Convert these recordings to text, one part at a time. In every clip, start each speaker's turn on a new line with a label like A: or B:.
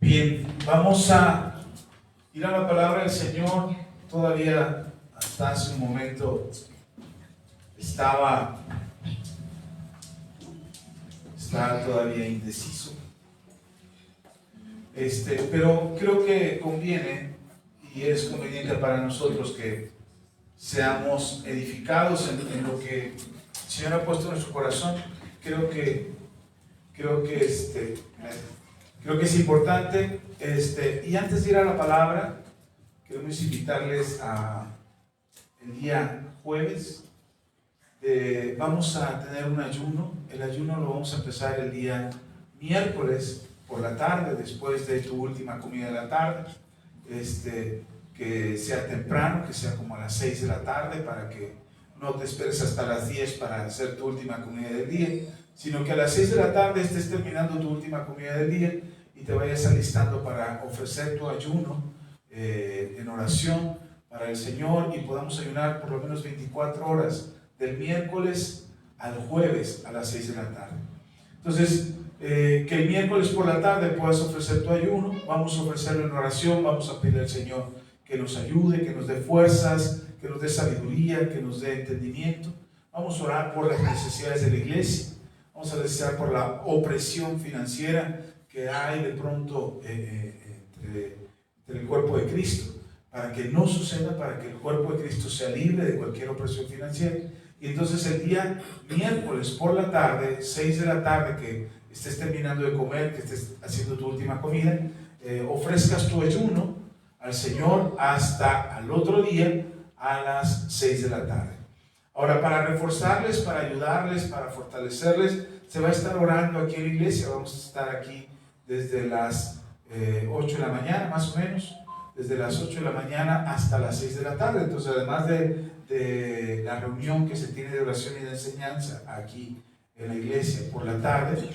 A: Bien, vamos a ir a la palabra del Señor. Todavía hasta hace un momento estaba todavía indeciso. Pero creo que conviene y es conveniente para nosotros que seamos edificados en lo que el Señor ha puesto en nuestro corazón. Creo que es importante. Y antes de ir a la palabra, queremos invitarles a el día jueves. Vamos a tener un ayuno. El ayuno lo vamos a empezar el día miércoles por la tarde, después de tu última comida de la tarde. Que sea temprano, que sea como a las 6 de la tarde, para que no te esperes hasta las 10 para hacer tu última comida del día, sino que a las 6 de la tarde estés terminando tu última comida del día y te vayas alistando para ofrecer tu ayuno en oración para el Señor, y podamos ayunar por lo menos 24 horas del miércoles al jueves a las 6 de la tarde. Entonces, que el miércoles por la tarde puedas ofrecer tu ayuno. Vamos a ofrecerlo en oración, vamos a pedirle al Señor que nos ayude, que nos dé fuerzas, que nos dé sabiduría, que nos dé entendimiento. Vamos a orar por las necesidades de la iglesia, vamos a desear por la opresión financiera que hay de pronto entre el cuerpo de Cristo, para que no suceda, para que el cuerpo de Cristo sea libre de cualquier opresión financiera. Y entonces el día miércoles por la tarde, 6 de la tarde, que estés terminando de comer, que estés haciendo tu última comida, ofrezcas tu ayuno al Señor hasta al otro día a las 6 de la tarde. Ahora, para reforzarles, para ayudarles, para fortalecerles, se va a estar orando aquí en la iglesia. Vamos a estar aquí desde las 8 de la mañana, más o menos, desde las 8 de la mañana hasta las 6 de la tarde. Entonces, además de la reunión que se tiene de oración y de enseñanza aquí en la iglesia por la tarde,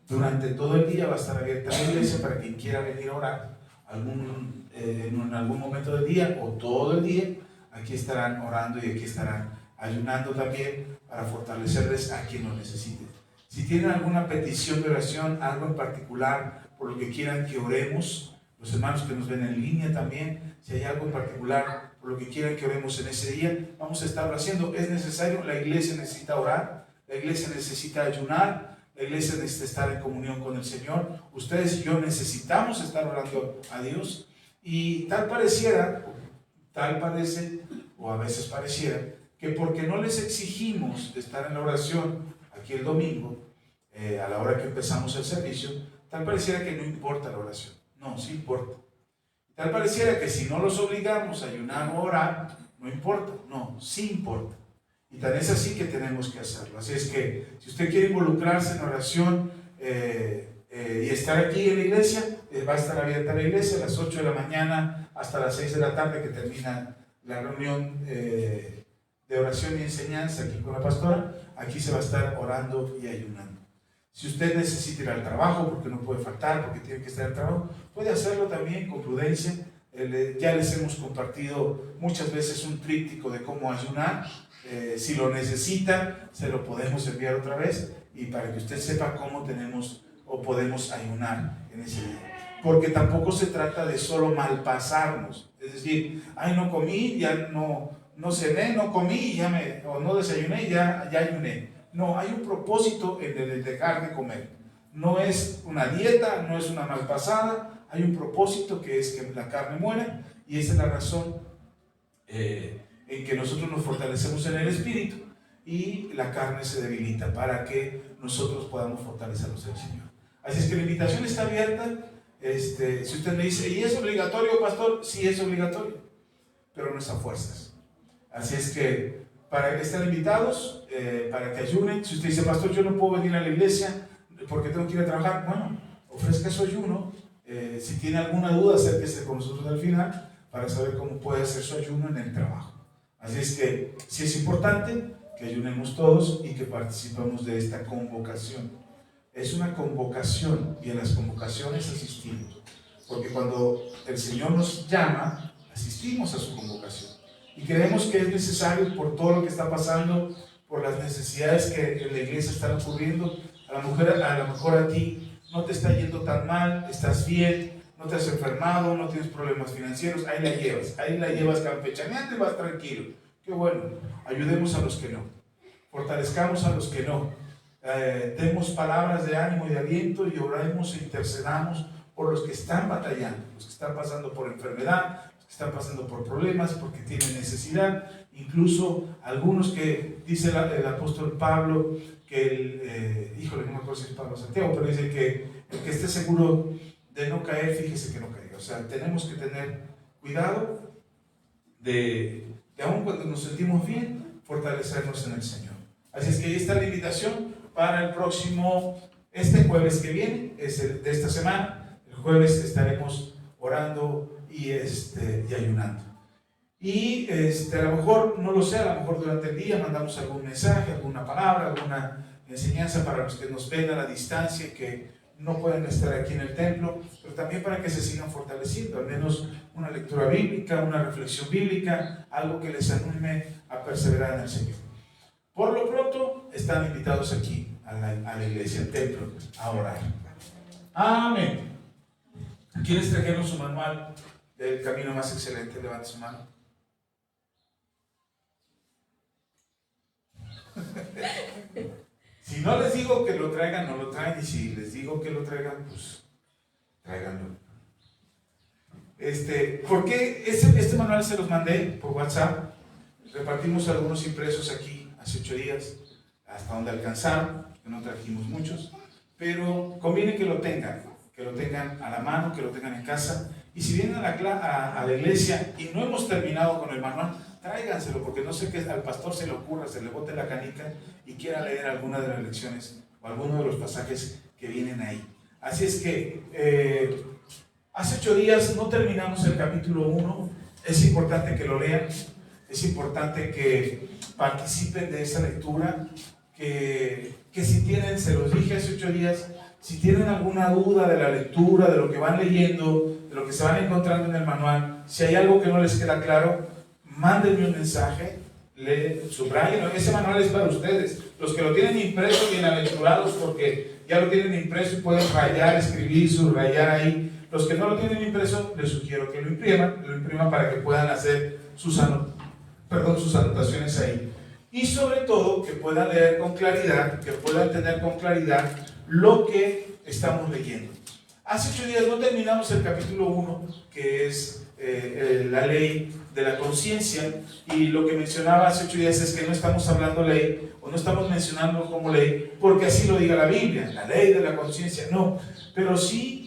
A: durante todo el día va a estar abierta la iglesia para quien quiera venir a orar en algún momento del día o todo el día. Aquí estarán orando y aquí estarán ayunando también para fortalecerles a quien lo necesite. Si tienen alguna petición de oración, algo en particular por lo que quieran que oremos, los hermanos que nos ven en línea también, si hay algo en particular por lo que quieran que oremos en ese día, vamos a estarlo haciendo. Es necesario, la iglesia necesita orar, la iglesia necesita ayunar, la iglesia necesita estar en comunión con el Señor. Ustedes y yo necesitamos estar orando a Dios, y tal parece, o a veces pareciera, que porque no les exigimos estar en la oración aquí el domingo, a la hora que empezamos el servicio, tal pareciera que no importa la oración. No, sí importa. Tal pareciera que si no los obligamos a ayunar o orar, no importa. No, sí importa. Y tan es así que tenemos que hacerlo. Así es que si usted quiere involucrarse en oración y estar aquí en la iglesia, va a estar abierta la iglesia a las 8 de la mañana hasta las 6 de la tarde, que termina la reunión de oración y enseñanza aquí con la pastora. Aquí se va a estar orando y ayunando. Si usted necesita ir al trabajo porque no puede faltar, porque tiene que estar en el trabajo, puede hacerlo también con prudencia. Ya les hemos compartido muchas veces un tríptico de cómo ayunar. Si lo necesita, se lo podemos enviar otra vez, y para que usted sepa cómo tenemos o podemos ayunar en ese día. Porque tampoco se trata de solo malpasarnos. Es decir, ay, no comí, ya no cené, no comí, o no desayuné, ya ayuné. No, hay un propósito en el dejar de comer. No es una dieta, no es una malpasada. Hay un propósito, que es que la carne muera, y esa es la razón en que nosotros nos fortalecemos en el espíritu y la carne se debilita, para que nosotros podamos fortalecernos en el Señor. Así es que la invitación está abierta. Si usted me dice, ¿y es obligatorio, pastor? Sí, es obligatorio, pero no es a fuerzas. Así es que para que estén invitados, para que ayunen. Si usted dice, pastor, yo no puedo venir a la iglesia porque tengo que ir a trabajar, bueno, ofrezca su ayuno. Si tiene alguna duda, acérquese con nosotros al final para saber cómo puede hacer su ayuno en el trabajo. Así es que sí es importante que ayunemos todos y que participemos de esta convocación. Es una convocación, y en las convocaciones asistimos, porque cuando el Señor nos llama, asistimos a su convocación. Y creemos que es necesario, por todo lo que está pasando, por las necesidades que en la iglesia están ocurriendo. A lo mejor a ti no te está yendo tan mal, estás bien, no te has enfermado, no tienes problemas financieros, ahí la llevas campechaneando y vas tranquilo. Qué bueno, ayudemos a los que no, fortalezcamos a los que no, demos palabras de ánimo y de aliento y oremos e intercedamos por los que están batallando, los que están pasando por enfermedad, los que están pasando por problemas, porque tienen necesidad, incluso algunos que dice el apóstol Pablo, que híjole, no me acuerdo si es Pablo Santiago, pero dice que el que esté seguro de no caer, fíjese que no caiga. O sea, tenemos que tener cuidado de aun cuando nos sentimos bien, fortalecernos en el Señor. Así es que ahí está la invitación para el próximo, este jueves que viene, es el de esta semana. El jueves estaremos orando y ayunando. Y a lo mejor, no lo sé, a lo mejor durante el día mandamos algún mensaje, alguna palabra, alguna enseñanza para los que nos ven a la distancia y que no pueden estar aquí en el templo, pero también para que se sigan fortaleciendo, al menos una lectura bíblica, una reflexión bíblica, algo que les anime a perseverar en el Señor. Por lo pronto, están invitados aquí a la iglesia, al templo, a orar. Amén. ¿Quiénes trajeron su manual del camino más excelente? Levante su mano. Si no les digo que lo traigan, no lo traen, y si les digo que lo traigan, pues tráiganlo. ¿Por qué este manual se los mandé por WhatsApp? Repartimos algunos impresos aquí hace 8 días, hasta donde alcanzaron, que no trajimos muchos, pero conviene que lo tengan a la mano, que lo tengan en casa. Y si vienen a la iglesia y no hemos terminado con el manual, tráiganselo, porque no sé que al pastor se le ocurra, se le bote la canica y quiera leer alguna de las lecciones o alguno de los pasajes que vienen ahí. Así es que hace 8 días no terminamos el capítulo 1. Es importante que lo lean, es importante que participen de esa lectura, que si tienen, se los dije hace 8 días, si tienen alguna duda de la lectura, de lo que van leyendo, de lo que se van encontrando en el manual, si hay algo que no les queda claro, mándenme un mensaje, subrayen. Ese manual es para ustedes. Los que lo tienen impreso, bienaventurados, porque ya lo tienen impreso y pueden rayar, escribir, subrayar ahí. Los que no lo tienen impreso, les sugiero que lo impriman para que puedan hacer sus anotaciones ahí. Y sobre todo, que puedan leer con claridad, que puedan tener con claridad lo que estamos leyendo. Hace 8 días no terminamos el capítulo 1, que es la ley de la conciencia, y lo que mencionaba hace 8 días es que no estamos hablando ley, o no estamos mencionando como ley, porque así lo diga la Biblia, la ley de la conciencia, no, pero sí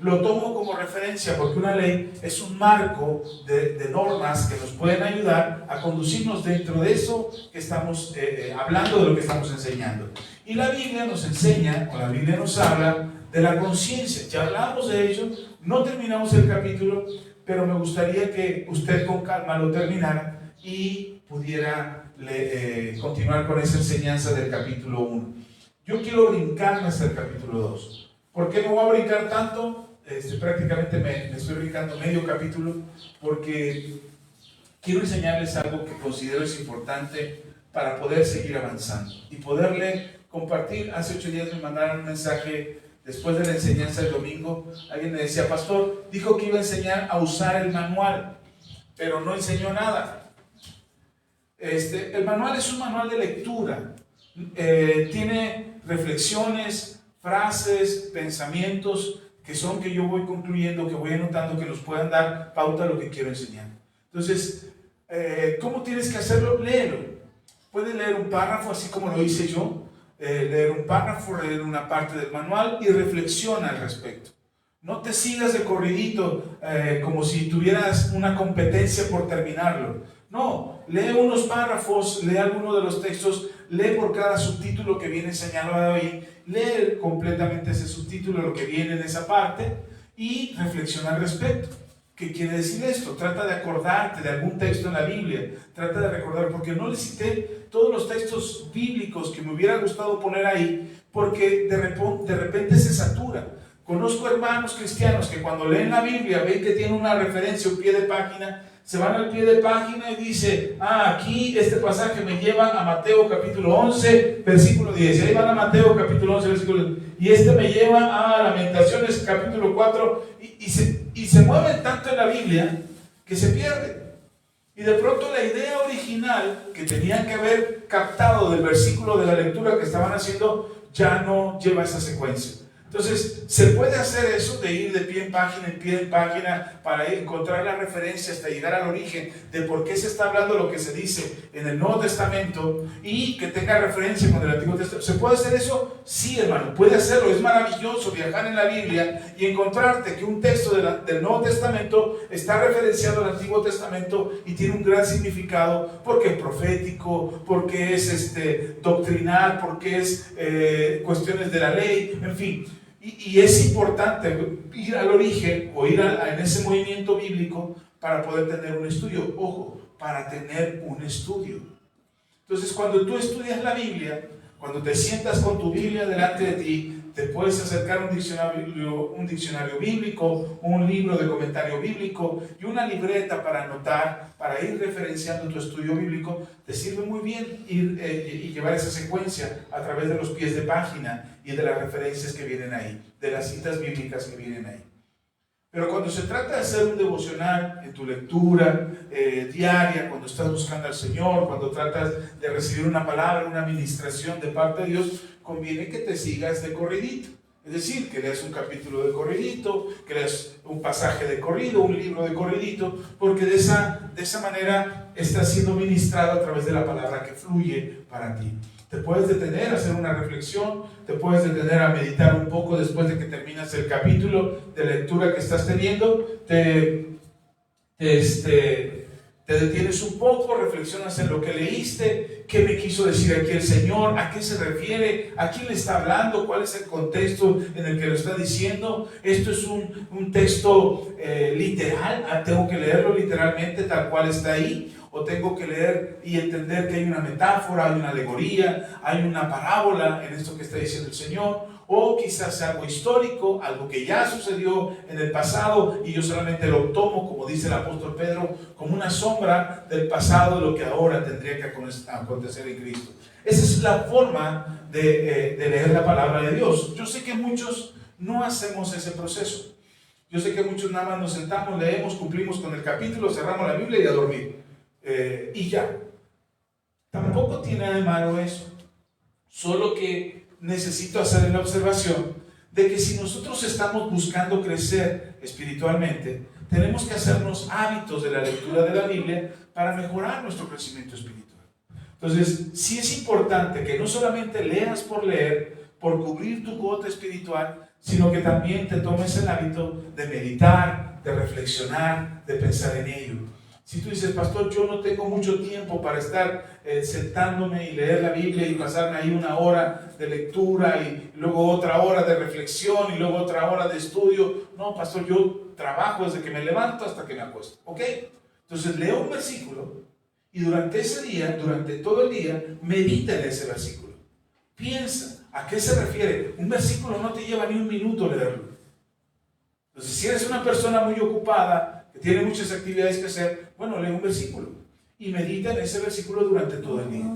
A: lo tomo como referencia, porque una ley es un marco de normas que nos pueden ayudar a conducirnos dentro de eso que estamos hablando, de lo que estamos enseñando. Y la Biblia nos enseña, o la Biblia nos habla de la conciencia. Ya hablamos de ello, no terminamos el capítulo, pero me gustaría que usted con calma lo terminara y pudiera continuar con esa enseñanza del capítulo 1. Yo quiero brincarme hasta el capítulo 2. ¿Por qué me voy a brincar tanto? Prácticamente me estoy brincando medio capítulo, porque quiero enseñarles algo que considero es importante para poder seguir avanzando y poderle compartir. Hace 8 días me mandaron un mensaje después de la enseñanza del domingo. Alguien me decía: pastor, dijo que iba a enseñar a usar el manual, pero no enseñó nada. El manual es un manual de lectura. Tiene reflexiones, frases, pensamientos que yo voy concluyendo, que voy anotando, que nos puedan dar pauta a lo que quiero enseñar. Entonces, ¿cómo tienes que hacerlo? Léelo. Puedes leer un párrafo, así como lo hice yo. Leer un párrafo, leer una parte del manual y reflexiona al respecto. No te sigas de corridito como si tuvieras una competencia por terminarlo. No, lee unos párrafos, lee alguno de los textos, lee por cada subtítulo que viene señalado ahí, lee completamente ese subtítulo, lo que viene en esa parte, y reflexiona al respecto. ¿Qué quiere decir esto? Trata de acordarte de algún texto en la Biblia, trata de recordar, porque no le cité todos los textos bíblicos que me hubiera gustado poner ahí, porque de repente se satura. Conozco hermanos cristianos que cuando leen la Biblia ven que tiene una referencia, un pie de página, se van al pie de página y dice, aquí este pasaje me lleva a Mateo capítulo 11, versículo 10. Y ahí van a Mateo capítulo 11, versículo 10. Y este me lleva a Lamentaciones capítulo 4. Y se mueven tanto en la Biblia que se pierden. Y de pronto la idea original que tenían que haber captado del versículo de la lectura que estaban haciendo ya no lleva esa secuencia. Entonces, se puede hacer eso de ir de pie en página para encontrar la referencia hasta llegar al origen de por qué se está hablando lo que se dice en el Nuevo Testamento y que tenga referencia con el Antiguo Testamento. ¿Se puede hacer eso? Sí, hermano, puede hacerlo. Es maravilloso viajar en la Biblia y encontrarte que un texto del Nuevo Testamento está referenciado al Antiguo Testamento y tiene un gran significado porque es profético, porque es doctrinal, porque es cuestiones de la ley, en fin. Y es importante ir al origen o ir en ese movimiento bíblico para poder tener un estudio. Ojo, para tener un estudio. Entonces, cuando tú estudias la Biblia, cuando te sientas con tu Biblia delante de ti, te puedes acercar a un diccionario bíblico, un libro de comentario bíblico y una libreta para anotar, para ir referenciando tu estudio bíblico. Te sirve muy bien ir y llevar esa secuencia a través de los pies de página y de las referencias que vienen ahí, de las citas bíblicas que vienen ahí. Pero cuando se trata de hacer un devocional en tu lectura diaria, cuando estás buscando al Señor, cuando tratas de recibir una palabra, una administración de parte de Dios, conviene que te sigas de corridito. Es decir, que leas un capítulo de corridito, que leas un pasaje de corrido, un libro de corridito, porque de esa manera estás siendo ministrado a través de la palabra que fluye para ti. Te puedes detener a hacer una reflexión, te puedes detener a meditar un poco después de que terminas el capítulo de lectura que estás teniendo, te detienes un poco, reflexionas en lo que leíste, qué me quiso decir aquí el Señor, a qué se refiere, a quién le está hablando, cuál es el contexto en el que lo está diciendo. Esto es un texto literal, tengo que leerlo literalmente tal cual está ahí, o tengo que leer y entender que hay una metáfora, hay una alegoría, hay una parábola en esto que está diciendo el Señor, o quizás sea algo histórico, algo que ya sucedió en el pasado y yo solamente lo tomo, como dice el apóstol Pedro, como una sombra del pasado, de lo que ahora tendría que acontecer en Cristo. Esa es la forma de leer la palabra de Dios. Yo sé que muchos no hacemos ese proceso. Yo sé que muchos nada más nos sentamos, leemos, cumplimos con el capítulo, cerramos la Biblia y a dormir. Y ya. Tampoco tiene nada de malo eso. Solo que necesito hacer la observación de que si nosotros estamos buscando crecer espiritualmente, tenemos que hacernos hábitos de la lectura de la Biblia para mejorar nuestro crecimiento espiritual. Entonces, sí es importante que no solamente leas por leer, por cubrir tu cuota espiritual, sino que también te tomes el hábito de meditar, de reflexionar, de pensar en ello. Si tú dices, pastor, yo no tengo mucho tiempo para estar sentándome y leer la Biblia y pasarme ahí una hora de lectura y luego otra hora de reflexión y luego otra hora de estudio. No, pastor, yo trabajo desde que me levanto hasta que me acuesto. ¿Ok? Entonces leo un versículo y durante ese día, durante todo el día, medita en ese versículo. Piensa, ¿a qué se refiere? Un versículo no te lleva ni un minuto leerlo. Entonces, si eres una persona muy ocupada, que tiene muchas actividades que hacer, bueno, lee un versículo y medita en ese versículo durante todo el día.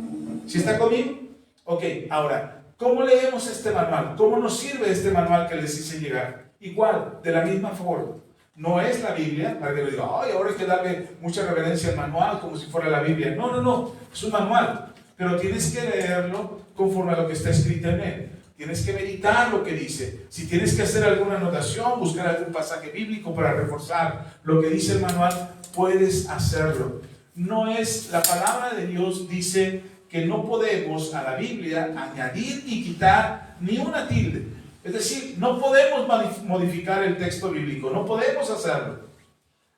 A: ¿Sí está conmigo? Ok, ahora, ¿cómo leemos este manual? ¿Cómo nos sirve este manual que les hice llegar? Igual, de la misma forma. No es la Biblia, para que me diga, ay, ahora hay que darle mucha reverencia al manual como si fuera la Biblia. No, es un manual, pero tienes que leerlo conforme a lo que está escrito en él. Tienes que meditar lo que dice. Si tienes que hacer alguna anotación, buscar algún pasaje bíblico para reforzar lo que dice el manual, puedes hacerlo. No es, la palabra de Dios dice que no podemos a la Biblia añadir y quitar ni una tilde. Es decir, no podemos modificar el texto bíblico, no podemos hacerlo.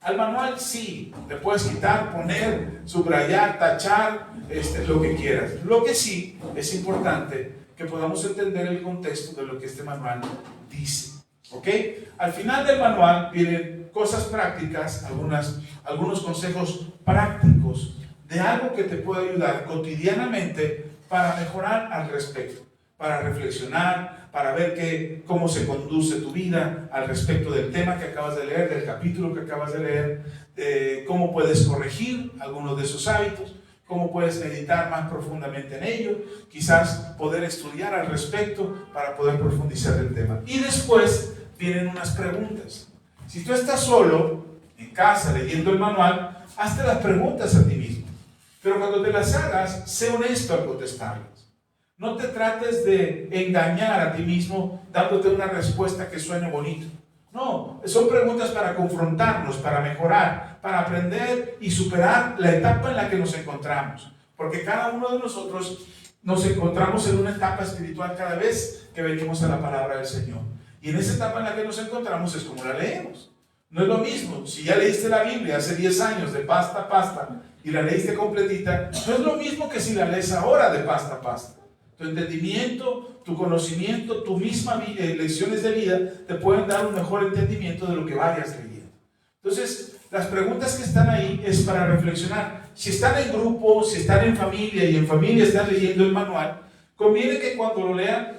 A: Al manual sí, le puedes quitar, poner, subrayar, tachar, lo que quieras. Lo que sí es importante que podamos entender el contexto de lo que este manual dice. ¿Ok? Al final del manual vienen cosas prácticas, algunos consejos prácticos de algo que te puede ayudar cotidianamente para mejorar al respecto, para reflexionar, para ver cómo se conduce tu vida al respecto del tema que acabas de leer, del capítulo que acabas de leer, cómo puedes corregir algunos de esos hábitos, cómo puedes meditar más profundamente en ello, quizás poder estudiar al respecto para poder profundizar el tema. Y después vienen unas preguntas. Si tú estás solo en casa leyendo el manual, hazte las preguntas a ti mismo. Pero cuando te las hagas, sé honesto al contestarlas. No te trates de engañar a ti mismo dándote una respuesta que suene bonito. No, son preguntas para confrontarnos, para mejorar, para aprender y superar la etapa en la que nos encontramos. Porque cada uno de nosotros nos encontramos en una etapa espiritual cada vez que venimos a la palabra del Señor. Y en esa etapa en la que nos encontramos es como la leemos. No es lo mismo, si ya leíste la Biblia hace 10 años de pasta a pasta y la leíste completita, no es lo mismo que si la lees ahora de pasta a pasta. Tu entendimiento, tu conocimiento, tu misma lecciones de vida te pueden dar un mejor entendimiento de lo que vayas leyendo. Entonces, las preguntas que están ahí es para reflexionar. Si están en grupo, si están en familia y en familia están leyendo el manual, conviene que cuando lo lean,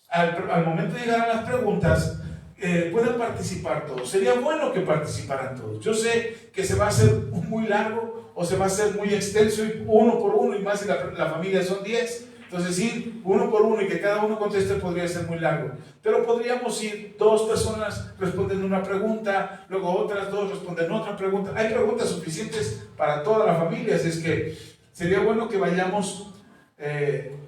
A: al momento de llegar a las preguntas, puedan participar todos. Sería bueno que participaran todos. Yo sé que se va a hacer muy largo o se va a hacer muy extenso, y uno por uno, y más si la familia son 10. Entonces ir uno por uno y que cada uno conteste podría ser muy largo. Pero podríamos ir 2 personas respondiendo una pregunta, luego otras 2 responden otra pregunta. Hay preguntas suficientes para toda la familia, así es que sería bueno que vayamos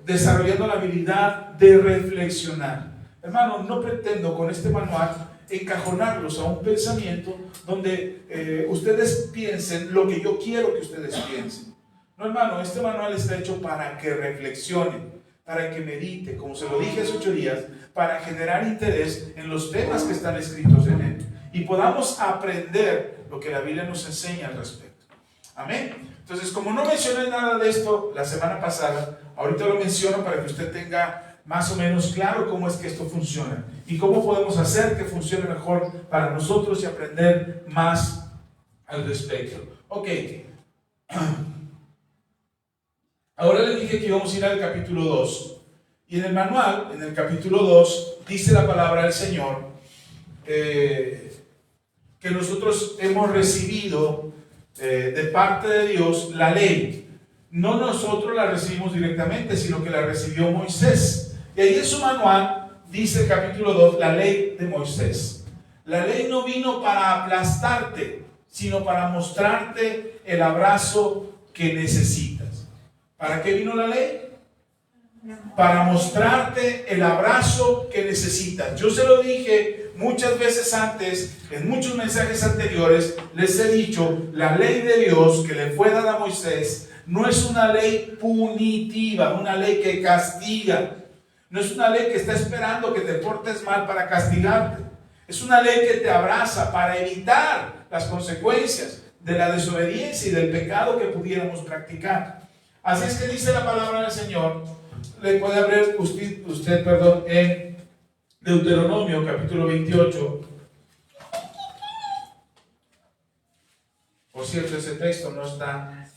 A: desarrollando la habilidad de reflexionar. Hermano, no pretendo con este manual encajonarlos a un pensamiento donde ustedes piensen lo que yo quiero que ustedes piensen. No, hermano, este manual está hecho para que reflexionen, para que medite, como se lo dije hace 8 días, para generar interés en los temas que están escritos en él y podamos aprender lo que la Biblia nos enseña al respecto. Amén. Entonces, como no mencioné nada de esto la semana pasada, ahorita lo menciono para que usted tenga más o menos claro cómo es que esto funciona y cómo podemos hacer que funcione mejor para nosotros y aprender más al respecto. Ok. Ahora le dije que íbamos a ir al capítulo 2. Y en el manual, en el capítulo 2, dice la palabra del Señor que nosotros hemos recibido de parte de Dios la ley. No nosotros la recibimos directamente, sino que la recibió Moisés. Y ahí en su manual dice el capítulo 2, la ley de Moisés. La ley no vino para aplastarte, sino para mostrarte el abrazo que necesitas. ¿Para qué vino la ley? Para mostrarte el abrazo que necesitas. Yo se lo dije muchas veces antes, en muchos mensajes anteriores, les he dicho, la ley de Dios que le fue dada a Moisés no es una ley punitiva, una ley que castiga. No es una ley que está esperando que te portes mal para castigarte. Es una ley que te abraza para evitar las consecuencias de la desobediencia y del pecado que pudiéramos practicar. Así es que dice la palabra del Señor. Le puede abrir usted, en Deuteronomio capítulo 28. Por cierto, ese texto no está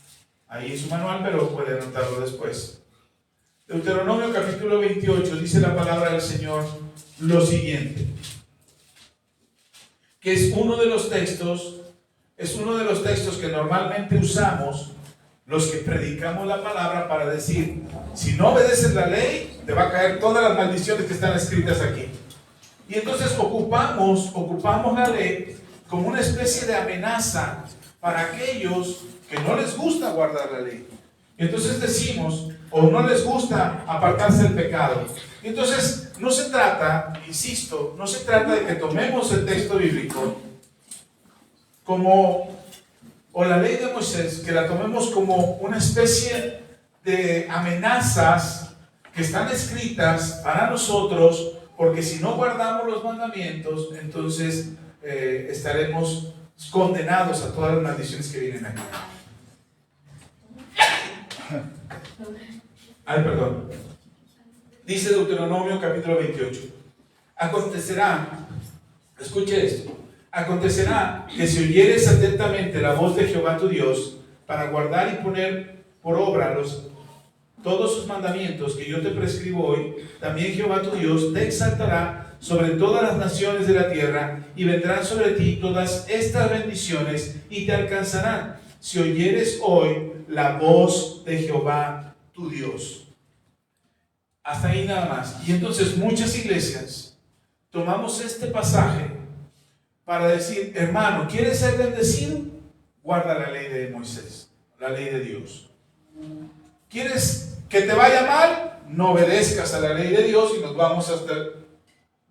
A: ahí en su manual, pero puede anotarlo después. Deuteronomio capítulo 28 dice la palabra del Señor lo siguiente, que es uno de los textos que normalmente usamos los que predicamos la palabra para decir, si no obedeces la ley, te va a caer todas las maldiciones que están escritas aquí. Y entonces ocupamos la ley como una especie de amenaza para aquellos que no les gusta guardar la ley. Y entonces decimos, o no les gusta apartarse del pecado. Y entonces no se trata, insisto, no se trata de que tomemos el texto bíblico o la ley de Moisés, que la tomemos como una especie de amenazas que están escritas para nosotros, porque si no guardamos los mandamientos, entonces estaremos condenados a todas las maldiciones que vienen aquí. Ay, perdón. Dice Deuteronomio capítulo 28. Acontecerá, escuche esto. Acontecerá que si oyeres atentamente la voz de Jehová tu Dios para guardar y poner por obra todos sus mandamientos que yo te prescribo hoy, también Jehová tu Dios te exaltará sobre todas las naciones de la tierra, y vendrán sobre ti todas estas bendiciones y te alcanzarán, si oyeres hoy la voz de Jehová tu Dios. Hasta ahí nada más. Y entonces muchas iglesias tomamos este pasaje para decir, hermano, ¿quieres ser bendecido? Guarda la ley de Moisés, la ley de Dios. ¿Quieres que te vaya mal? No obedezcas a la ley de Dios. Y nos vamos hasta el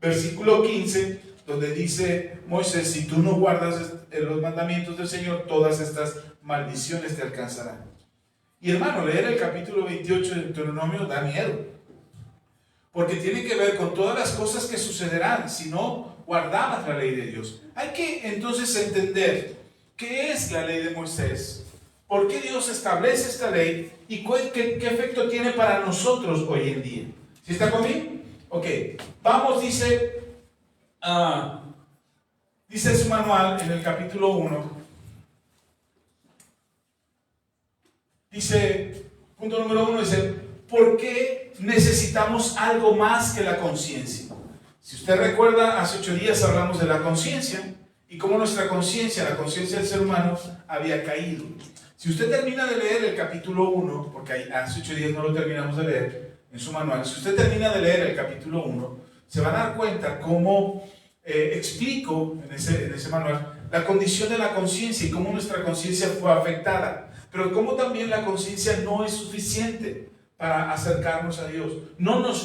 A: versículo 15, donde dice Moisés, si tú no guardas los mandamientos del Señor, todas estas maldiciones te alcanzarán. Y hermano, leer el capítulo 28 de Deuteronomio da miedo, porque tiene que ver con todas las cosas que sucederán si no guardabas la ley de Dios. Hay que entonces entender qué es la ley de Moisés, por qué Dios establece esta ley y qué efecto tiene para nosotros hoy en día. ¿Sí está conmigo? Ok, vamos, dice su manual en el capítulo 1. Dice, punto número 1, dice, ¿por qué necesitamos algo más que la conciencia? Si usted recuerda, hace 8 días hablamos de la conciencia y cómo nuestra conciencia, la conciencia del ser humano, había caído. Si usted termina de leer el capítulo 1, porque hace 8 días no lo terminamos de leer en su manual, si usted termina de leer el capítulo 1, se van a dar cuenta cómo explico en ese manual la condición de la conciencia y cómo nuestra conciencia fue afectada, pero cómo también la conciencia no es suficiente para acercarnos a Dios. No nos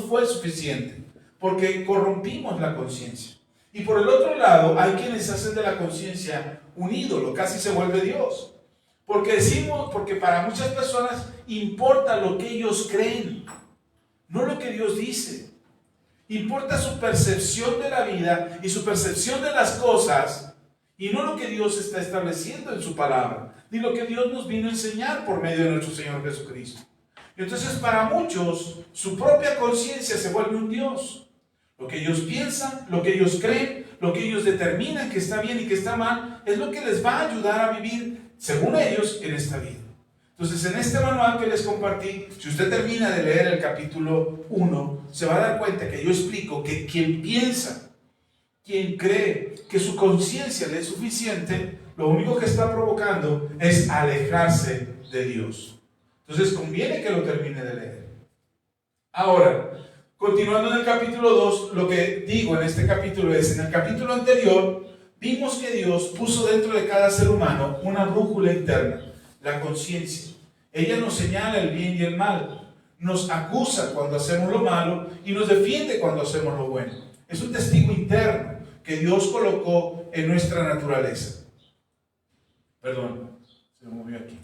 A: fue suficiente, porque corrompimos la conciencia. Y por el otro lado, hay quienes hacen de la conciencia un ídolo, casi se vuelve Dios. Porque para muchas personas importa lo que ellos creen, no lo que Dios dice. Importa su percepción de la vida y su percepción de las cosas, y no lo que Dios está estableciendo en su palabra, ni lo que Dios nos vino a enseñar por medio de nuestro Señor Jesucristo. Entonces, para muchos, su propia conciencia se vuelve un Dios. Lo que ellos piensan, lo que ellos creen, lo que ellos determinan que está bien y que está mal, es lo que les va a ayudar a vivir, según ellos, en esta vida. Entonces, en este manual que les compartí, si usted termina de leer el capítulo 1, se va a dar cuenta que yo explico que quien piensa, quien cree que su conciencia le es suficiente, lo único que está provocando es alejarse de Dios. Entonces, conviene que lo termine de leer. Ahora, continuando en el capítulo 2, lo que digo en este capítulo es, en el capítulo anterior, vimos que Dios puso dentro de cada ser humano una brújula interna, la conciencia. Ella nos señala el bien y el mal, nos acusa cuando hacemos lo malo y nos defiende cuando hacemos lo bueno. Es un testigo interno que Dios colocó en nuestra naturaleza. Perdón, se me movió aquí.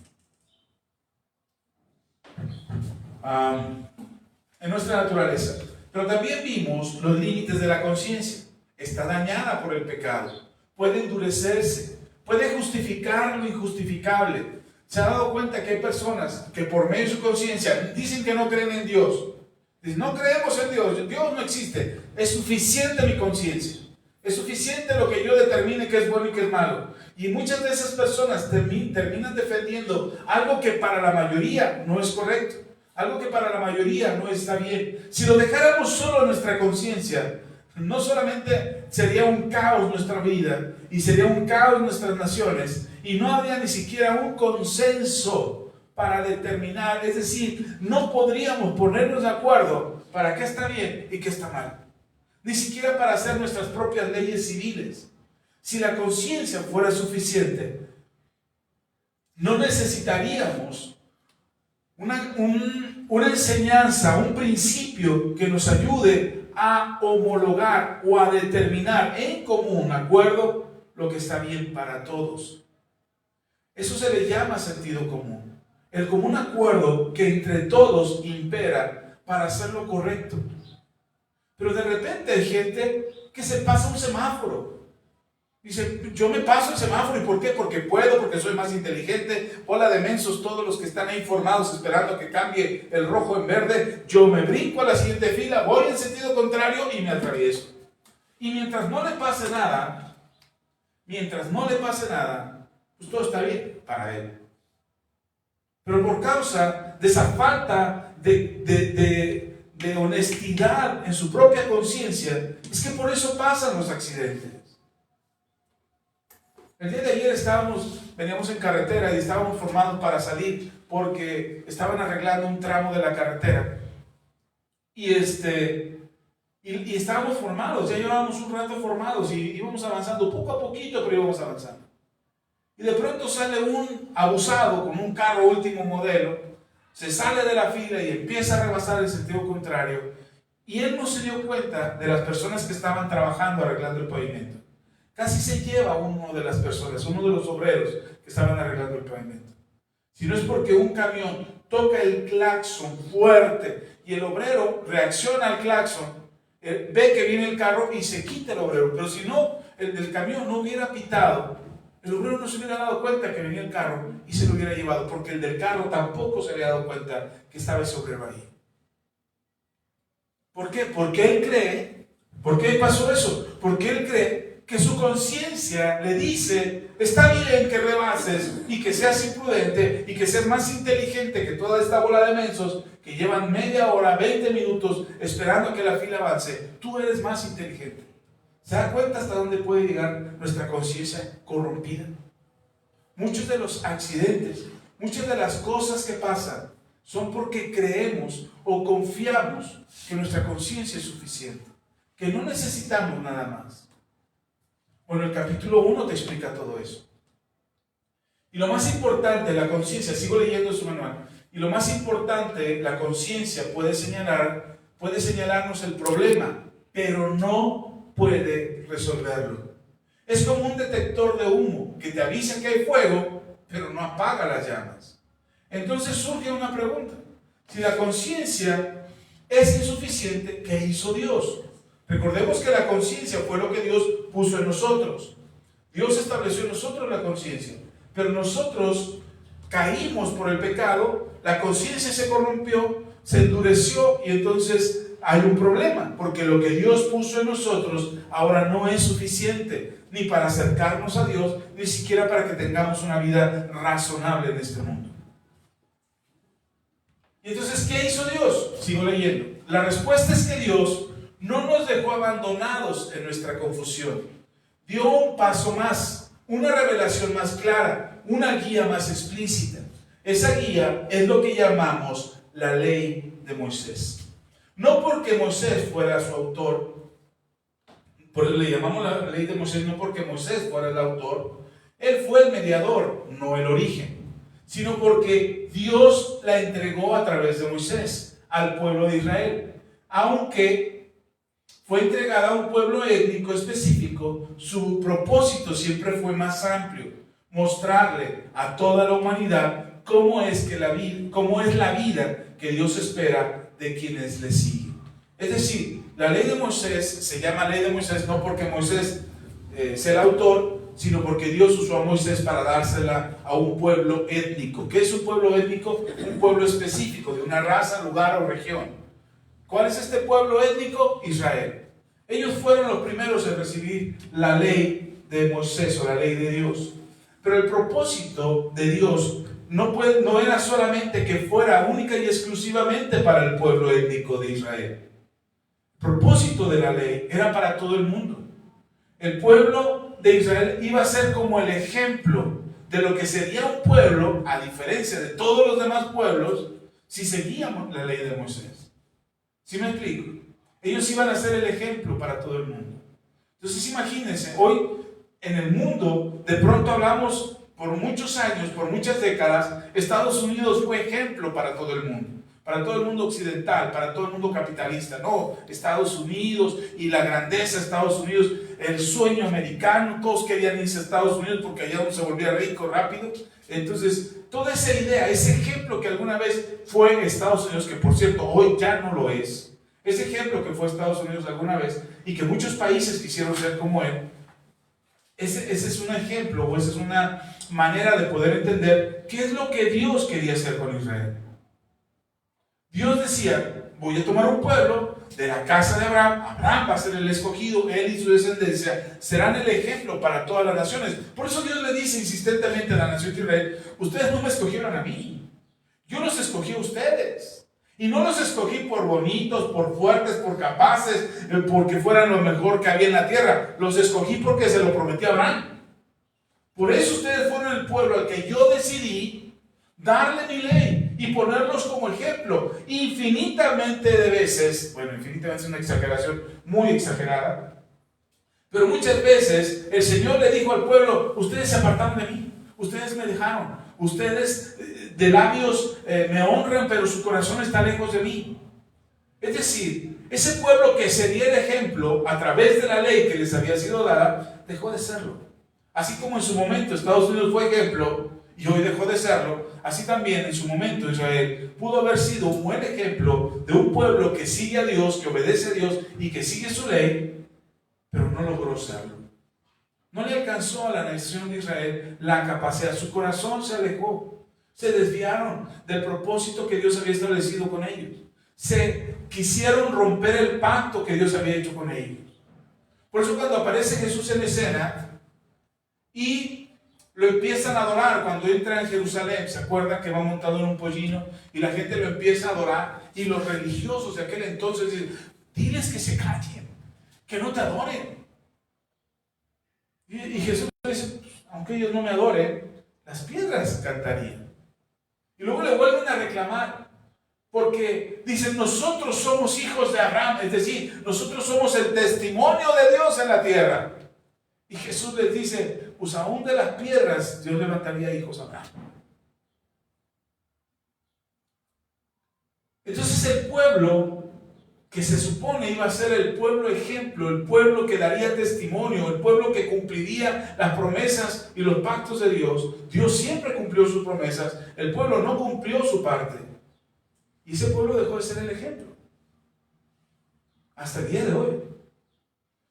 A: En nuestra naturaleza. Pero también vimos los límites de la conciencia. Está dañada por el pecado, puede endurecerse, puede justificar lo injustificable. ¿Se ha dado cuenta que hay personas que por medio de su conciencia dicen que no creen en Dios? Dicen, no creemos en Dios, Dios no existe. Es suficiente mi conciencia, es suficiente lo que yo determine que es bueno y que es malo. Y muchas de esas personas terminan defendiendo algo que para la mayoría no es correcto, algo que para la mayoría no está bien. Si lo dejáramos solo a nuestra conciencia, no solamente sería un caos nuestra vida y sería un caos nuestras naciones, y no habría ni siquiera un consenso para determinar, es decir, no podríamos ponernos de acuerdo para qué está bien y qué está mal, ni siquiera para hacer nuestras propias leyes civiles. Si la conciencia fuera suficiente, no necesitaríamos una enseñanza, un principio que nos ayude a homologar o a determinar en común acuerdo lo que está bien para todos. Eso se le llama sentido común. El común acuerdo que entre todos impera para hacer lo correcto. Pero de repente hay gente que se pasa un semáforo. Dice, yo me paso el semáforo. ¿Y por qué? Porque puedo, porque soy más inteligente. Bola de mensos todos los que están ahí formados esperando que cambie el rojo en verde. Yo me brinco a la siguiente fila, voy en sentido contrario y me atravieso. Y mientras no le pase nada, pues todo está bien para él. Pero por causa de esa falta de honestidad en su propia conciencia, es que por eso pasan los accidentes. El día de ayer veníamos en carretera y estábamos formados para salir porque estaban arreglando un tramo de la carretera. Y estábamos formados, ya llevábamos un rato formados y íbamos avanzando poco a poquito, pero íbamos avanzando. Y de pronto sale un abusado con un carro último modelo, se sale de la fila y empieza a rebasar el sentido contrario. Y él no se dio cuenta de las personas que estaban trabajando arreglando el pavimento. Casi se lleva a uno de las personas, uno de los obreros que estaban arreglando el pavimento. Si no es porque un camión toca el claxon fuerte y el obrero reacciona al claxon, ve que viene el carro y se quita el obrero. Pero si no, el del camión no hubiera pitado, el obrero no se hubiera dado cuenta que venía el carro y se lo hubiera llevado, porque el del carro tampoco se había dado cuenta que estaba ese obrero ahí. ¿Por qué? Porque él cree. ¿Por qué pasó eso? Porque él cree que su conciencia le dice: está bien que rebases y que seas imprudente y que seas más inteligente que toda esta bola de mensos que llevan media hora, 20 minutos esperando que la fila avance. Tú eres más inteligente. ¿Se da cuenta hasta dónde puede llegar nuestra conciencia corrompida? Muchos de los accidentes, muchas de las cosas que pasan son porque creemos o confiamos que nuestra conciencia es suficiente, que no necesitamos nada más. Bueno, el capítulo 1 te explica todo eso. Y lo más importante, la conciencia, sigo leyendo su manual, y lo más importante, la conciencia puede señalarnos el problema, pero no puede resolverlo. Es como un detector de humo que te avisa que hay fuego, pero no apaga las llamas. Entonces surge una pregunta: si la conciencia es insuficiente, ¿qué hizo Dios? Recordemos que la conciencia fue lo que Dios puso en nosotros. Dios estableció en nosotros la conciencia, pero nosotros caímos por el pecado, la conciencia se corrompió, se endureció y entonces hay un problema, porque lo que Dios puso en nosotros ahora no es suficiente ni para acercarnos a Dios, ni siquiera para que tengamos una vida razonable en este mundo. Y entonces, ¿qué hizo Dios? Sigo leyendo. La respuesta es que Dios no nos dejó abandonados en nuestra confusión. Dio un paso más, una revelación más clara, una guía más explícita. Esa guía es lo que llamamos la ley de Moisés. No porque Moisés fuera su autor, por eso le llamamos la ley de Moisés, no porque Moisés fuera el autor, él fue el mediador, no el origen, sino porque Dios la entregó a través de Moisés al pueblo de Israel. Aunque fue entregada a un pueblo étnico específico, su propósito siempre fue más amplio: mostrarle a toda la humanidad cómo es la vida que Dios espera de quienes le siguen. Es decir, la ley de Moisés se llama ley de Moisés no porque Moisés sea el autor, sino porque Dios usó a Moisés para dársela a un pueblo étnico. ¿Qué es un pueblo étnico? Un pueblo específico, de una raza, lugar o región. ¿Cuál es este pueblo étnico? Israel. Ellos fueron los primeros en recibir la ley de Moisés o la ley de Dios. Pero el propósito de Dios no era solamente que fuera única y exclusivamente para el pueblo étnico de Israel. El propósito de la ley era para todo el mundo. El pueblo de Israel iba a ser como el ejemplo de lo que sería un pueblo, a diferencia de todos los demás pueblos, si seguíamos la ley de Moisés. ¿Sí me explico? Ellos iban a ser el ejemplo para todo el mundo. Entonces imagínense, hoy en el mundo, de pronto hablamos por muchos años, por muchas décadas, Estados Unidos fue ejemplo para todo el mundo occidental, para todo el mundo capitalista. No, Estados Unidos y la grandeza de Estados Unidos, el sueño americano, todos querían irse a Estados Unidos porque allá uno se volvía rico rápido. Entonces, toda esa idea, ese ejemplo que alguna vez fue Estados Unidos, que por cierto hoy ya no lo es, ese ejemplo que fue Estados Unidos alguna vez y que muchos países quisieron ser como él, ese es un ejemplo, o esa es una manera de poder entender qué es lo que Dios quería hacer con Israel. Dios decía: voy a tomar un pueblo de la casa de Abraham. Abraham va a ser el escogido, él y su descendencia serán el ejemplo para todas las naciones. Por eso Dios le dice insistentemente a la nación de Israel: ustedes no me escogieron a mí, Yo los escogí a ustedes. Y no los escogí por bonitos, por fuertes, por capaces, porque fueran lo mejor que había en la tierra. Los escogí porque se lo prometí a Abraham. Por eso ustedes fueron el pueblo al que yo decidí darle mi ley y ponerlos como ejemplo. Infinitamente de veces, bueno, infinitamente es una exageración muy exagerada, pero muchas veces el Señor le dijo al pueblo: ustedes se apartaron de mí, ustedes me dejaron, ustedes de labios me honran, pero su corazón está lejos de mí. Es decir, ese pueblo que sería el ejemplo a través de la ley que les había sido dada, dejó de serlo. Así como en su momento Estados Unidos fue ejemplo y hoy dejó de serlo, así también en su momento Israel pudo haber sido un buen ejemplo de un pueblo que sigue a Dios, que obedece a Dios y que sigue su ley, pero no logró serlo. No le alcanzó a la nación de Israel la capacidad, su corazón se alejó, se desviaron del propósito que Dios había establecido con ellos, se quisieron romper el pacto que Dios había hecho con ellos. Por eso cuando aparece Jesús en escena y lo empiezan a adorar, cuando entra en Jerusalén, ¿se acuerdan que va montado en un pollino y la gente lo empieza a adorar? Y los religiosos de aquel entonces dicen: diles que se callen, que no te adoren. Y Jesús dice: aunque ellos no me adoren, las piedras cantarían. Y luego le vuelven a reclamar, porque dicen: nosotros somos hijos de Abraham, es decir, nosotros somos el testimonio de Dios en la tierra. Y Jesús les dice: pues aún de las piedras Dios levantaría hijos a Abraham. Entonces el pueblo que se supone iba a ser el pueblo ejemplo, el pueblo que daría testimonio, el pueblo que cumpliría las promesas y los pactos de Dios. Dios siempre cumplió sus promesas, el pueblo no cumplió su parte. Y ese pueblo dejó de ser el ejemplo. Hasta el día de hoy.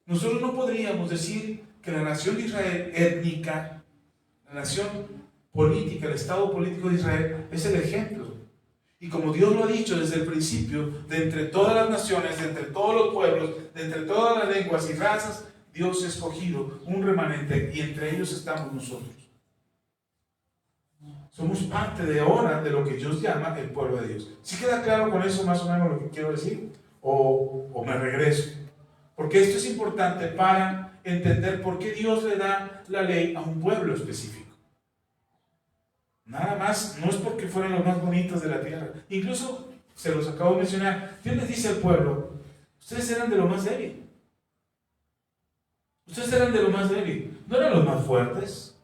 A: Nosotros no podríamos decir que la nación de Israel étnica, la nación política, el Estado político de Israel es el ejemplo. Y como Dios lo ha dicho desde el principio, de entre todas las naciones, de entre todos los pueblos, de entre todas las lenguas y razas, Dios ha escogido un remanente y entre ellos estamos nosotros. Somos parte de ahora de lo que Dios llama el pueblo de Dios. ¿Sí queda claro con eso más o menos lo que quiero decir? ¿O me regreso? Porque esto es importante para entender por qué Dios le da la ley a un pueblo específico. Nada más, no es porque fueran los más bonitos de la tierra. Incluso, se los acabo de mencionar, Dios les dice al pueblo: ustedes eran de lo más débil. Ustedes eran de lo más débil, no eran los más fuertes.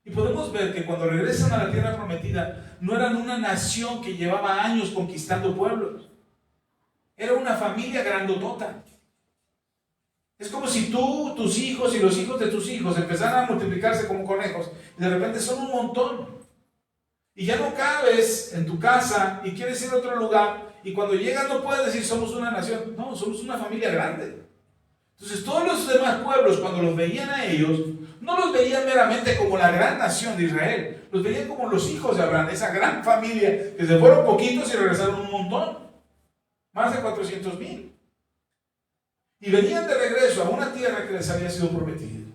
A: Y podemos ver que cuando regresan a la tierra prometida, no eran una nación que llevaba años conquistando pueblos. Era una familia grandotota. Es como si tú, tus hijos y los hijos de tus hijos empezaran a multiplicarse como conejos y de repente son un montón. Y ya no cabes en tu casa y quieres ir a otro lugar y cuando llegas no puedes decir somos una nación. No, somos una familia grande. Entonces todos los demás pueblos, cuando los veían a ellos, no los veían meramente como la gran nación de Israel, los veían como los hijos de Abraham, esa gran familia que se fueron poquitos y regresaron un montón, más de 400,000. Y venían de regreso a una tierra que les había sido prometida.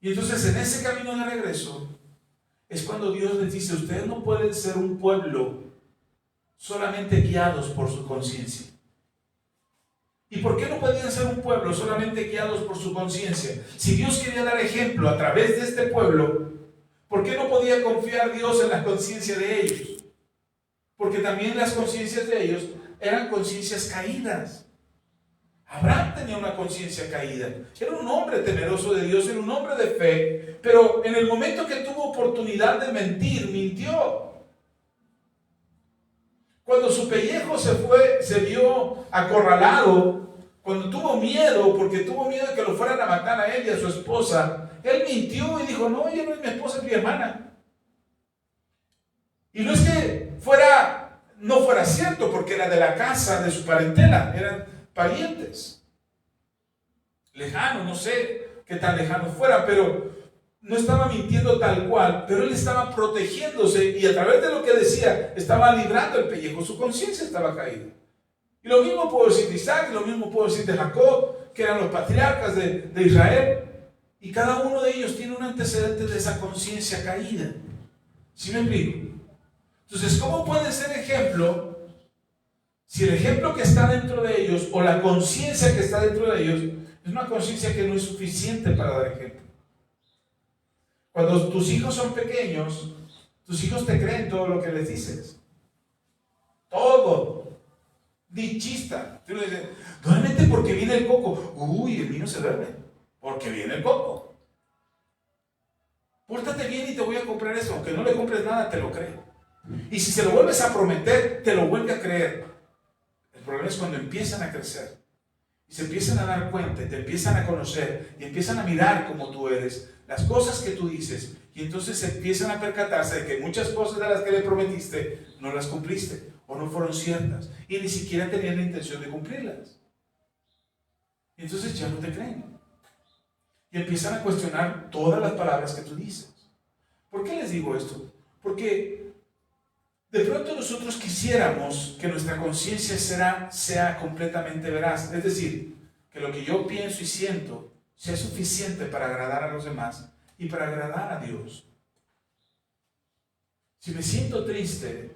A: Y entonces en ese camino de regreso es cuando Dios les dice: ustedes no pueden ser un pueblo solamente guiados por su conciencia. ¿Y por qué no podían ser un pueblo solamente guiados por su conciencia? Si Dios quería dar ejemplo a través de este pueblo, ¿por qué no podía confiar Dios en la conciencia de ellos? Porque también las conciencias de ellos eran conciencias caídas. Abraham tenía una conciencia caída. Era un hombre temeroso de Dios, era un hombre de fe, pero en el momento que tuvo oportunidad de mentir, mintió. Cuando su pellejo se vio acorralado, cuando tuvo miedo, porque tuvo miedo de que lo fueran a matar a él y a su esposa, él mintió y dijo: no, ella no es mi esposa, es mi hermana. Y no es que no fuera cierto, porque era de la casa de su parentela, eran parientes lejanos, no sé qué tan lejanos fuera, pero no estaba mintiendo tal cual, pero él estaba protegiéndose y a través de lo que decía estaba librando el pellejo, su conciencia estaba caída. Y lo mismo puedo decir de Isaac, y lo mismo puedo decir de Jacob, que eran los patriarcas de Israel, y cada uno de ellos tiene un antecedente de esa conciencia caída. ¿Sí me explico? Entonces, ¿cómo pueden ser ejemplo si el ejemplo que está dentro de ellos o la conciencia que está dentro de ellos es una conciencia que no es suficiente para dar ejemplo? Cuando tus hijos son pequeños, tus hijos te creen todo lo que les dices. Todo. Dichista. Tú le dices, duérmete porque viene el coco. Uy, el niño se duerme porque viene el coco. Pórtate bien y te voy a comprar eso. Aunque no le compres nada, te lo cree. Y si se lo vuelves a prometer, te lo vuelve a creer. El problema es cuando empiezan a crecer y se empiezan a dar cuenta, y te empiezan a conocer y empiezan a mirar como tú eres, las cosas que tú dices, y entonces se empiezan a percatarse de que muchas cosas de las que le prometiste no las cumpliste o no fueron ciertas y ni siquiera tenían la intención de cumplirlas. Y entonces ya no te creen y empiezan a cuestionar todas las palabras que tú dices. ¿Por qué les digo esto? Porque de pronto nosotros quisiéramos que nuestra conciencia sea completamente veraz, es decir, que lo que yo pienso y siento sea suficiente para agradar a los demás y para agradar a Dios. Si me siento triste,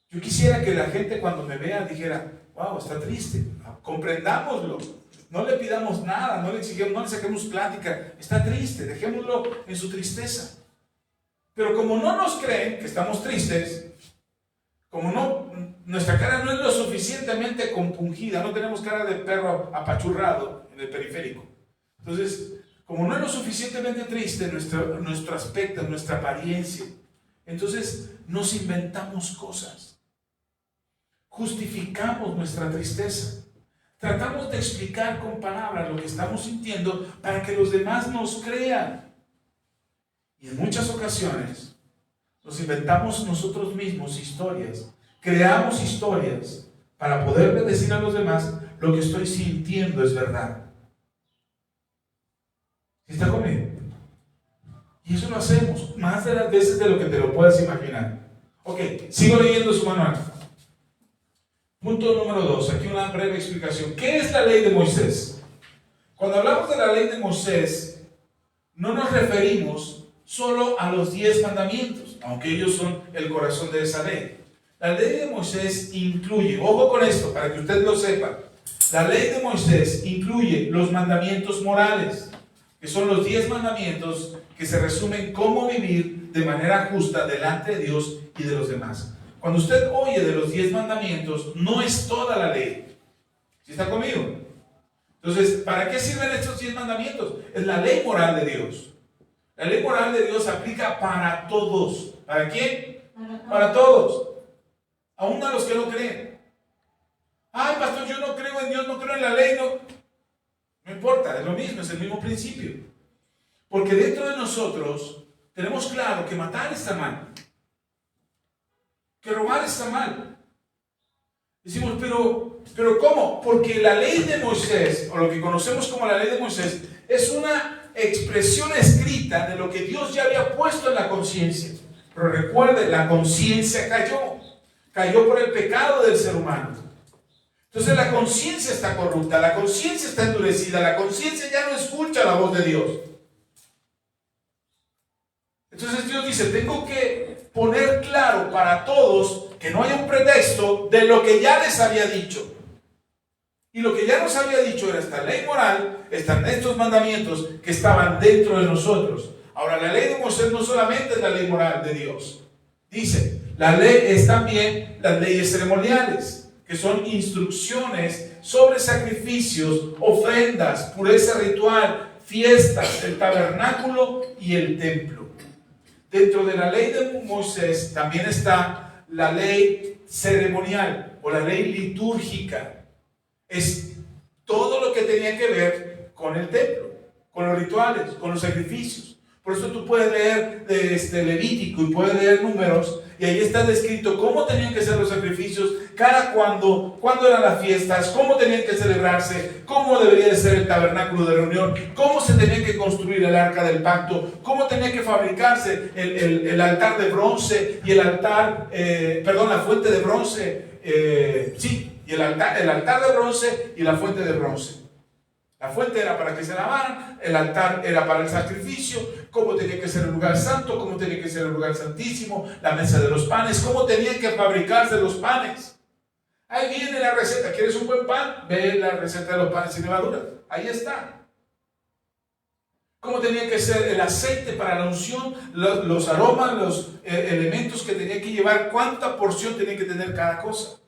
A: yo quisiera que la gente cuando me vea dijera, wow, está triste, comprendámoslo, no le pidamos nada, no le exigimos, no le saquemos plática, está triste, dejémoslo en su tristeza. Pero como no nos creen que estamos tristes, como nuestra cara no es lo suficientemente compungida, no tenemos cara de perro apachurrado en el periférico. Entonces, como no es lo suficientemente triste nuestro aspecto, nuestra apariencia, entonces nos inventamos cosas. Justificamos nuestra tristeza. Tratamos de explicar con palabras lo que estamos sintiendo para que los demás nos crean. Y en muchas ocasiones nos inventamos nosotros mismos historias, creamos historias para poderle decir a los demás lo que estoy sintiendo es verdad. ¿Sí está conmigo? Y eso lo hacemos más de las veces de lo que te lo puedas imaginar. Ok, sigo leyendo su manual. Punto número 2, aquí una breve explicación. ¿Qué es la ley de Moisés? Cuando hablamos de la ley de Moisés, no nos referimos solo a los 10 mandamientos, aunque ellos son el corazón de esa ley. La ley de Moisés incluye, ojo con esto, para que usted lo sepa, la ley de Moisés incluye los mandamientos morales, que son los 10 mandamientos que se resumen cómo vivir de manera justa delante de Dios y de los demás. Cuando usted oye de los 10 mandamientos, no es toda la ley. ¿Sí está conmigo? Entonces, ¿para qué sirven estos 10 mandamientos? Es la ley moral de Dios. La ley moral de Dios aplica para todos. ¿Para quién? Para todos. Aún a los que no creen. Ay, pastor, yo no creo en Dios, no creo en la ley. No importa, es lo mismo, es el mismo principio. Porque dentro de nosotros tenemos claro que matar está mal. Que robar está mal. Decimos, pero ¿cómo? Porque la ley de Moisés, o lo que conocemos como la ley de Moisés, es una expresión escrita de lo que Dios ya había puesto en la conciencia. Pero recuerde, la conciencia cayó por el pecado del ser humano. Entonces la conciencia está corrupta, la conciencia está endurecida, la conciencia ya no escucha la voz de Dios. Entonces Dios dice, tengo que poner claro para todos que no haya un pretexto de lo que ya les había dicho. Y lo que ya nos había dicho era esta ley moral, están estos mandamientos que estaban dentro de nosotros. Ahora, la ley de Moisés no solamente es la ley moral de Dios. Dice, la ley es también las leyes ceremoniales, que son instrucciones sobre sacrificios, ofrendas, pureza ritual, fiestas, el tabernáculo y el templo. Dentro de la ley de Moisés también está la ley ceremonial o la ley litúrgica. Es todo lo que tenía que ver con el templo, con los rituales, con los sacrificios. Por eso tú puedes leer de Levítico y puedes leer Números y ahí está descrito cómo tenían que ser los sacrificios, cuándo eran las fiestas, cómo tenían que celebrarse, cómo debería de ser el tabernáculo de reunión, cómo se tenía que construir el arca del pacto, cómo tenía que fabricarse el altar de bronce y la fuente de bronce, y el altar de bronce y la fuente de bronce. La fuente era para que se lavaran, el altar era para el sacrificio, cómo tenía que ser el lugar santo, cómo tenía que ser el lugar santísimo, la mesa de los panes, cómo tenían que fabricarse los panes. Ahí viene la receta. ¿Quieres un buen pan? Ve la receta de los panes sin levadura. Ahí está. Cómo tenía que ser el aceite para la unción, los aromas, los elementos que tenía que llevar, cuánta porción tenía que tener cada cosa.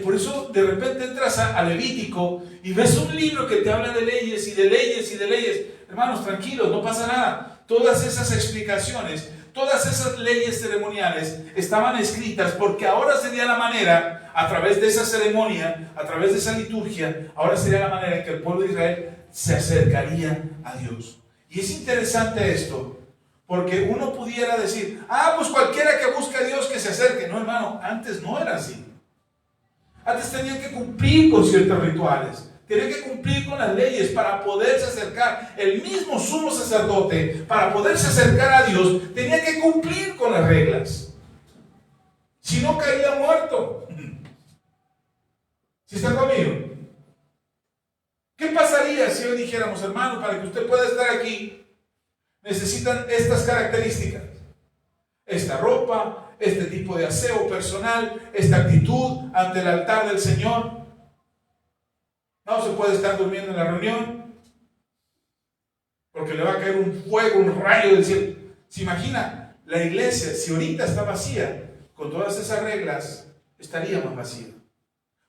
A: Por eso de repente entras a Levítico y ves un libro que te habla de leyes y de leyes y de leyes. Hermanos, tranquilos, no pasa nada. Todas esas explicaciones, todas esas leyes ceremoniales estaban escritas porque ahora sería la manera, a través de esa ceremonia, a través de esa liturgia, ahora sería la manera en que el pueblo de Israel se acercaría a Dios. Y es interesante esto, porque uno pudiera decir, pues cualquiera que busque a Dios que se acerque. No, hermano, antes no era así. Antes tenían que cumplir con ciertos rituales, tenían que cumplir con las leyes para poderse acercar. El mismo sumo sacerdote, para poderse acercar a Dios, tenía que cumplir con las reglas. Si no, caía muerto. ¿Sí está conmigo? ¿Qué pasaría si hoy dijéramos, hermano, para que usted pueda estar aquí, necesitan estas características? Esta ropa, este tipo de aseo personal, esta actitud ante el altar del Señor. No se puede estar durmiendo en la reunión, porque le va a caer un fuego, un rayo del cielo. ¿Se imagina? La iglesia, si ahorita está vacía, con todas esas reglas, estaría más vacía.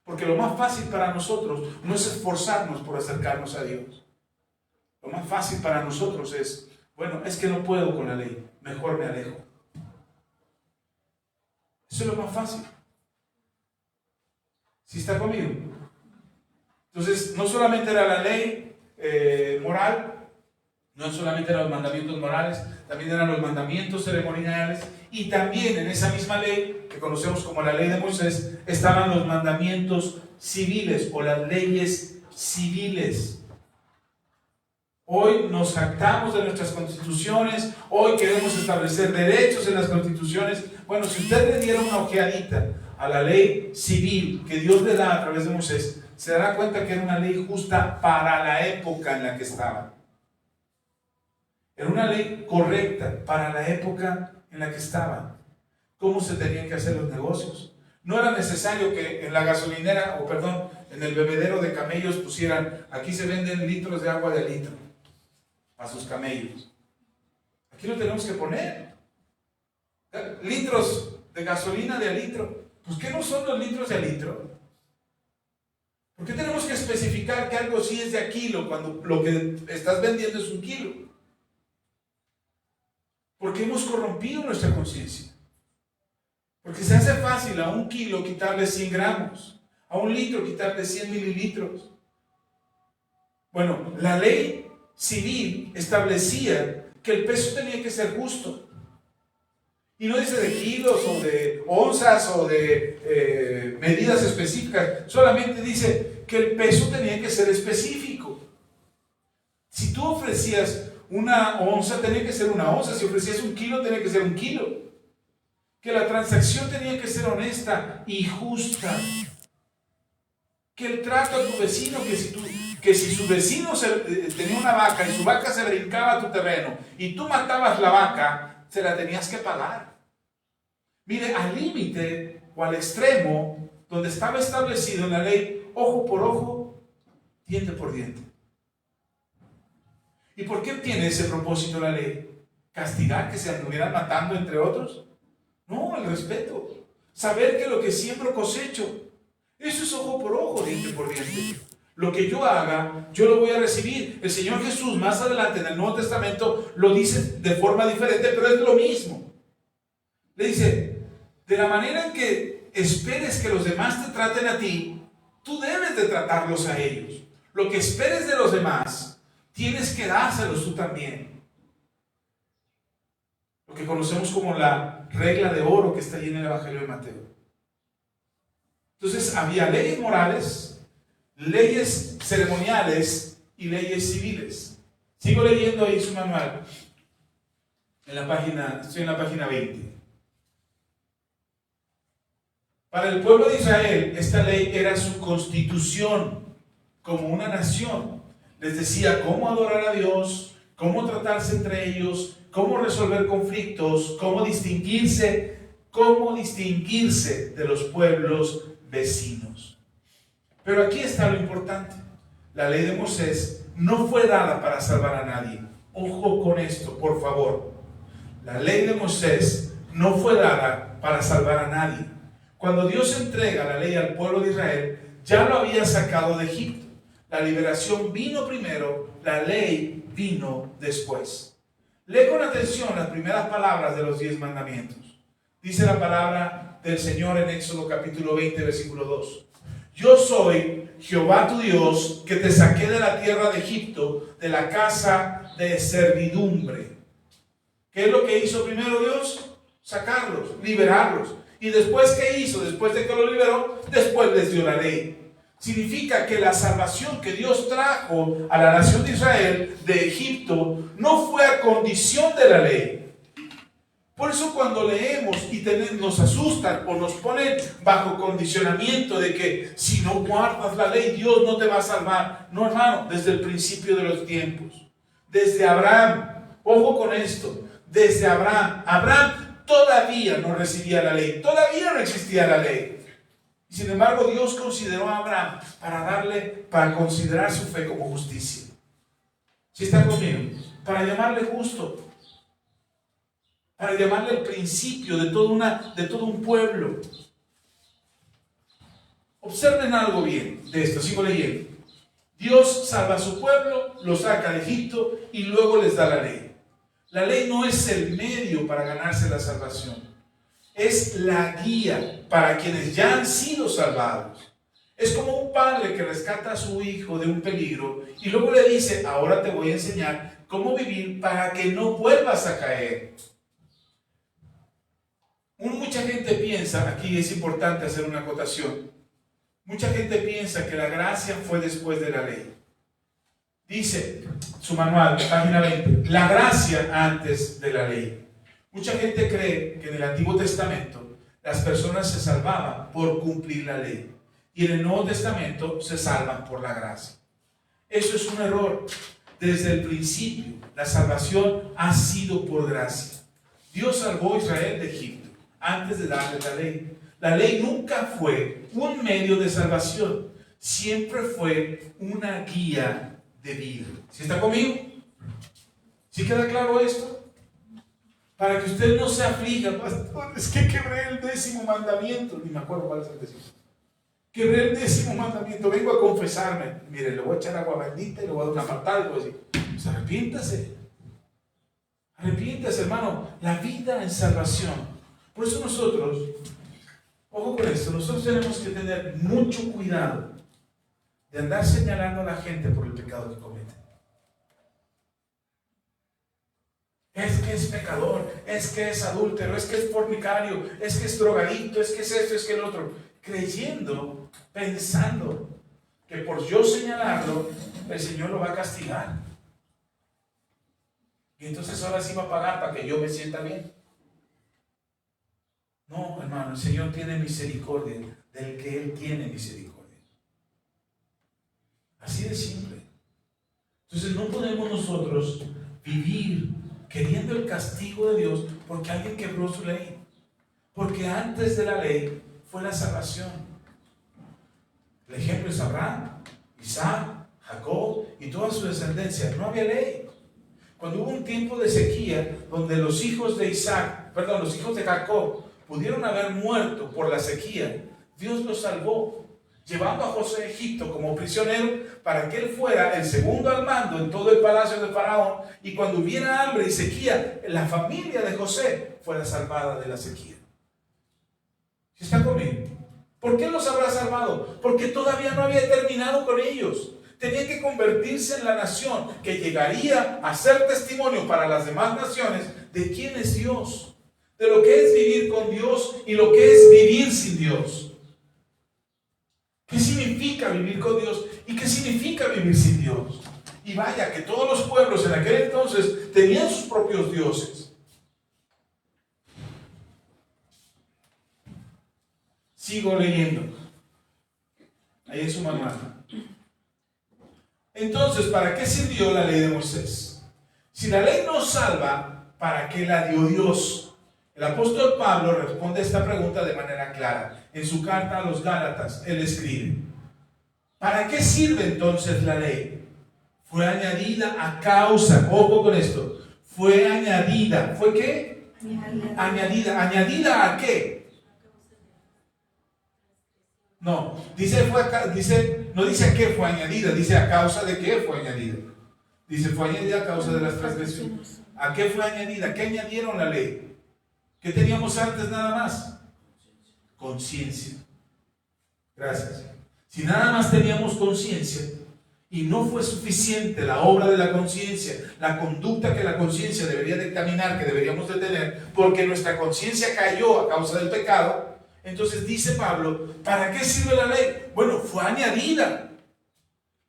A: Porque lo más fácil para nosotros no es esforzarnos por acercarnos a Dios. Lo más fácil para nosotros es, bueno, es que no puedo con la ley, mejor me alejo. Eso es lo más fácil. ¿Sí está conmigo? Entonces, no solamente era la ley moral, no solamente eran los mandamientos morales, también eran los mandamientos ceremoniales, y también en esa misma ley, que conocemos como la ley de Moisés, estaban los mandamientos civiles o las leyes civiles. Hoy nos jactamos de nuestras constituciones, hoy queremos establecer derechos en las constituciones. Bueno, si usted le diera una ojeadita a la ley civil que Dios le da a través de Moisés, se dará cuenta que era una ley justa para la época en la que estaba. Era una ley correcta para la época en la que estaba. ¿Cómo se tenían que hacer los negocios? No era necesario que en la gasolinera, en el bebedero de camellos pusieran, aquí se venden litros de agua de litro a sus camellos. Aquí lo tenemos que poner. Litros de gasolina de a litro. Pues ¿qué no son los litros de a litro? ¿Por qué tenemos que especificar que algo sí es de a kilo cuando lo que estás vendiendo es un kilo? Porque hemos corrompido nuestra conciencia. Porque se hace fácil a un kilo quitarle 100 gramos, a un litro quitarle 100 mililitros. Bueno, la ley civil establecía que el peso tenía que ser justo. Y no dice de kilos o de onzas o de medidas específicas, solamente dice que el peso tenía que ser específico. Si tú ofrecías una onza, tenía que ser una onza. Si ofrecías un kilo, tenía que ser un kilo. Que la transacción tenía que ser honesta y justa. Que el trato a tu vecino, que si su vecino tenía una vaca y su vaca se brincaba a tu terreno y tú matabas la vaca, se la tenías que pagar. Mire, al límite o al extremo donde estaba establecido en la ley, ojo por ojo, diente por diente. ¿Y por qué tiene ese propósito la ley? ¿Castigar, que se anduvieran matando entre otros? No, el respeto. Saber que lo que siembro cosecho. Eso es ojo por ojo, diente por diente. Lo que yo haga, yo lo voy a recibir. El Señor Jesús más adelante en el Nuevo Testamento lo dice de forma diferente, pero es lo mismo. Le dice, de la manera en que esperes que los demás te traten a ti, tú debes de tratarlos a ellos. Lo que esperes de los demás, tienes que dárselos tú también. Lo que conocemos como la regla de oro que está allí en el Evangelio de Mateo. Entonces había leyes morales, leyes ceremoniales y leyes civiles. Sigo leyendo ahí su manual. Estoy en la página 20. Para el pueblo de Israel, esta ley era su constitución. como una nación. Les decía cómo adorar a Dios, cómo tratarse entre ellos, cómo resolver conflictos, cómo distinguirse de los pueblos vecinos. Pero aquí está lo importante. La ley de Moisés no fue dada para salvar a nadie. Ojo con esto, por favor. La ley de Moisés no fue dada para salvar a nadie. Cuando Dios entrega la ley al pueblo de Israel, ya lo había sacado de Egipto. La liberación vino primero, la ley vino después. Lee con atención las primeras palabras de los 10 mandamientos. Dice la palabra del Señor en Éxodo capítulo 20, versículo 2. Yo soy Jehová tu Dios, que te saqué de la tierra de Egipto, de la casa de servidumbre. ¿Qué es lo que hizo primero Dios? Sacarlos, liberarlos. ¿Y después qué hizo? Después de que lo liberó, después les dio la ley. Significa que la salvación que Dios trajo a la nación de Israel de Egipto no fue a condición de la ley. Por eso cuando leemos y nos asustan o nos ponen bajo condicionamiento de que si no guardas la ley Dios no te va a salvar. No, hermano, desde el principio de los tiempos. Desde Abraham, ojo con esto, desde Abraham todavía no recibía la ley, todavía no existía la ley. Y sin embargo Dios consideró a Abraham para considerar su fe como justicia. ¿Sí está conmigo? Para llamarle justo. Para llamarle el principio de todo un pueblo. Observen algo bien de esto, sigo leyendo. Dios salva a su pueblo, lo saca de Egipto y luego les da la ley. La ley no es el medio para ganarse la salvación. Es la guía para quienes ya han sido salvados. Es como un padre que rescata a su hijo de un peligro y luego le dice, ahora te voy a enseñar cómo vivir para que no vuelvas a caer. Mucha gente piensa, aquí es importante hacer una acotación, mucha gente piensa que la gracia fue después de la ley. Dice su manual, página 20, la gracia antes de la ley. Mucha gente cree que en el Antiguo Testamento las personas se salvaban por cumplir la ley y en el Nuevo Testamento se salvan por la gracia. Eso es un error. Desde el principio la salvación ha sido por gracia. Dios salvó a Israel de Egipto antes de darle la ley. La ley nunca fue un medio de salvación, siempre fue una guía de vida. ¿Sí está conmigo? ¿Sí queda claro esto? Para que usted no se aflija, pastor, es que quebré el 10º mandamiento. Ni me acuerdo cuál es el 10º. Quebré el 10º mandamiento, vengo a confesarme. Mire, le voy a echar agua bendita y le voy a dar una patada y le voy a decir, pues arrepiéntase. Arrepiéntase, hermano. La vida en salvación. Por eso nosotros, ojo con esto, nosotros tenemos que tener mucho cuidado de andar señalando a la gente por el pecado que comete. Es que es pecador, es que es adúltero, es que es fornicario, es que es drogadicto, es que es esto, es que el otro. Creyendo, pensando que por yo señalarlo, el Señor lo va a castigar. Y entonces ahora sí va a pagar para que yo me sienta bien. No, hermano, el Señor tiene misericordia del que Él tiene misericordia. Así de simple. Entonces no podemos nosotros vivir queriendo el castigo de Dios porque alguien quebró su ley. Porque antes de la ley fue la salvación. El ejemplo es Abraham, Isaac, Jacob y toda su descendencia. No había ley. Cuando hubo un tiempo de sequía donde los hijos de Jacob pudieron haber muerto por la sequía, Dios los salvó, llevando a José a Egipto como prisionero para que él fuera el segundo al mando en todo el palacio de Faraón, y cuando hubiera hambre y sequía, la familia de José fuera salvada de la sequía. ¿Sí está conmigo? ¿Por qué los habrá salvado? Porque todavía no había terminado con ellos. Tenía que convertirse en la nación que llegaría a ser testimonio para las demás naciones de quién es Dios, de lo que es vivir con Dios y lo que es vivir sin Dios. ¿Qué significa vivir con Dios y qué significa vivir sin Dios? Y vaya que todos los pueblos en aquel entonces tenían sus propios dioses. Sigo leyendo. Ahí en su manual. Entonces, ¿para qué sirvió la ley de Moisés? Si la ley no salva, ¿para qué la dio Dios? El apóstol Pablo responde a esta pregunta de manera clara. En su carta a los Gálatas, él escribe: ¿para qué sirve entonces la ley? Fue añadida a causa, ojo con esto, fue añadida. ¿Fue qué? Añadida. ¿Añadida a qué? No, no dice a qué fue añadida, dice a causa de qué fue añadida. Dice, fue añadida a causa de las transgresiones. ¿A qué fue añadida? ¿Qué añadieron la ley? ¿Qué teníamos antes nada más? Conciencia. Gracias. Si nada más teníamos conciencia y no fue suficiente la obra de la conciencia, la conducta que la conciencia debería de caminar, que deberíamos de tener, porque nuestra conciencia cayó a causa del pecado, entonces dice Pablo, ¿para qué sirve la ley? Bueno, fue añadida.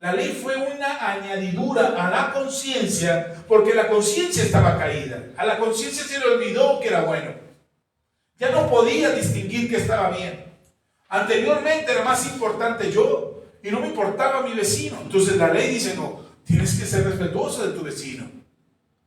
A: La ley fue una añadidura a la conciencia porque la conciencia estaba caída. A la conciencia se le olvidó que era bueno. Ya no podía distinguir que estaba bien. Anteriormente era más importante yo y no me importaba mi vecino. Entonces la ley dice, no, tienes que ser respetuoso de tu vecino.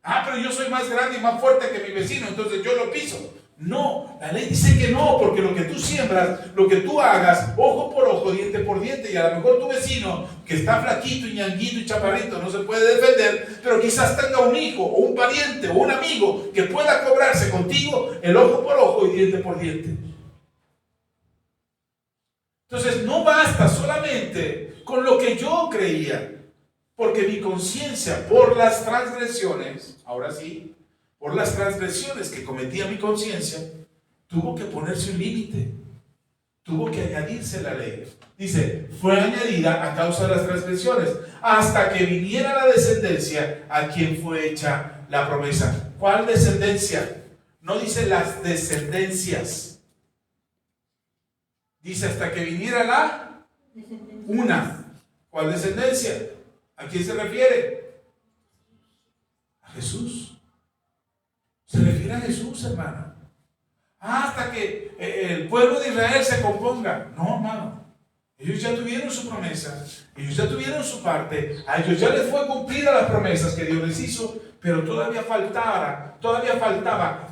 A: Ah, pero yo soy más grande y más fuerte que mi vecino, entonces yo lo piso. No, la ley dice que no, porque lo que tú siembras, lo que tú hagas, ojo por ojo, diente por diente, y a lo mejor tu vecino, que está flaquito y ñanguito y chaparrito, no se puede defender, pero quizás tenga un hijo, o un pariente, o un amigo, que pueda cobrarse contigo el ojo por ojo y diente por diente. Entonces no basta solamente con lo que yo creía, porque mi conciencia por las transgresiones, ahora sí, por las transgresiones que cometía mi conciencia, tuvo que ponerse un límite, tuvo que añadirse la ley. Dice, fue añadida a causa de las transgresiones, hasta que viniera la descendencia a quien fue hecha la promesa. ¿Cuál descendencia? No dice las descendencias. Dice hasta que viniera la una. ¿Cuál descendencia? ¿A quién se refiere? A Jesús. Se refiere a Jesús, hermano. Hasta que el pueblo de Israel se componga. No, hermano. Ellos ya tuvieron su promesa. Ellos ya tuvieron su parte. A ellos ya les fue cumplida las promesas que Dios les hizo. Pero todavía faltaba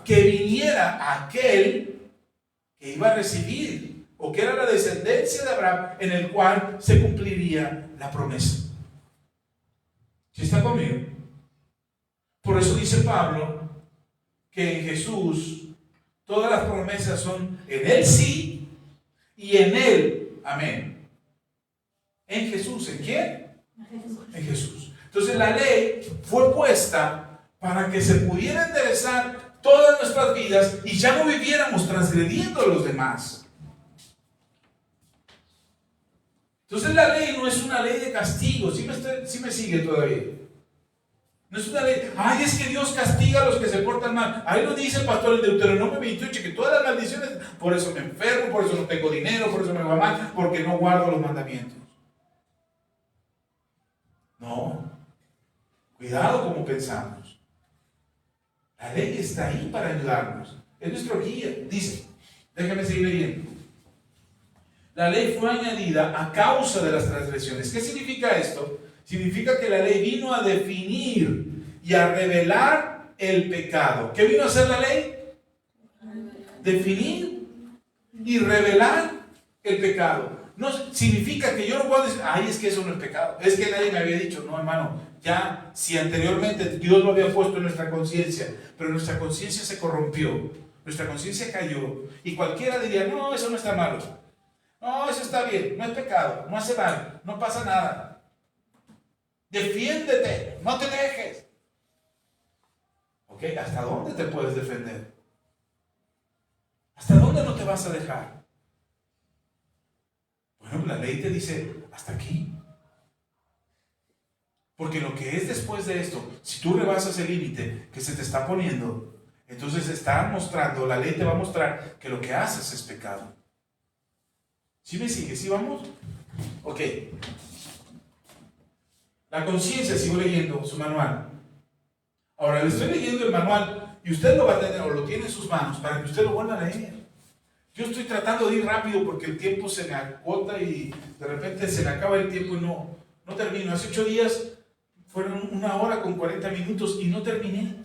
A: que viniera aquel que iba a recibir, o que era la descendencia de Abraham, en el cual se cumpliría la promesa. ¿Sí está conmigo? Por eso dice Pablo que en Jesús todas las promesas son en Él sí y en Él amén. En Jesús, ¿en quién? En Jesús. Entonces la ley fue puesta para que se pudiera enderezar todas nuestras vidas y ya no viviéramos transgrediendo a los demás. Entonces la ley no es una ley de castigo. ¿Sí me sigue todavía? No es una ley, ay, es que Dios castiga a los que se portan mal. Ahí lo dice el pastor en Deuteronomio 28, que todas las maldiciones, por eso me enfermo, por eso no tengo dinero, por eso me va mal, porque no guardo los mandamientos. No, cuidado como pensamos. La ley está ahí para ayudarnos, es nuestro guía. Dice, déjame seguir leyendo. La ley fue añadida a causa de las transgresiones. ¿Qué significa esto? Significa que la ley vino a definir y a revelar el pecado. ¿Qué vino a hacer la ley? Definir y revelar el pecado. No significa que yo no puedo decir, ay, es que eso no es pecado. Es que nadie me había dicho, no, hermano. Ya, si anteriormente Dios lo había puesto en nuestra conciencia, pero nuestra conciencia se corrompió, nuestra conciencia cayó, y cualquiera diría, no, eso no está malo. No, eso está bien, no es pecado, no hace mal, no pasa nada. Defiéndete, no te dejes. Ok, ¿hasta dónde te puedes defender? ¿Hasta dónde no te vas a dejar? Bueno, la ley te dice, hasta aquí. Porque lo que es después de esto, si tú rebasas el límite que se te está poniendo, entonces está mostrando, la ley te va a mostrar que lo que haces es pecado. ¿Sí me sigue? ¿Sí vamos? Ok. La conciencia, sigo leyendo su manual. Ahora le estoy leyendo el manual y usted lo va a tener o lo tiene en sus manos para que usted lo vuelva a leer. Yo estoy tratando de ir rápido porque el tiempo se me agota y de repente se me acaba el tiempo y no termino. Hace 8 días fueron 1 hora con 40 minutos y no terminé.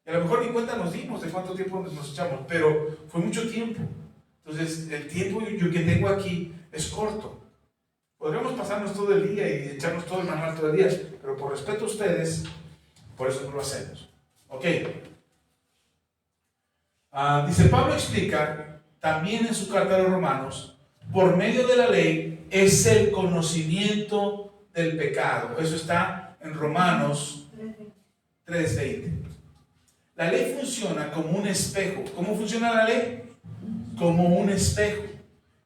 A: Y a lo mejor ni cuenta nos dimos de cuánto tiempo nos echamos, pero fue mucho tiempo. Entonces, el tiempo que tengo aquí es corto. Podríamos pasarnos todo el día y echarnos todo el manual todo el día, pero por respeto a ustedes, por eso no lo hacemos. Ok. Dice, Pablo explica también en su carta a los Romanos, por medio de la ley es el conocimiento del pecado. Eso está en Romanos 3:20. La ley funciona como un espejo. ¿Cómo funciona la ley? Como un espejo.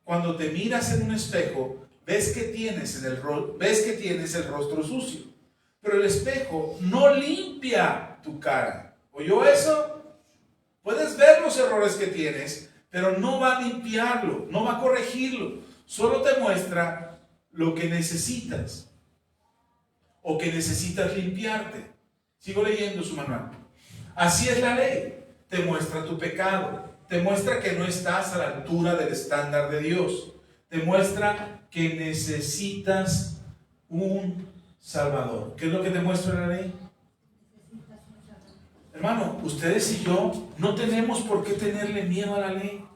A: Cuando te miras en un espejo, ves que tienes el rostro sucio. Pero el espejo no limpia tu cara. ¿Oyó eso? Puedes ver los errores que tienes, pero no va a limpiarlo, no va a corregirlo. Solo te muestra lo que necesitas o que necesitas limpiarte. Sigo leyendo su manual. Así es la ley. Te muestra tu pecado. Te muestra que no estás a la altura del estándar de Dios. Te muestra que necesitas un Salvador. ¿Qué es lo que te muestra la ley? Hermano, ustedes y yo no tenemos por qué tenerle miedo a la ley.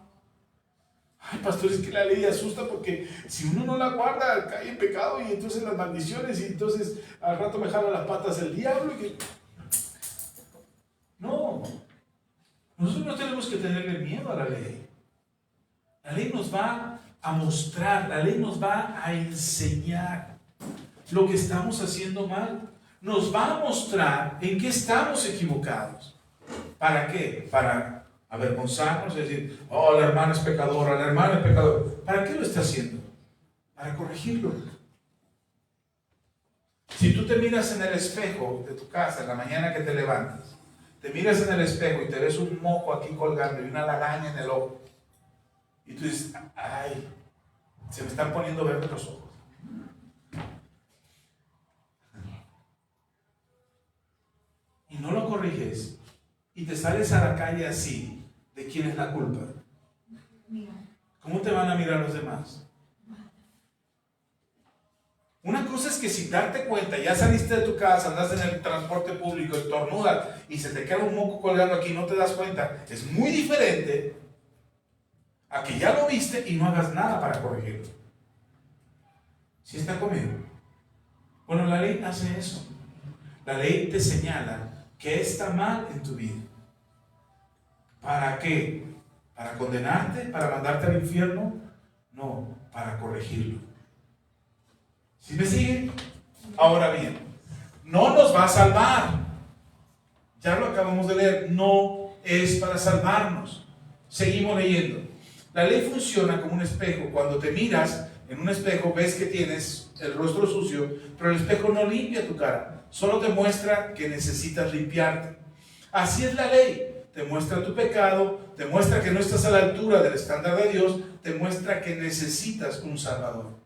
A: Ay, pastor, es que la ley asusta porque si uno no la guarda, cae en pecado y entonces las maldiciones y entonces al rato me jala las patas el diablo. No, nosotros no tenemos que tenerle miedo a la ley. La ley nos va a mostrar, la ley nos va a enseñar lo que estamos haciendo mal. Nos va a mostrar en qué estamos equivocados. ¿Para qué? Para avergonzarnos, es decir, oh, la hermana es pecadora, la hermana es pecadora. ¿Para qué lo está haciendo? Para corregirlo. Si tú te miras en el espejo de tu casa en la mañana que te levantas, te miras en el espejo y te ves un moco aquí colgando y una lagaña en el ojo, y tú dices, ay, se me están poniendo verdes los ojos. Y no lo corriges y te sales a la calle así, ¿de quién es la culpa? ¿Cómo te van a mirar los demás? Una cosa es que sin darte cuenta, ya saliste de tu casa, andas en el transporte público, estornudas y se te queda un moco colgando aquí y no te das cuenta. Es muy diferente a que ya lo viste y no hagas nada para corregirlo. ¿Sí está conmigo? Bueno, la ley hace eso. La ley te señala que está mal en tu vida. ¿Para qué? ¿Para condenarte? ¿Para mandarte al infierno? No, para corregirlo. ¿Sí me sigue? Ahora bien, no nos va a salvar. Ya lo acabamos de leer. No es para salvarnos. Seguimos leyendo. La ley funciona como un espejo. Cuando te miras en un espejo, ves que tienes el rostro sucio, pero el espejo no limpia tu cara. Solo te muestra que necesitas limpiarte. Así es la ley. Te muestra tu pecado, te muestra que no estás a la altura del estándar de Dios, te muestra que necesitas un Salvador.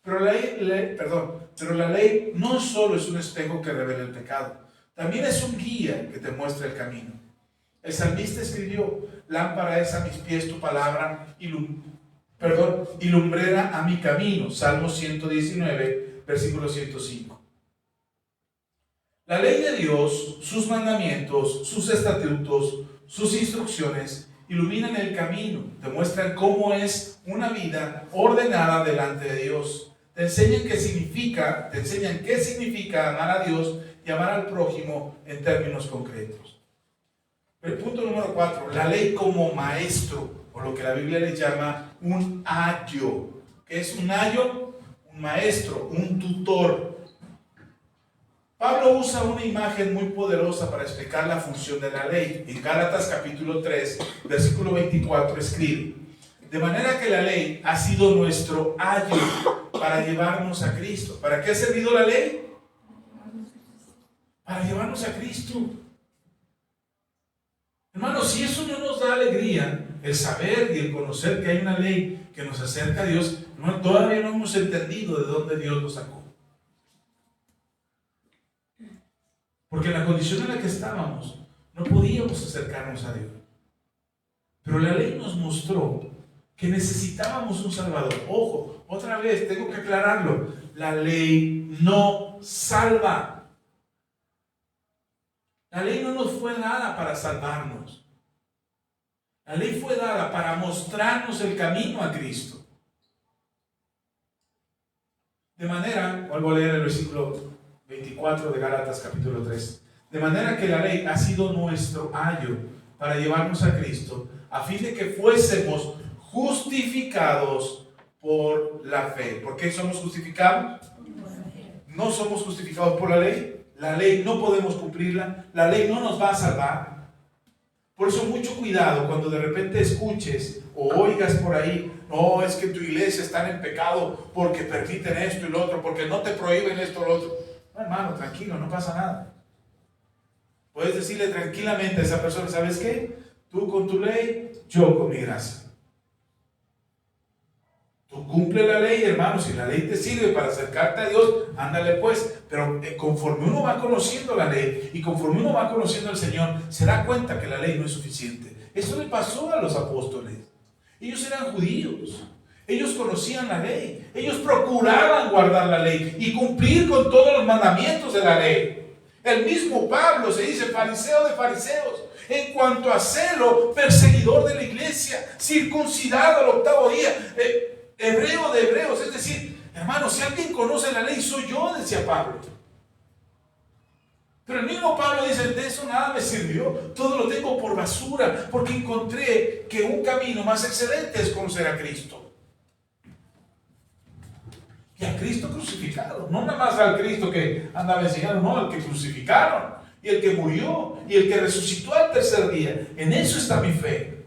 A: Pero la ley no solo es un espejo que revela el pecado, también es un guía que te muestra el camino. El salmista escribió, lámpara es a mis pies tu palabra y lumbrera a mi camino. Salmo 119, versículo 105. La ley de Dios, sus mandamientos, sus estatutos, sus instrucciones, iluminan el camino, te muestran cómo es una vida ordenada delante de Dios. Te enseñan qué significa amar a Dios y amar al prójimo en términos concretos. El punto número 4, la ley como maestro, o lo que la Biblia le llama un ayo. ¿Qué es un ayo? Un maestro, un tutor. Pablo usa una imagen muy poderosa para explicar la función de la ley. En Gálatas capítulo 3, versículo 24 escribe, de manera que la ley ha sido nuestro ayo para llevarnos a Cristo. ¿Para qué ha servido la ley? Para llevarnos a Cristo. Hermanos, si eso no nos da alegría, el saber y el conocer que hay una ley que nos acerca a Dios, todavía no hemos entendido de dónde Dios nos sacó. Porque en la condición en la que estábamos, no podíamos acercarnos a Dios. Pero la ley nos mostró que necesitábamos un Salvador. Ojo, otra vez, tengo que aclararlo. la ley no salva. La ley no nos fue dada para salvarnos. La ley fue dada para mostrarnos el camino a Cristo. De manera, vuelvo a leer el versículo 24 de Gálatas capítulo 3. De manera que la ley ha sido nuestro ayo para llevarnos a Cristo, a fin de que fuésemos justificados por la fe. ¿Por qué somos justificados? No somos justificados por la ley. La ley no podemos cumplirla. La ley no nos va a salvar. Por eso mucho cuidado cuando de repente escuches o oigas por ahí: no, es que en tu iglesia están en pecado porque permiten esto y lo otro, porque no te prohíben esto o lo otro. No, hermano, tranquilo, no pasa nada. Puedes decirle tranquilamente a esa persona: ¿sabes qué? Tú con tu ley, yo con mi gracia. Tú cumple la ley, hermano. Si la ley te sirve para acercarte a Dios, ándale pues. Pero conforme uno va conociendo la ley y conforme uno va conociendo al Señor, se da cuenta que la ley no es suficiente. Eso le pasó a los apóstoles. Ellos eran judíos. Ellos conocían la ley. Ellos procuraban guardar la ley y cumplir con todos los mandamientos de la ley. El mismo Pablo se dice fariseo de fariseos. En cuanto a celo, perseguidor de la iglesia, circuncidado al 8º día, hebreo de hebreos. Es decir, hermano, si alguien conoce la ley, soy yo, decía Pablo. Pero el mismo Pablo dice: de eso nada me sirvió, todo lo tengo por basura, porque encontré que un camino más excelente es conocer a Cristo. Y a Cristo crucificado, no nada más al Cristo que andaba enseñando, no, al que crucificaron, y el que murió, y el que resucitó al 3er día. En eso está mi fe.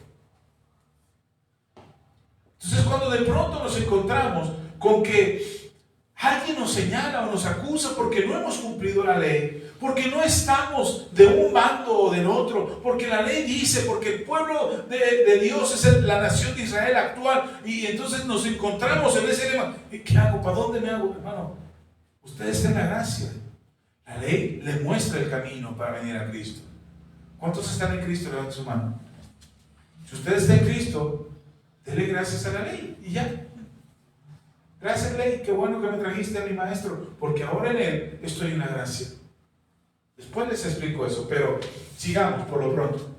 A: Entonces, cuando de pronto nos encontramos con que alguien nos señala o nos acusa porque no hemos cumplido la ley, porque no estamos de un bando o del otro, porque la ley dice, porque el pueblo de Dios es la nación de Israel actual, y entonces nos encontramos en ese dilema: ¿qué hago? ¿Para dónde me hago? Hermano, usted está en la gracia. La ley le muestra el camino para venir a Cristo. ¿Cuántos están en Cristo? Levanten su mano. Si usted está en Cristo, dele gracias a la ley y ya. Gracias, ley, qué bueno que me trajiste a mi maestro, porque ahora en él estoy en la gracia. Después les explico eso, pero sigamos por lo pronto.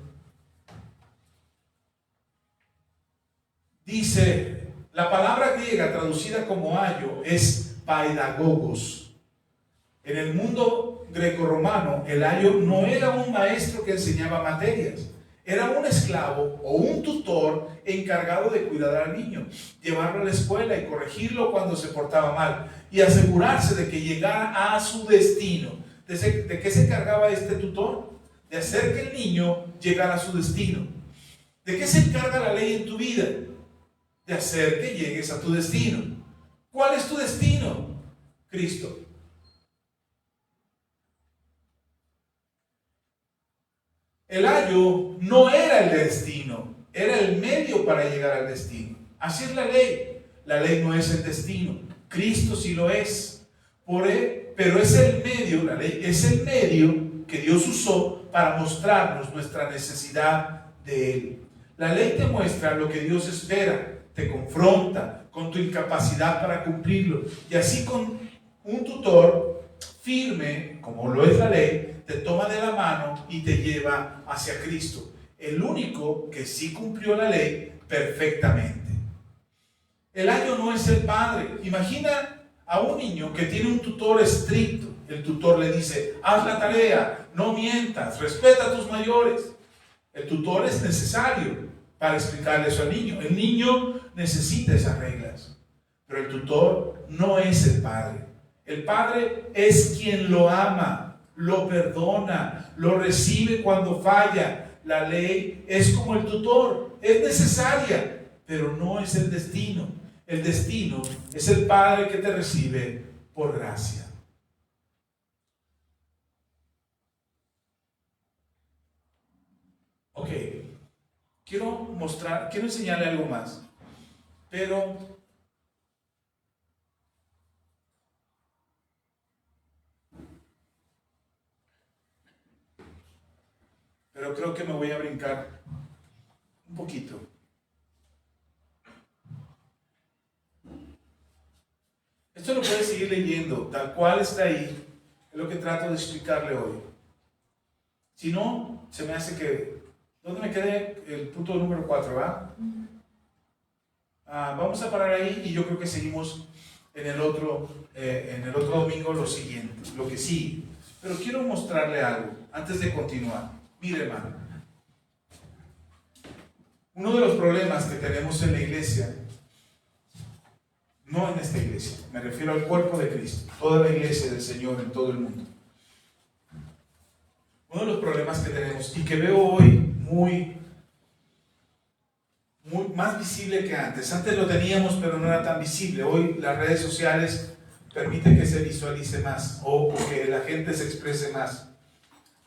A: Dice, la palabra griega traducida como ayo es paidagogos. En el mundo grecorromano, el ayo no era un maestro que enseñaba materias. Era un esclavo o un tutor encargado de cuidar al niño, llevarlo a la escuela y corregirlo cuando se portaba mal, y asegurarse de que llegara a su destino. ¿De qué se encargaba este tutor? De hacer que el niño llegara a su destino. ¿De qué se encarga la ley en tu vida? De hacer que llegues a tu destino. ¿Cuál es tu destino? Cristo. El ayo no era el destino, era el medio para llegar al destino. Así es la ley. La ley no es el destino. Cristo sí lo es. Pero es el medio, la ley es el medio que Dios usó para mostrarnos nuestra necesidad de Él. La ley te muestra lo que Dios espera, te confronta con tu incapacidad para cumplirlo. Y así, con un tutor firme, como lo es la ley, te toma de la mano y te lleva hacia Cristo, el único que sí cumplió la ley perfectamente. El ayo no es el padre. Imagina a un niño que tiene un tutor estricto. El tutor le dice: haz la tarea, no mientas, respeta a tus mayores. El tutor es necesario para explicarle eso al niño. El niño necesita esas reglas, pero el tutor no es el padre. El padre es quien lo ama, lo perdona, lo recibe cuando falla. La ley es como el tutor, es necesaria, pero no es el destino. El destino es el Padre que te recibe por gracia. Ok, quiero enseñarle algo más, pero creo que me voy a brincar un poquito. Esto lo puede seguir leyendo, tal cual está ahí. Es lo que trato de explicarle hoy. Si no, se me hace que... ¿Dónde me quedé? El punto número 4, ¿va? Vamos a parar ahí y yo creo que seguimos en el otro domingo lo siguiente, lo que sigue. Pero quiero mostrarle algo antes de continuar. Mire, hermano, uno de los problemas que tenemos en la iglesia, no en esta iglesia, me refiero al cuerpo de Cristo, toda la iglesia del Señor en todo el mundo. Uno de los problemas que tenemos y que veo hoy muy más visible que antes. Antes lo teníamos, pero no era tan visible. Hoy las redes sociales permiten que se visualice más o que la gente se exprese más.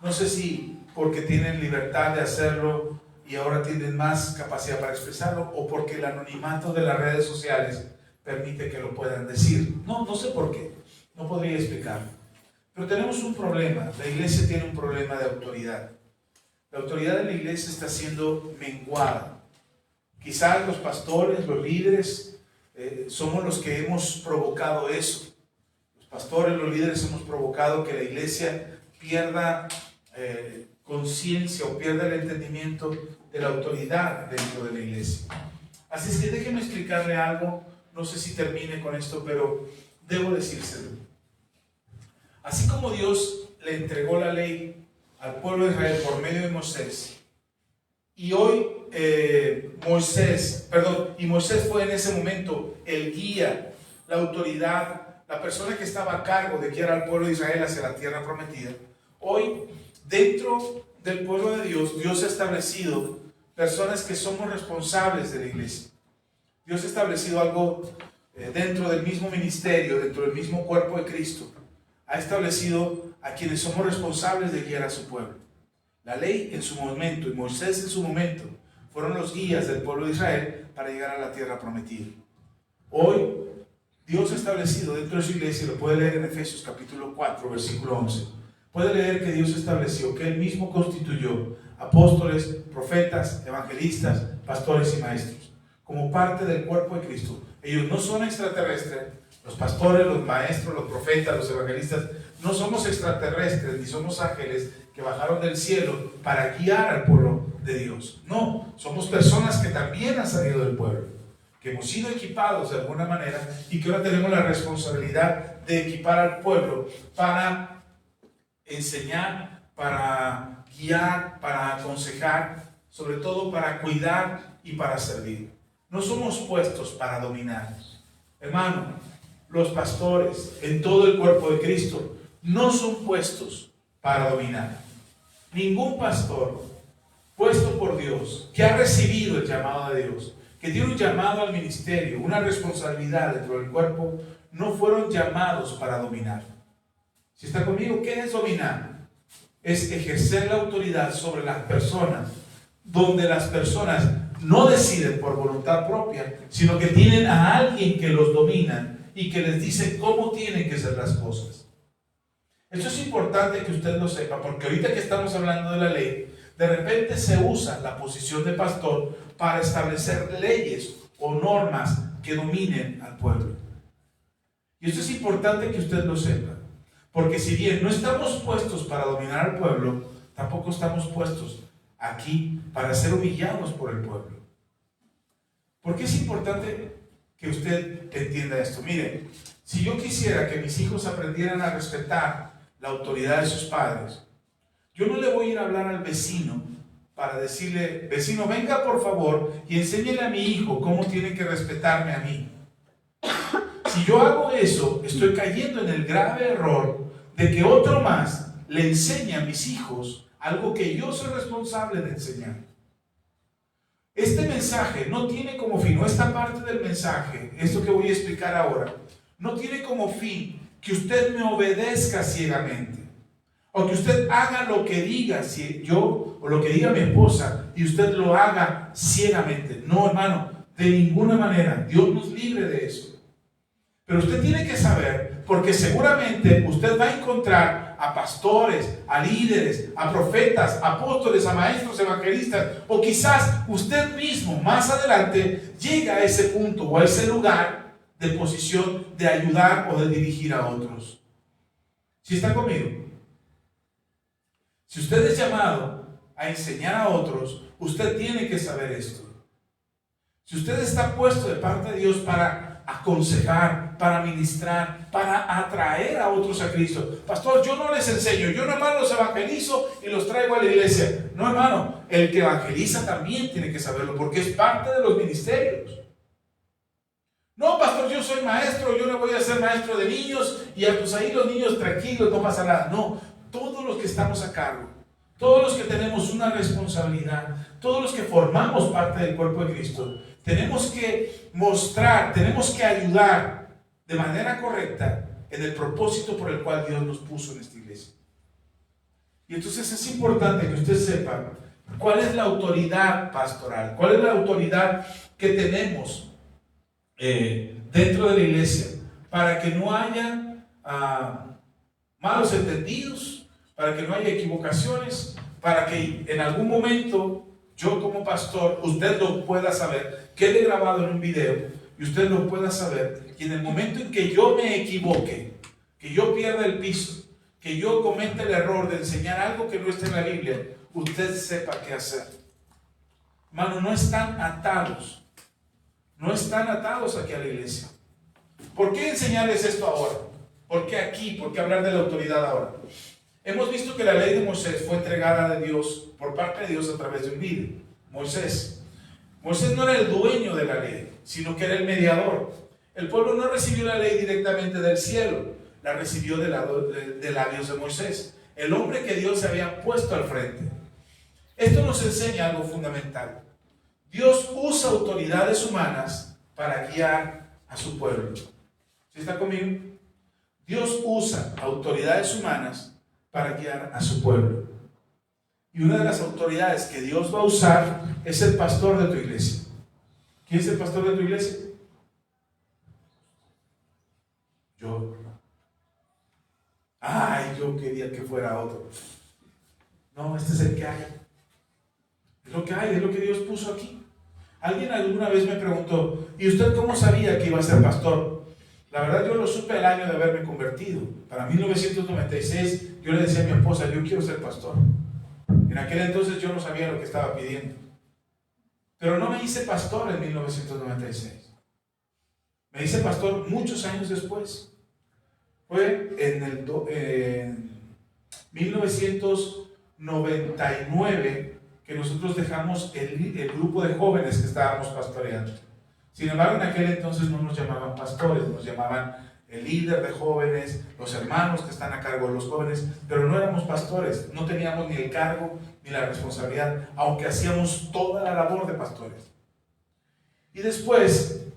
A: No sé si porque tienen libertad de hacerlo y ahora tienen más capacidad para expresarlo, o porque el anonimato de las redes sociales permite que lo puedan decir. No sé por qué. No podría explicarlo. Pero tenemos un problema. La iglesia tiene un problema de autoridad. La autoridad de la iglesia está siendo menguada. Quizás los pastores, los líderes, somos los que hemos provocado eso. Los pastores, los líderes hemos provocado que la iglesia pierda conciencia o pierda el entendimiento de la autoridad dentro de la iglesia. Así es que déjeme explicarle algo. No sé si termine con esto, pero debo decírselo. Así como Dios le entregó la ley al pueblo de Israel por medio de Moisés, y hoy Moisés fue en ese momento el guía, la autoridad, la persona que estaba a cargo de guiar al pueblo de Israel hacia la tierra prometida. Hoy, dentro del pueblo de Dios, Dios ha establecido personas que somos responsables de la iglesia. Dios ha establecido algo dentro del mismo ministerio, dentro del mismo cuerpo de Cristo. Ha establecido a quienes somos responsables de guiar a su pueblo. La ley en su momento y Moisés en su momento fueron los guías del pueblo de Israel para llegar a la tierra prometida. Hoy Dios ha establecido dentro de su iglesia, lo puede leer en Efesios capítulo 4, versículo 11. Puede leer que Dios estableció, que Él mismo constituyó apóstoles, profetas, evangelistas, pastores y maestros, como parte del cuerpo de Cristo. Ellos no son extraterrestres. Los pastores, los maestros, los profetas, los evangelistas, no somos extraterrestres ni somos ángeles que bajaron del cielo para guiar al pueblo de Dios. No, somos personas que también han salido del pueblo, que hemos sido equipados de alguna manera y que ahora tenemos la responsabilidad de equipar al pueblo para enseñar, para guiar, para aconsejar, sobre todo para cuidar y para servir. No somos puestos para dominar. Hermano, los pastores en todo el cuerpo de Cristo no son puestos para dominar. Ningún pastor puesto por Dios, que ha recibido el llamado de Dios, que tiene un llamado al ministerio, una responsabilidad dentro del cuerpo, no fueron llamados para dominar. Si está conmigo, ¿qué es dominar? Es ejercer la autoridad sobre las personas, donde las personas no deciden por voluntad propia, sino que tienen a alguien que los domina y que les dice cómo tienen que ser las cosas. Esto es importante que usted lo sepa, porque ahorita que estamos hablando de la ley, de repente se usa la posición de pastor para establecer leyes o normas que dominen al pueblo. Y esto es importante que usted lo sepa, porque si bien no estamos puestos para dominar al pueblo, tampoco estamos puestos aquí para ser humillados por el pueblo. ¿Por qué es importante que usted entienda esto? Mire, si yo quisiera que mis hijos aprendieran a respetar la autoridad de sus padres, yo no le voy a ir a hablar al vecino para decirle: vecino, venga por favor y enséñele a mi hijo cómo tiene que respetarme a mí. Si yo hago eso, estoy cayendo en el grave error de que otro más le enseñe a mis hijos algo que yo soy responsable de enseñar. Este mensaje no tiene como fin, o esta parte del mensaje, esto que voy a explicar ahora, no tiene como fin que usted me obedezca ciegamente, o que usted haga lo que diga si yo, o lo que diga mi esposa, y usted lo haga ciegamente. No, hermano, de ninguna manera. Dios nos libre de eso. Pero usted tiene que saber, porque seguramente usted va a encontrar a pastores, a líderes, a profetas, a apóstoles, a maestros, evangelistas, o quizás usted mismo más adelante llega a ese punto o a ese lugar de posición de ayudar o de dirigir a otros. ¿Sí está conmigo? Si usted es llamado a enseñar a otros, usted tiene que saber esto. Si usted está puesto de parte de Dios para aconsejar, para ministrar, para atraer a otros a Cristo. Pastor, yo no les enseño, yo nomás los evangelizo y los traigo a la iglesia. No, hermano, el que evangeliza también tiene que saberlo porque es parte de los ministerios. No, pastor, yo soy maestro, yo no voy a ser maestro de niños y pues ahí los niños tranquilos, no pasa nada. No, todos los que estamos a cargo, todos los que tenemos una responsabilidad, todos los que formamos parte del cuerpo de Cristo, tenemos que mostrar, tenemos que ayudar de manera correcta en el propósito por el cual Dios nos puso en esta iglesia. Y entonces es importante que usted sepa cuál es la autoridad pastoral, cuál es la autoridad que tenemos dentro de la iglesia, para que no haya malos entendidos, para que no haya equivocaciones, para que en algún momento yo como pastor, usted lo pueda saber, quede grabado en un video y usted lo pueda saber, y en el momento en que yo me equivoque, que yo pierda el piso, que yo cometa el error de enseñar algo que no está en la Biblia, usted sepa qué hacer. Hermano, no están atados aquí a la iglesia. ¿Por qué enseñarles esto ahora? ¿Por qué aquí? ¿Por qué hablar de la autoridad ahora? Hemos visto que la ley de Moisés fue entregada de Dios, por parte de Dios a través de un líder, Moisés. Moisés no era el dueño de la ley, sino que era el mediador. El pueblo no recibió la ley directamente del cielo, la recibió de labios de Moisés, el hombre que Dios se había puesto al frente. Esto nos enseña algo fundamental. Dios usa autoridades humanas para guiar a su pueblo. ¿Sí está conmigo? Dios usa autoridades humanas para guiar a su pueblo. Y una de las autoridades que Dios va a usar es el pastor de tu iglesia. ¿Quién es el pastor de tu iglesia? Yo. Ay, yo quería que fuera otro. No, este es el que hay. Es lo que hay, es lo que Dios puso aquí. Alguien alguna vez me preguntó, ¿y usted cómo sabía que iba a ser pastor? La verdad, yo lo supe el año de haberme convertido. Para 1996 yo le decía a mi esposa, yo quiero ser pastor. En aquel entonces yo no sabía lo que estaba pidiendo. Pero no me hice pastor en 1996. Me hice pastor muchos años después. Fue en 1999 que nosotros dejamos el grupo de jóvenes que estábamos pastoreando. Sin embargo, en aquel entonces no nos llamaban pastores, nos llamaban el líder de jóvenes, los hermanos que están a cargo de los jóvenes, pero no éramos pastores, no teníamos ni el cargo ni la responsabilidad, aunque hacíamos toda la labor de pastores. Y después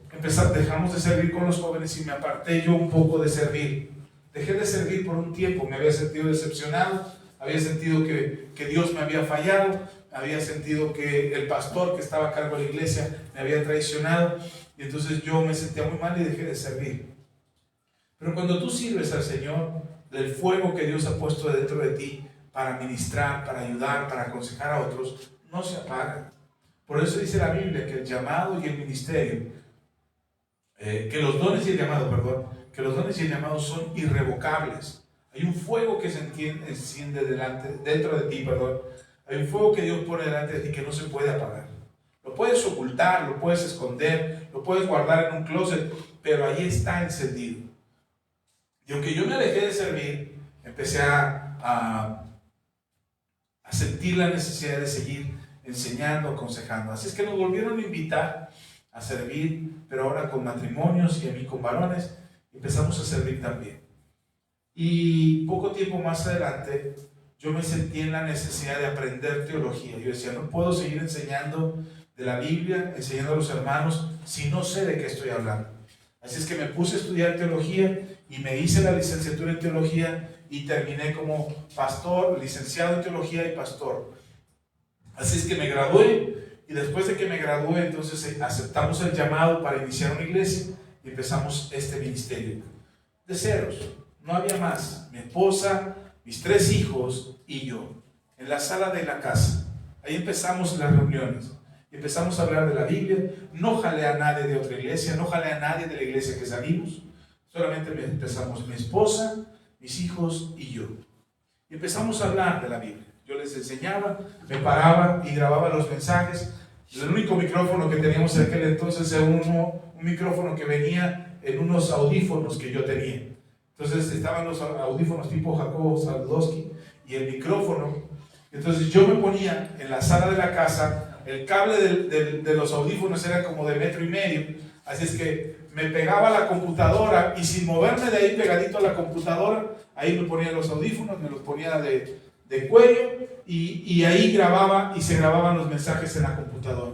A: dejamos de servir con los jóvenes y me aparté yo un poco de servir. Dejé de servir por un tiempo, me había sentido decepcionado, había sentido que Dios me había fallado, había sentido que el pastor que estaba a cargo de la iglesia me había traicionado, y entonces yo me sentía muy mal y dejé de servir. Pero cuando tú sirves al Señor, del fuego que Dios ha puesto dentro de ti para ministrar, para ayudar, para aconsejar a otros, no se apaga. Por eso dice la Biblia que el llamado y el ministerio, que los dones y el llamado son irrevocables. Hay un fuego que se enciende dentro de ti, Hay un fuego que Dios pone delante de ti que no se puede apagar. Lo puedes ocultar, lo puedes esconder, lo puedes guardar en un closet, pero ahí está encendido. Y aunque yo me alejé de servir, empecé a sentir la necesidad de seguir enseñando, aconsejando. Así es que nos volvieron a invitar a servir, pero ahora con matrimonios y a mí con varones, empezamos a servir también. Y poco tiempo más adelante, yo me sentí en la necesidad de aprender teología. Yo decía, no puedo seguir enseñando de la Biblia, enseñando a los hermanos, si no sé de qué estoy hablando. Así es que me puse a estudiar teología y me hice la licenciatura en teología y terminé como pastor, licenciado en teología y pastor. Así es que me gradué, y después de que me gradué, entonces aceptamos el llamado para iniciar una iglesia y empezamos este ministerio. De ceros, no había más. Mi esposa, mis 3 hijos y yo, en la sala de la casa. Ahí empezamos las reuniones. Y empezamos a hablar de la Biblia. No jalé a nadie de otra iglesia, no jalé a nadie de la iglesia que salimos. Solamente empezamos mi esposa, mis hijos y yo. Y empezamos a hablar de la Biblia. Yo les enseñaba, me paraba y grababa los mensajes. El único micrófono que teníamos en aquel entonces era un micrófono que venía en unos audífonos que yo tenía. Entonces estaban los audífonos tipo Jacobo Saludowski y el micrófono. Entonces yo me ponía en la sala de la casa, el cable de los audífonos era como de 1,5 metros, así es que me pegaba a la computadora y sin moverme de ahí pegadito a la computadora, ahí me ponía los audífonos, me los ponía de cuello y ahí grababa y se grababan los mensajes en la computadora.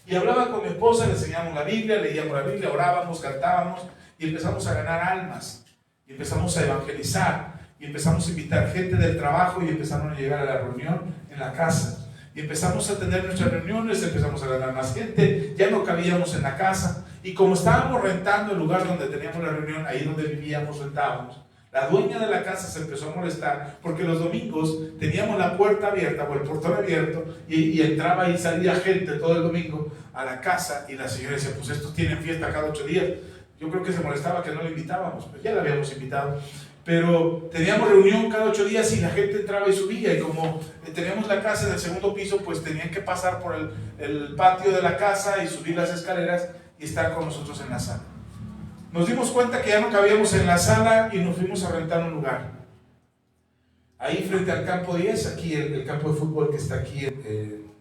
A: Y hablaba con mi esposa, le enseñábamos la Biblia, leíamos la Biblia, orábamos, cantábamos y empezamos a ganar almas y empezamos a evangelizar y empezamos a invitar gente del trabajo y empezaron a llegar a la reunión en la casa y empezamos a tener nuestras reuniones, empezamos a ganar más gente, ya no cabíamos en la casa y como estábamos rentando el lugar donde teníamos la reunión, ahí donde vivíamos rentábamos. La dueña de la casa se empezó a molestar porque los domingos teníamos la puerta abierta o el portón abierto y entraba y salía gente todo el domingo a la casa y la señora decía, pues estos tienen fiesta cada 8 días. Yo creo que se molestaba que no le invitábamos, pues ya la habíamos invitado. Pero teníamos reunión cada 8 días y la gente entraba y subía y como teníamos la casa en el segundo piso, pues tenían que pasar por el patio de la casa y subir las escaleras y estar con nosotros en la sala. Nos dimos cuenta que ya no cabíamos en la sala y nos fuimos a rentar un lugar. Ahí frente al campo 10, aquí el campo de fútbol que está aquí en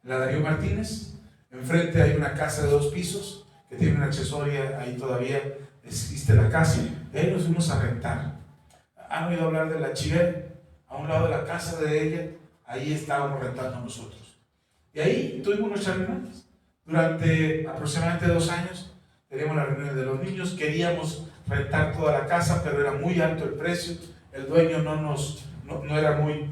A: la Darío Martínez. Enfrente hay una casa de 2 pisos que tiene una accesoria, ahí todavía existe la casa. Y ahí nos fuimos a rentar. ¿Han oído hablar de la Chiver? A un lado de la casa de ella, ahí estábamos rentando nosotros. Y ahí tuvimos nuestras reuniones. Durante aproximadamente 2 años teníamos las reuniones de los niños, queríamos rentar toda la casa, pero era muy alto el precio, el dueño no era muy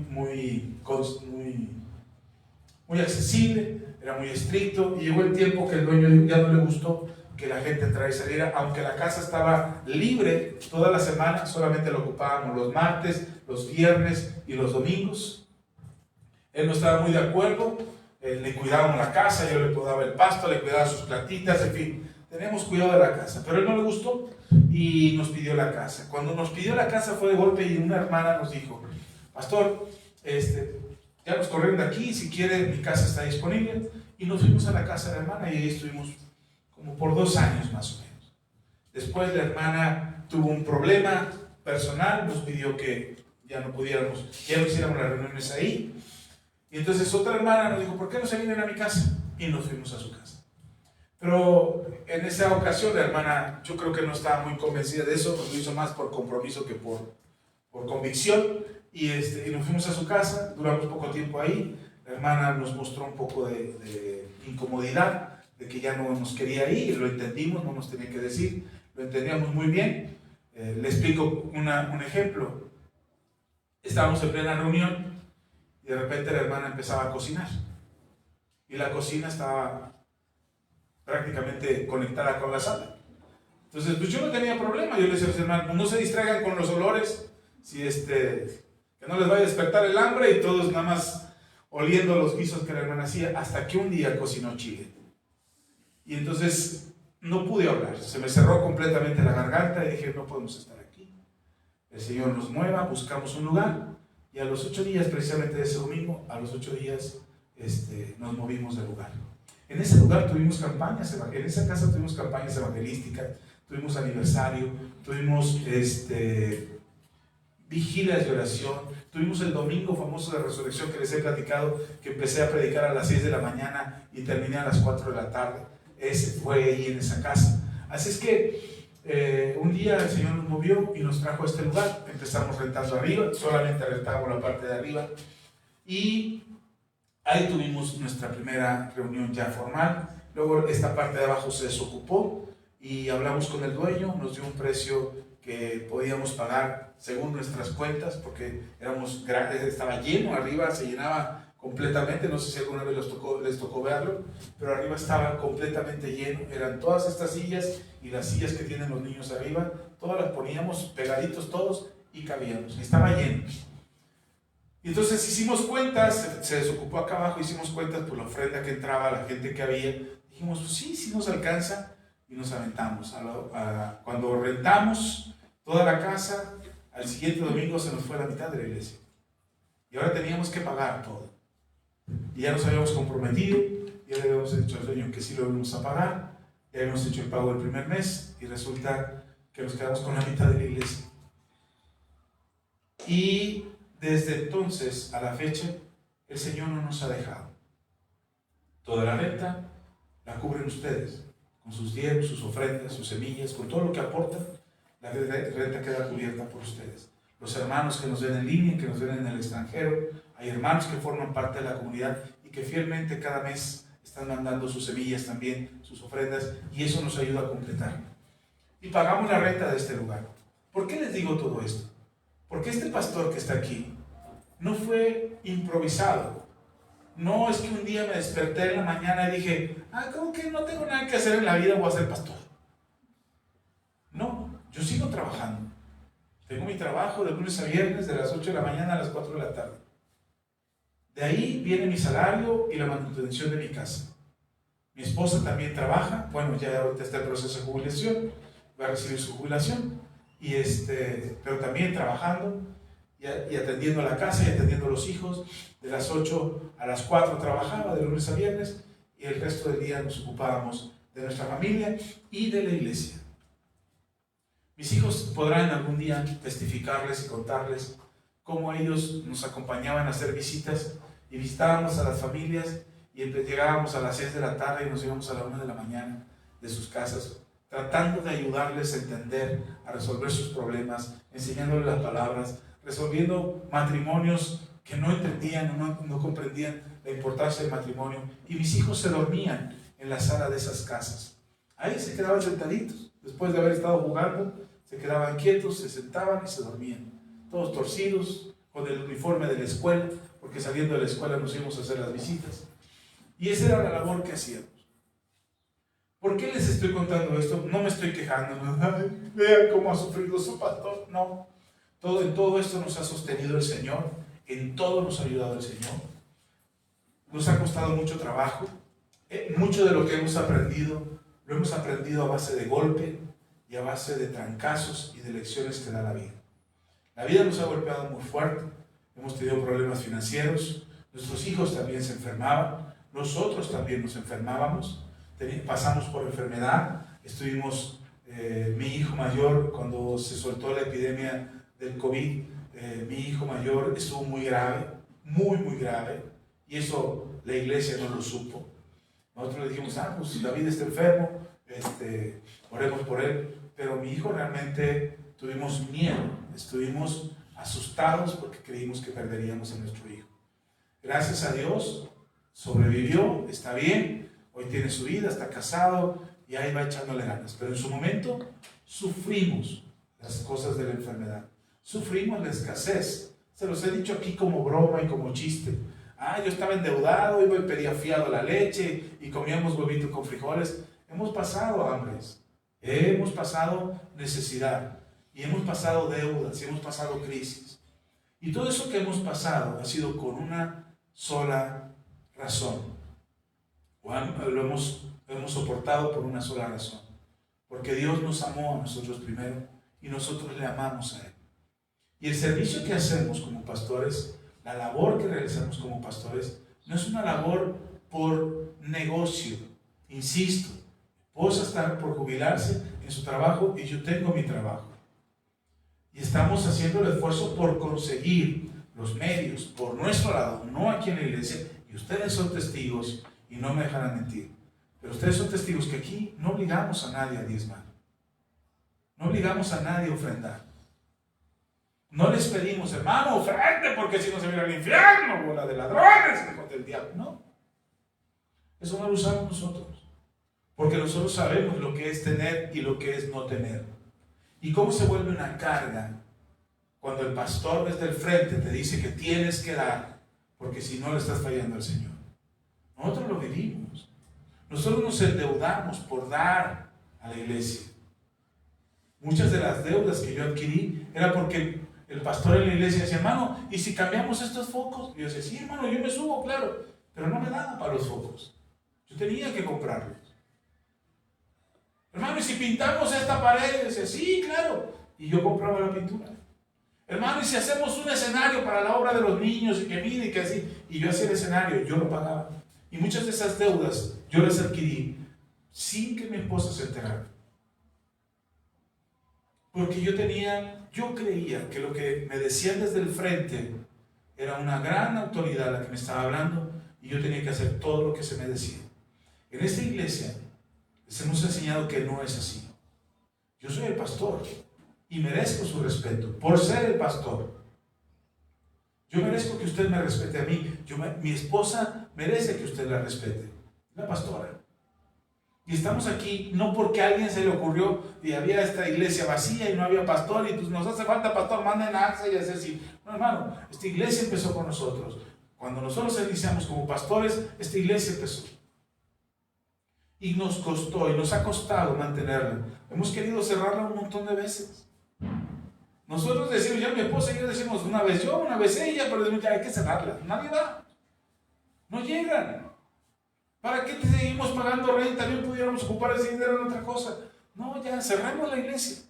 A: accesible, era muy estricto, y llegó el tiempo que el dueño ya no le gustó que la gente entrara y saliera, aunque la casa estaba libre toda la semana, solamente la ocupábamos los martes, los viernes y los domingos. Él no estaba muy de acuerdo, le cuidábamos la casa, yo le podaba el pasto, le cuidaba sus plantitas, en fin. Tenemos cuidado de la casa, pero a él no le gustó y nos pidió la casa. Cuando nos pidió la casa fue de golpe y una hermana nos dijo, pastor, ya nos corrieron de aquí, si quiere mi casa está disponible. Y nos fuimos a la casa de la hermana y ahí estuvimos como por 2 años más o menos. Después la hermana tuvo un problema personal, nos pidió que ya no hiciéramos las reuniones ahí. Y entonces otra hermana nos dijo, ¿por qué no se vienen a mi casa? Y nos fuimos a su casa. Pero en esa ocasión la hermana, yo creo que no estaba muy convencida de eso, lo hizo más por compromiso que por convicción, y nos fuimos a su casa, duramos poco tiempo ahí. La hermana nos mostró un poco de incomodidad, de que ya no nos quería ir, lo entendimos, no nos tenía que decir, lo entendíamos muy bien. Le explico un ejemplo. Estábamos en plena reunión y de repente la hermana empezaba a cocinar, y la cocina estaba prácticamente conectada con la sala. Entonces, pues yo no tenía problema. Yo le decía a los hermanos, no se distraigan con los olores, que no les vaya a despertar el hambre, y todos nada más oliendo los guisos que la hermana hacía, hasta que un día cocinó chile. Y entonces no pude hablar, se me cerró completamente la garganta y dije, no podemos estar aquí. El Señor nos mueva, buscamos un lugar, y a los 8 días, precisamente de ese domingo, a los 8 días nos movimos del lugar. En ese lugar tuvimos campañas, en esa casa tuvimos campañas evangelísticas, tuvimos aniversario, tuvimos vigilias de oración, tuvimos el domingo famoso de resurrección que les he platicado, que empecé a predicar a las 6 de la mañana y terminé a las 4 de la tarde. Ese fue ahí en esa casa. Así es que un día el Señor nos movió y nos trajo a este lugar. Empezamos rentando arriba, solamente rentábamos la parte de arriba, y ahí tuvimos nuestra primera reunión ya formal. Luego esta parte de abajo se desocupó y hablamos con el dueño, nos dio un precio que podíamos pagar según nuestras cuentas, porque estaba lleno, arriba se llenaba completamente, no sé si alguna vez les tocó verlo, pero arriba estaba completamente lleno, eran todas estas sillas y las sillas que tienen los niños arriba, todas las poníamos pegaditos todos y cabíamos, y estaba lleno. Y entonces hicimos cuentas, se desocupó acá abajo, hicimos cuentas por la ofrenda que entraba, la gente que había. Dijimos, pues sí, sí nos alcanza, y nos aventamos. Cuando rentamos toda la casa, al siguiente domingo se nos fue la mitad de la iglesia. Y ahora teníamos que pagar todo. Y ya nos habíamos comprometido, ya le habíamos dicho al dueño que sí lo íbamos a pagar, ya habíamos hecho el pago del primer mes, y resulta que nos quedamos con la mitad de la iglesia. Y desde entonces a la fecha, el Señor no nos ha dejado. Toda la renta la cubren ustedes, con sus diezmos, sus ofrendas, sus semillas, con todo lo que aportan. La renta queda cubierta por ustedes. Los hermanos que nos ven en línea, que nos ven en el extranjero, hay hermanos que forman parte de la comunidad y que fielmente cada mes están mandando sus semillas también, sus ofrendas, y eso nos ayuda a completar. Y pagamos la renta de este lugar. ¿Por qué les digo todo esto? Porque este pastor que está aquí no fue improvisado. No es que un día me desperté en la mañana y dije, ¿cómo que no tengo nada que hacer en la vida? Voy a ser pastor. No, yo sigo trabajando. Tengo mi trabajo de lunes a viernes, de las 8 de la mañana a las 4 de la tarde. De ahí viene mi salario y la manutención de mi casa. Mi esposa también trabaja, bueno, ya ahorita está en proceso de jubilación, va a recibir su jubilación, pero también trabajando y atendiendo a la casa y atendiendo a los hijos. De las 8 a las 4 trabajaba, de lunes a viernes, y el resto del día nos ocupábamos de nuestra familia y de la iglesia. Mis hijos podrán algún día testificarles y contarles cómo ellos nos acompañaban a hacer visitas y visitábamos a las familias y llegábamos a las 6 de la tarde y nos íbamos a la 1 de la mañana de sus casas, tratando de ayudarles a entender, a resolver sus problemas, enseñándoles las palabras, resolviendo matrimonios que no entendían o no comprendían la importancia del matrimonio. Y mis hijos se dormían en la sala de esas casas. Ahí se quedaban sentaditos, después de haber estado jugando, se quedaban quietos, se sentaban y se dormían, todos torcidos, con el uniforme de la escuela, porque saliendo de la escuela nos íbamos a hacer las visitas. Y esa era la labor que hacíamos. ¿Por qué les estoy contando esto? No me estoy quejando, ¿no? Ay, vean cómo ha sufrido su pastor. No, en todo esto nos ha sostenido el Señor, en todo nos ha ayudado el Señor. Nos ha costado mucho trabajo. Mucho de lo que hemos aprendido, lo hemos aprendido a base de golpe y a base de trancazos y de lecciones que da la vida. La vida nos ha golpeado muy fuerte, hemos tenido problemas financieros, nuestros hijos también se enfermaban, nosotros también nos enfermábamos, pasamos por enfermedad, estuvimos, mi hijo mayor, cuando se soltó la epidemia del COVID, mi hijo mayor estuvo muy grave, muy grave, y eso la iglesia no lo supo. Nosotros le dijimos, pues David está enfermo, oremos por él, pero mi hijo realmente tuvimos miedo, estuvimos asustados porque creímos que perderíamos a nuestro hijo. Gracias a Dios, sobrevivió, está bien, hoy tiene su vida, está casado y ahí va echándole ganas. Pero en su momento sufrimos las cosas de la enfermedad, sufrimos la escasez. Se los he dicho aquí como broma y como chiste. Yo estaba endeudado, iba y pedía fiado la leche y comíamos huevito con frijoles. Hemos pasado hambres, hemos pasado necesidad, y hemos pasado deudas, y hemos pasado crisis. Y todo eso que hemos pasado ha sido con una sola razón. Lo hemos soportado por una sola razón. Porque Dios nos amó a nosotros primero y nosotros le amamos a Él. Y el servicio que hacemos como pastores, la labor que realizamos como pastores, no es una labor por negocio. Insisto, vos están por jubilarse en su trabajo y yo tengo mi trabajo. Y estamos haciendo el esfuerzo por conseguir los medios por nuestro lado, no aquí en la iglesia. Y ustedes son testigos y no me dejarán mentir. Pero ustedes son testigos que aquí no obligamos a nadie a diezmar. No obligamos a nadie a ofrendar. No les pedimos, hermano, ofrende porque si no se viene al infierno, bola de ladrones, hijo del diablo. No. Eso no lo usamos nosotros. Porque nosotros sabemos lo que es tener y lo que es no tener. Y cómo se vuelve una carga cuando el pastor desde el frente te dice que tienes que dar, porque si no le estás fallando al Señor. Nosotros lo vivimos. Nosotros nos endeudamos por dar a la iglesia. Muchas de las deudas que yo adquirí era porque el pastor en la iglesia decía, hermano, ¿y si cambiamos estos focos? Y yo decía, sí, hermano, yo me subo, claro, pero no me daban para los focos. Yo tenía que comprarlos. Hermano, ¿y si pintamos esta pared? Y decía, sí, claro. Y yo compraba la pintura. Hermano, ¿y si hacemos un escenario para la obra de los niños y que mire y que así? Y yo hacía el escenario, yo lo pagaba. Y muchas de esas deudas yo las adquirí sin que mi esposa se enterara. Porque yo creía que lo que me decían desde el frente era una gran autoridad la que me estaba hablando y yo tenía que hacer todo lo que se me decía. En esta iglesia les hemos enseñado que no es así. Yo soy el pastor y merezco su respeto por ser el pastor. Yo merezco que usted me respete a mí. Mi esposa merece que usted la respete, la pastora. Y estamos aquí no porque a alguien se le ocurrió y había esta iglesia vacía y no había pastor y pues nos hace falta pastor, manden a AXA y así. No, hermano, esta iglesia empezó con nosotros. Cuando nosotros iniciamos como pastores, esta iglesia empezó. Y nos costó y nos ha costado mantenerla. Hemos querido cerrarla un montón de veces. Nosotros decimos, ya mi esposa y yo decimos una vez yo, una vez ella, pero decimos, ya hay que cerrarla. Nadie va. No llegan. ¿Para qué te seguimos pagando renta? También pudiéramos ocupar ese dinero en otra cosa. No, ya cerramos la iglesia.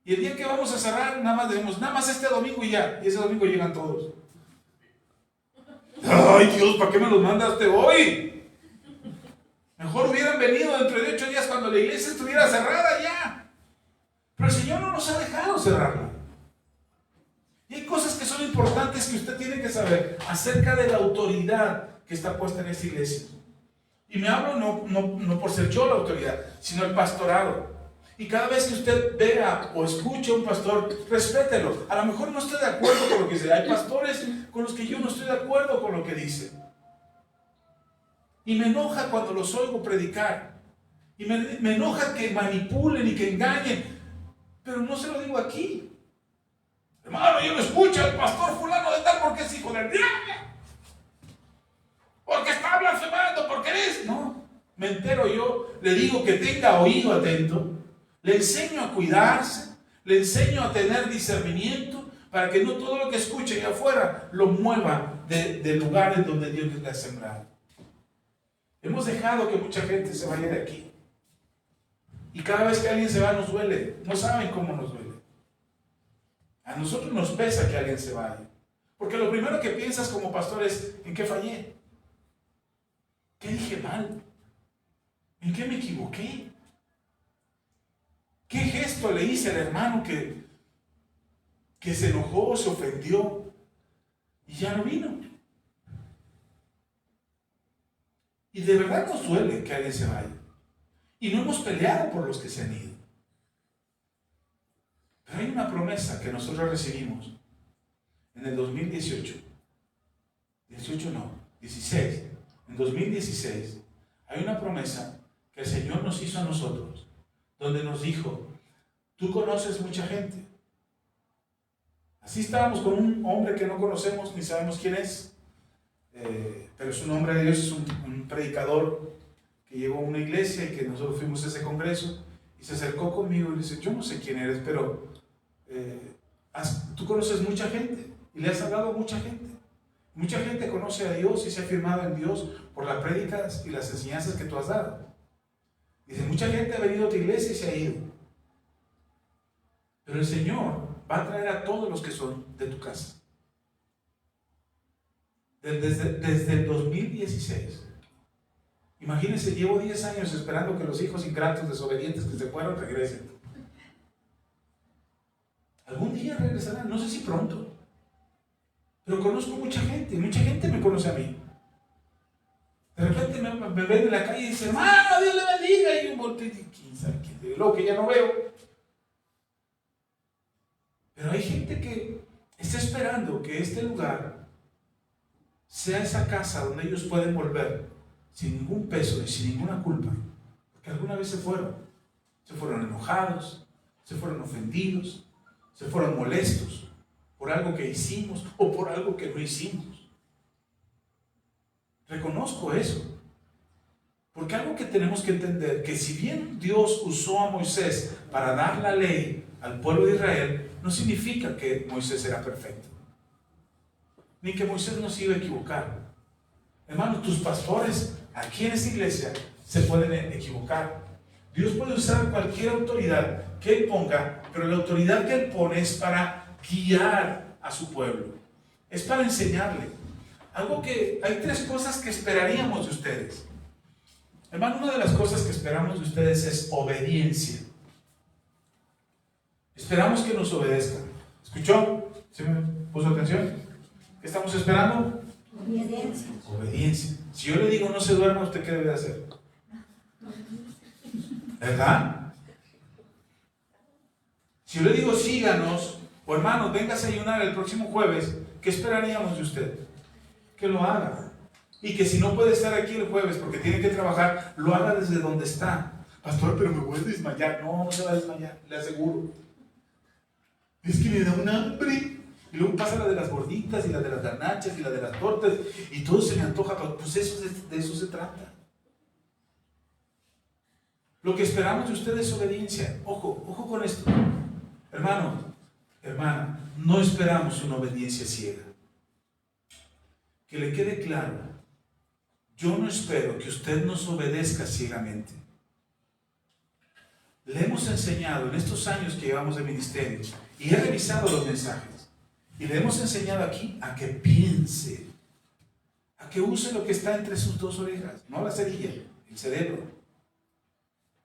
A: Y el día que vamos a cerrar, nada más decimos, nada más este domingo y ya. Y ese domingo llegan todos. Ay Dios, ¿para qué me los mandaste hoy? Mejor hubieran venido dentro de 8 días cuando la iglesia estuviera cerrada ya. Pero el Señor no nos ha dejado cerrarla. Y hay cosas que son importantes que usted tiene que saber acerca de la autoridad que está puesta en esta iglesia. Y me hablo no por ser yo la autoridad, sino el pastorado. Y cada vez que usted vea o escuche a un pastor, respételo. A lo mejor no estoy de acuerdo con lo que dice. Hay pastores con los que yo no estoy de acuerdo con lo que dice. Y me enoja cuando los oigo predicar. Y me enoja que manipulen y que engañen. Pero no se lo digo aquí. Hermano, yo no escucho al pastor fulano de tal porque es hijo del diablo. Porque está blasfemando, porque eres. No, me entero yo, le digo que tenga oído atento, le enseño a cuidarse, le enseño a tener discernimiento para que no todo lo que escuche allá afuera lo mueva de lugares donde Dios les ha sembrado. Hemos dejado que mucha gente se vaya de aquí. Y cada vez que alguien se va nos duele. No saben cómo nos duele. A nosotros nos pesa que alguien se vaya. Porque lo primero que piensas como pastor es, ¿en qué fallé? ¿Qué dije mal? ¿En qué me equivoqué? ¿Qué gesto le hice al hermano que se enojó, se ofendió y ya no vino? Y de verdad nos duele que alguien se vaya. Y no hemos peleado por los que se han ido. Pero hay una promesa que nosotros recibimos en el 2018. 16. En 2016 hay una promesa que el Señor nos hizo a nosotros, donde nos dijo, tú conoces mucha gente. Así estábamos con un hombre que no conocemos ni sabemos quién es, pero es un hombre de Dios, es un predicador que llegó a una iglesia y que nosotros fuimos a ese congreso y se acercó conmigo y dice, yo no sé quién eres, pero tú conoces mucha gente y le has hablado a mucha gente. Mucha gente conoce a Dios y se ha firmado en Dios por las prédicas y las enseñanzas que tú has dado. Dice, mucha gente ha venido a tu iglesia y se ha ido. Pero el Señor va a traer a todos los que son de tu casa. Desde el 2016. Imagínense, llevo 10 años esperando que los hijos ingratos, desobedientes que se fueron, regresen. Algún día regresarán, no sé si pronto. Pero conozco mucha gente me conoce a mí. De repente me ven en la calle y dicen, hermano, Dios le bendiga. Y yo volteo y digo, ¿quién sabe quién? Lo que ya no veo. Pero hay gente que está esperando que este lugar sea esa casa donde ellos pueden volver sin ningún peso y sin ninguna culpa. Porque alguna vez se fueron enojados, se fueron ofendidos, se fueron molestos por algo que hicimos o por algo que no hicimos. Reconozco eso. Porque algo que tenemos que entender, que si bien Dios usó a Moisés para dar la ley al pueblo de Israel, no significa que Moisés era perfecto, ni que Moisés no se iba a equivocar. Hermano, tus pastores aquí en esta iglesia se pueden equivocar. Dios puede usar cualquier autoridad que Él ponga, pero la autoridad que Él pone es para guiar a su pueblo, es para enseñarle. Hay tres cosas que esperaríamos de ustedes. Hermano, una de las cosas que esperamos de ustedes es obediencia. Esperamos que nos obedezcan. ¿Escuchó? ¿Sí me puso atención? ¿Qué estamos esperando?
B: Obediencia.
A: Obediencia. Si yo le digo no se duerma, ¿usted qué debe hacer? ¿Verdad? Si yo le digo síganos, o hermanos, véngase a ayunar el próximo jueves, ¿qué esperaríamos de usted? Que lo haga. Y que si no puede estar aquí el jueves porque tiene que trabajar, lo haga desde donde está. Pastor, pero me voy a desmayar. No, no se va a desmayar, le aseguro. Es que me da un hambre. Y luego pasa la de las gorditas y la de las garnachas y la de las tortas. Y todo se me antoja. Pues de eso se trata. Lo que esperamos de ustedes es obediencia. Ojo con esto. Hermano, hermana, no esperamos una obediencia ciega. Que le quede claro. Yo no espero que usted nos obedezca ciegamente. Le hemos enseñado en estos años que llevamos de ministerio, y he revisado los mensajes, y le hemos enseñado aquí a que piense, a que use lo que está entre sus dos orejas, no la cerilla, el cerebro.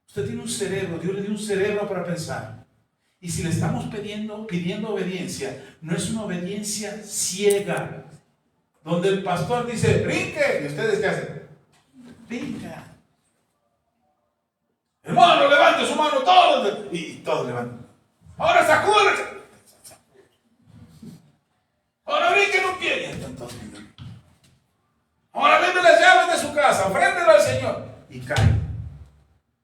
A: Usted tiene un cerebro, Dios le dio un cerebro para pensar. Y si le estamos pidiendo obediencia, no es una obediencia ciega, donde el pastor dice, brinque, y ustedes ¿qué hacen? Brinca. Hermano, levante su mano, todos, y todos levantan. Ahora sacúdese. Ahora brinquen un pie, y están todos brincando. Ahora denme las llaves de su casa, ofréndelo al Señor, y caen.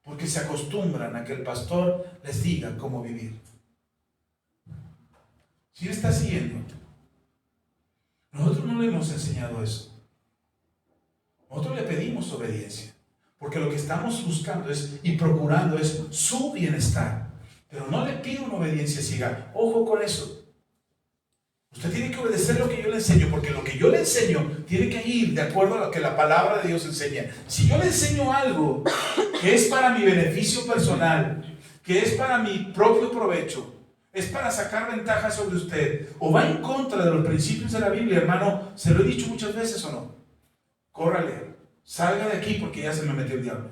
A: Porque se acostumbran a que el pastor les diga cómo vivir. ¿Sí está siguiendo? Nosotros no le hemos enseñado eso. Nosotros le pedimos obediencia. Porque lo que estamos buscando y procurando es su bienestar. Pero no le pido una obediencia ciega. Ojo con eso. Usted tiene que obedecer lo que yo le enseño. Porque lo que yo le enseño tiene que ir de acuerdo a lo que la palabra de Dios enseña. Si yo le enseño algo que es para mi beneficio personal, que es para mi propio provecho, es para sacar ventaja sobre usted, o va en contra de los principios de la Biblia, hermano, se lo he dicho muchas veces o no, córrale, salga de aquí porque ya se me metió el diablo.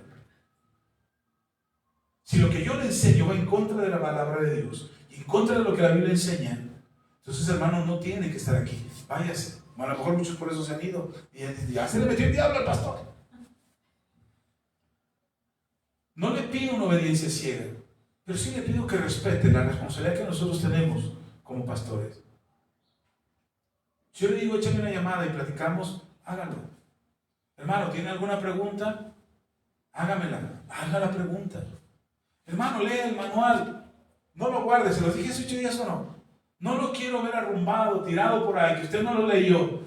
A: Si lo que yo le enseño va en contra de la palabra de Dios, y en contra de lo que la Biblia enseña, entonces, hermano, no tiene que estar aquí, váyase. A lo mejor muchos por eso se han ido, y ya se le metió el diablo al pastor. No le pido una obediencia ciega, pero sí le pido que respete la responsabilidad que nosotros tenemos como pastores. Si yo le digo, échame una llamada y platicamos, hágalo. Hermano, ¿tiene alguna pregunta? Hágamela, haga la pregunta. Hermano, lea el manual. No lo guarde, se lo dije hace 8 días o no. No lo quiero ver arrumbado, tirado por ahí, que usted no lo leyó.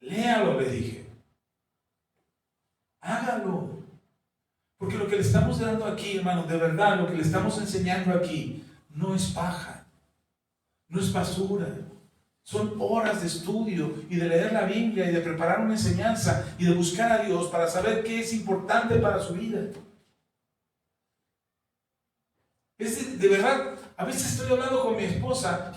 A: Léalo, le dije. Hágalo. Porque lo que le estamos dando aquí, hermano, de verdad, lo que le estamos enseñando aquí, no es paja, no es basura. Son horas de estudio y de leer la Biblia y de preparar una enseñanza y de buscar a Dios para saber qué es importante para su vida. De verdad, a veces estoy hablando con mi esposa,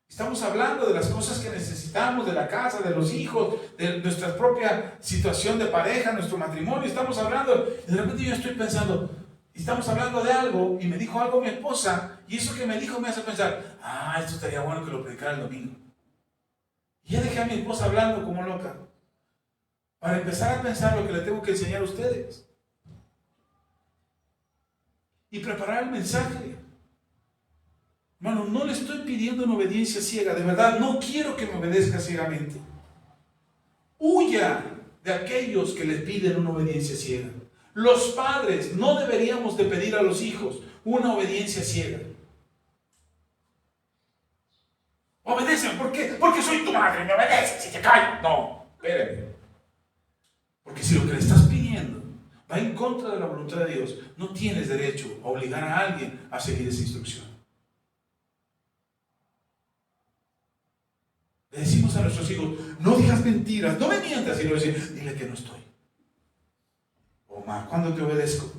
A: estamos hablando de las cosas que necesitamos, de la casa, de los hijos, de nuestra propia situación de pareja, nuestro matrimonio, estamos hablando, y de repente yo estoy pensando, estamos hablando de algo, y me dijo algo mi esposa, y eso que me dijo me hace pensar, esto estaría bueno que lo predicara el domingo. Y ya dejé a mi esposa hablando como loca, para empezar a pensar lo que le tengo que enseñar a ustedes. Y preparar el mensaje. Hermano, no le estoy pidiendo una obediencia ciega, de verdad, no quiero que me obedezca ciegamente. Huya de aquellos que le piden una obediencia ciega. Los padres no deberíamos de pedir a los hijos una obediencia ciega. Obedecen, ¿por qué? Porque soy tu madre, me obedeces y te callo. No, espérame. Porque si lo que le estás pidiendo va en contra de la voluntad de Dios, no tienes derecho a obligar a alguien a seguir esa instrucción. Le decimos a nuestros hijos, no digas mentiras, no me mientas. Y luego decimos, dile que no estoy. O ma, ¿cuándo te obedezco?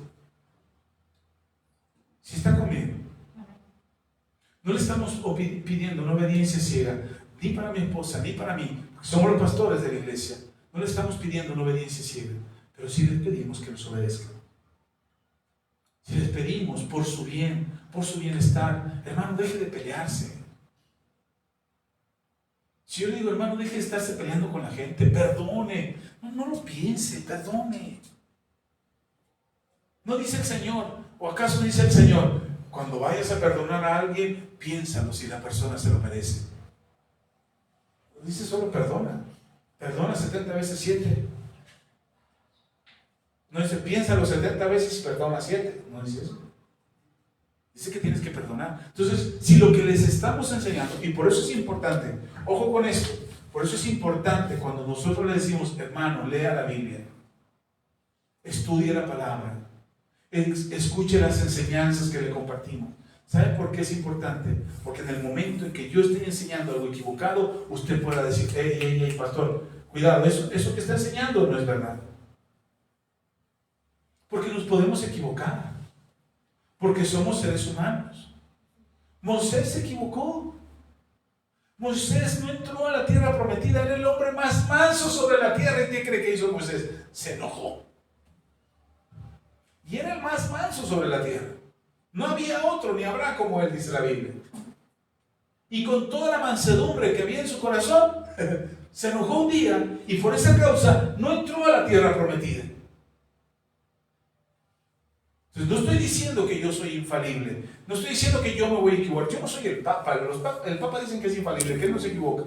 A: Si está conmigo. No le estamos pidiendo una obediencia ciega, ni para mi esposa, ni para mí. Somos los pastores de la iglesia. No le estamos pidiendo una obediencia ciega, pero sí les pedimos que nos obedezcan. Si les pedimos por su bien, por su bienestar, hermano, deje de pelearse. Si yo le digo, hermano, deje de estarse peleando con la gente, perdone. No lo piense, perdone. No dice el Señor, o acaso dice el Señor, cuando vayas a perdonar a alguien, piénsalo si la persona se lo merece. Dice solo perdona. Perdona 70 veces 7. No dice piénsalo 70 veces y perdona 7. No dice eso. Dice que tienes que perdonar. Entonces, si lo que les estamos enseñando, y por eso es importante, ojo con esto, por eso es importante cuando nosotros le decimos, hermano, lea la Biblia, estudie la palabra, escuche las enseñanzas que le compartimos. ¿Sabe por qué es importante? Porque en el momento en que yo esté enseñando algo equivocado, usted pueda decir, hey, pastor, cuidado, eso que está enseñando no es verdad. Porque nos podemos equivocar. Porque somos seres humanos. Moisés se equivocó. Moisés no entró a la tierra prometida, era el hombre más manso sobre la tierra. ¿Y qué cree que hizo Moisés? Se enojó. Y era el más manso sobre la tierra. No había otro, ni habrá como él, dice la Biblia. Y con toda la mansedumbre que había en su corazón, se enojó un día y por esa causa no entró a la tierra prometida. Entonces, no estoy diciendo que yo soy infalible, no estoy diciendo que yo me voy a equivocar. Yo no soy el Papa. El Papa dicen que es infalible, que él no se equivoca.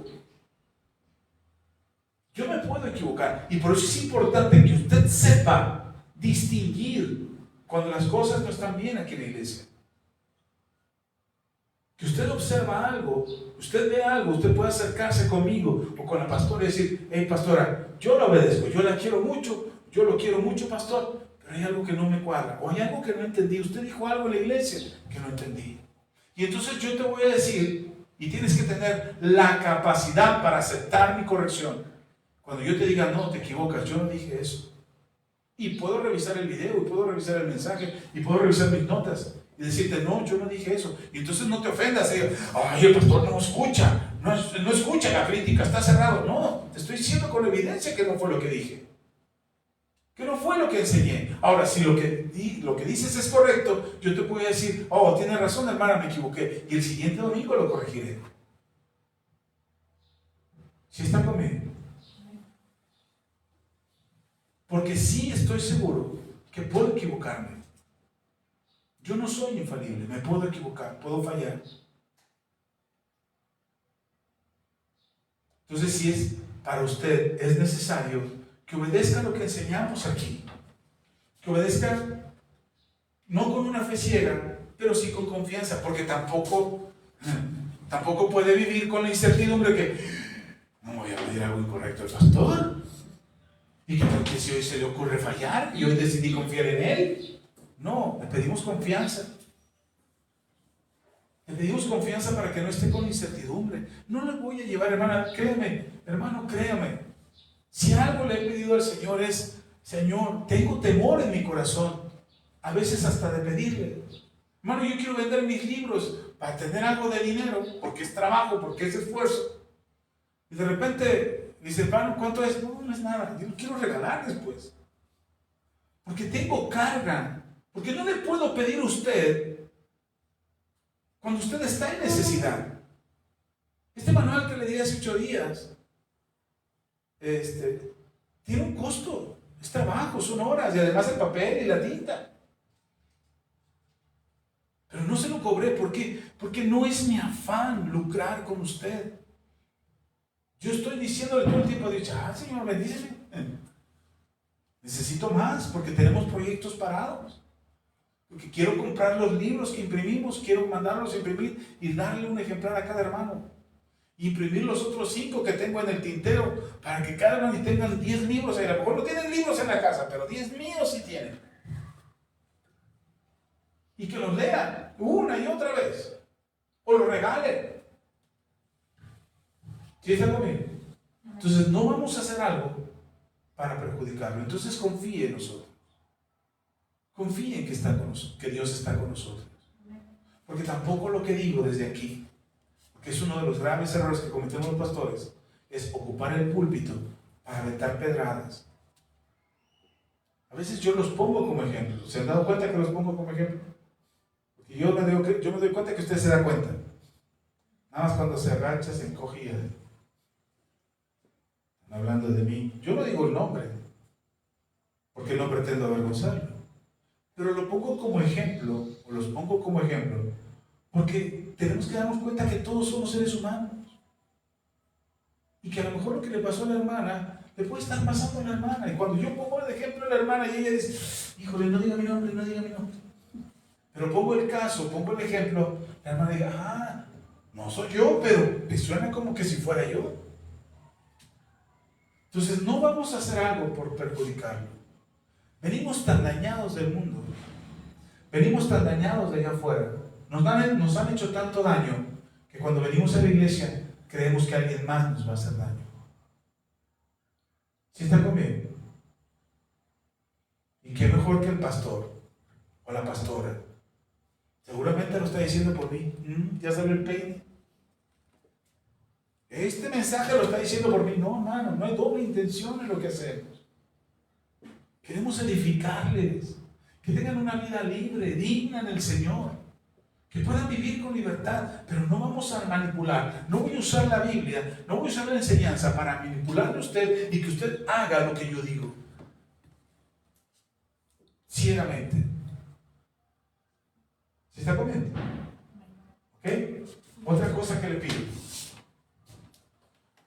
A: Yo me puedo equivocar y por eso es importante que usted sepa distinguir cuando las cosas no están bien aquí en la iglesia. Que usted observa algo, usted ve algo, usted puede acercarse conmigo o con la pastora y decir, hey pastora, yo la obedezco, yo la quiero mucho, yo lo quiero mucho, pastor, pero hay algo que no me cuadra, o hay algo que no entendí. Usted dijo algo en la iglesia que no entendí. Y entonces yo te voy a decir, y tienes que tener la capacidad para aceptar mi corrección. Cuando yo te diga, no, te equivocas, yo no dije eso. Y puedo revisar el video, y puedo revisar el mensaje, y puedo revisar mis notas, y decirte, no, yo no dije eso. Y entonces no te ofendas, ay, el pastor no escucha, no escucha la crítica, está cerrado. No, te estoy diciendo con evidencia que no fue lo que dije, que no fue lo que enseñé. Ahora, si lo que dices es correcto, yo te puedo decir, oh, tienes razón, hermana, me equivoqué, y el siguiente domingo lo corregiré. ¿Sí están conmigo? Porque sí estoy seguro que puedo equivocarme. Yo no soy infalible, me puedo equivocar, puedo fallar. Entonces, si es para usted, es necesario que obedezca lo que enseñamos aquí. Que obedezca no con una fe ciega, pero sí con confianza, porque tampoco puede vivir con la incertidumbre que no voy a pedir algo incorrecto al pastor. ¿Y qué tal que si hoy se le ocurre fallar y hoy decidí confiar en él? No, le pedimos confianza. Le pedimos confianza para que no esté con incertidumbre. No le voy a llevar, hermana, créeme, hermano, créame. Si algo le he pedido al Señor es, Señor, tengo temor en mi corazón, a veces hasta de pedirle. Hermano, yo quiero vender mis libros para tener algo de dinero, porque es trabajo, porque es esfuerzo. Y de repente dice, hermano, ¿cuánto es? No, no es nada, yo lo quiero regalar después. Porque tengo carga. Porque no le puedo pedir a usted cuando usted está en necesidad. Este manual que le di hace 8 días, tiene un costo, es trabajo, son horas, y además el papel y la tinta. Pero no se lo cobré, ¿por qué? Porque no es mi afán lucrar con usted. Yo estoy diciéndole todo el tiempo, Señor, bendíceme. Necesito más, porque tenemos proyectos parados. Porque quiero comprar los libros que imprimimos, quiero mandarlos a imprimir y darle un ejemplar a cada hermano. Imprimir los otros 5 que tengo en el tintero para que cada hermano tengan 10 libros. A lo mejor no tienen libros en la casa, pero 10 míos sí tienen. Y que los lean una y otra vez. O los regalen. ¿Sí está conmigo? Entonces no vamos a hacer algo para perjudicarlo. Entonces confíe en nosotros. Confíe en que, está con nosotros, que Dios está con nosotros. Porque tampoco lo que digo desde aquí, que es uno de los graves errores que cometemos los pastores, es ocupar el púlpito para aventar pedradas. A veces yo los pongo como ejemplo. ¿Se han dado cuenta que los pongo como ejemplo? Porque yo me doy cuenta que usted se da cuenta. Nada más cuando se agacha, se encogía. Están hablando de mí. Yo no digo el nombre, porque no pretendo avergonzarlo. Pero lo pongo como ejemplo, o los pongo como ejemplo, porque tenemos que darnos cuenta que todos somos seres humanos. Y que a lo mejor lo que le pasó a la hermana, le puede estar pasando a la hermana. Y cuando yo pongo el ejemplo de la hermana y ella dice, híjole, no diga mi nombre, no diga mi nombre. Pero pongo el caso, pongo el ejemplo, la hermana diga, no soy yo, pero me suena como que si fuera yo. Entonces no vamos a hacer algo por perjudicarlo. Venimos tan dañados del mundo, venimos tan dañados de allá afuera, nos han hecho tanto daño que cuando venimos a la iglesia creemos que alguien más nos va a hacer daño. ¿Sí está conmigo? Y qué mejor que el pastor o la pastora. Seguramente lo está diciendo por mí. Ya salió el peine. Este mensaje lo está diciendo por mí. No, hermano, no hay doble intención en lo que hacemos. Queremos edificarles, que tengan una vida libre, digna en el Señor, que puedan vivir con libertad, pero no vamos a manipular. No voy a usar la Biblia, no voy a usar la enseñanza para manipularle a usted y que usted haga lo que yo digo. Ciegamente. ¿Se está comiendo? ¿Ok? Otra cosa que le pido.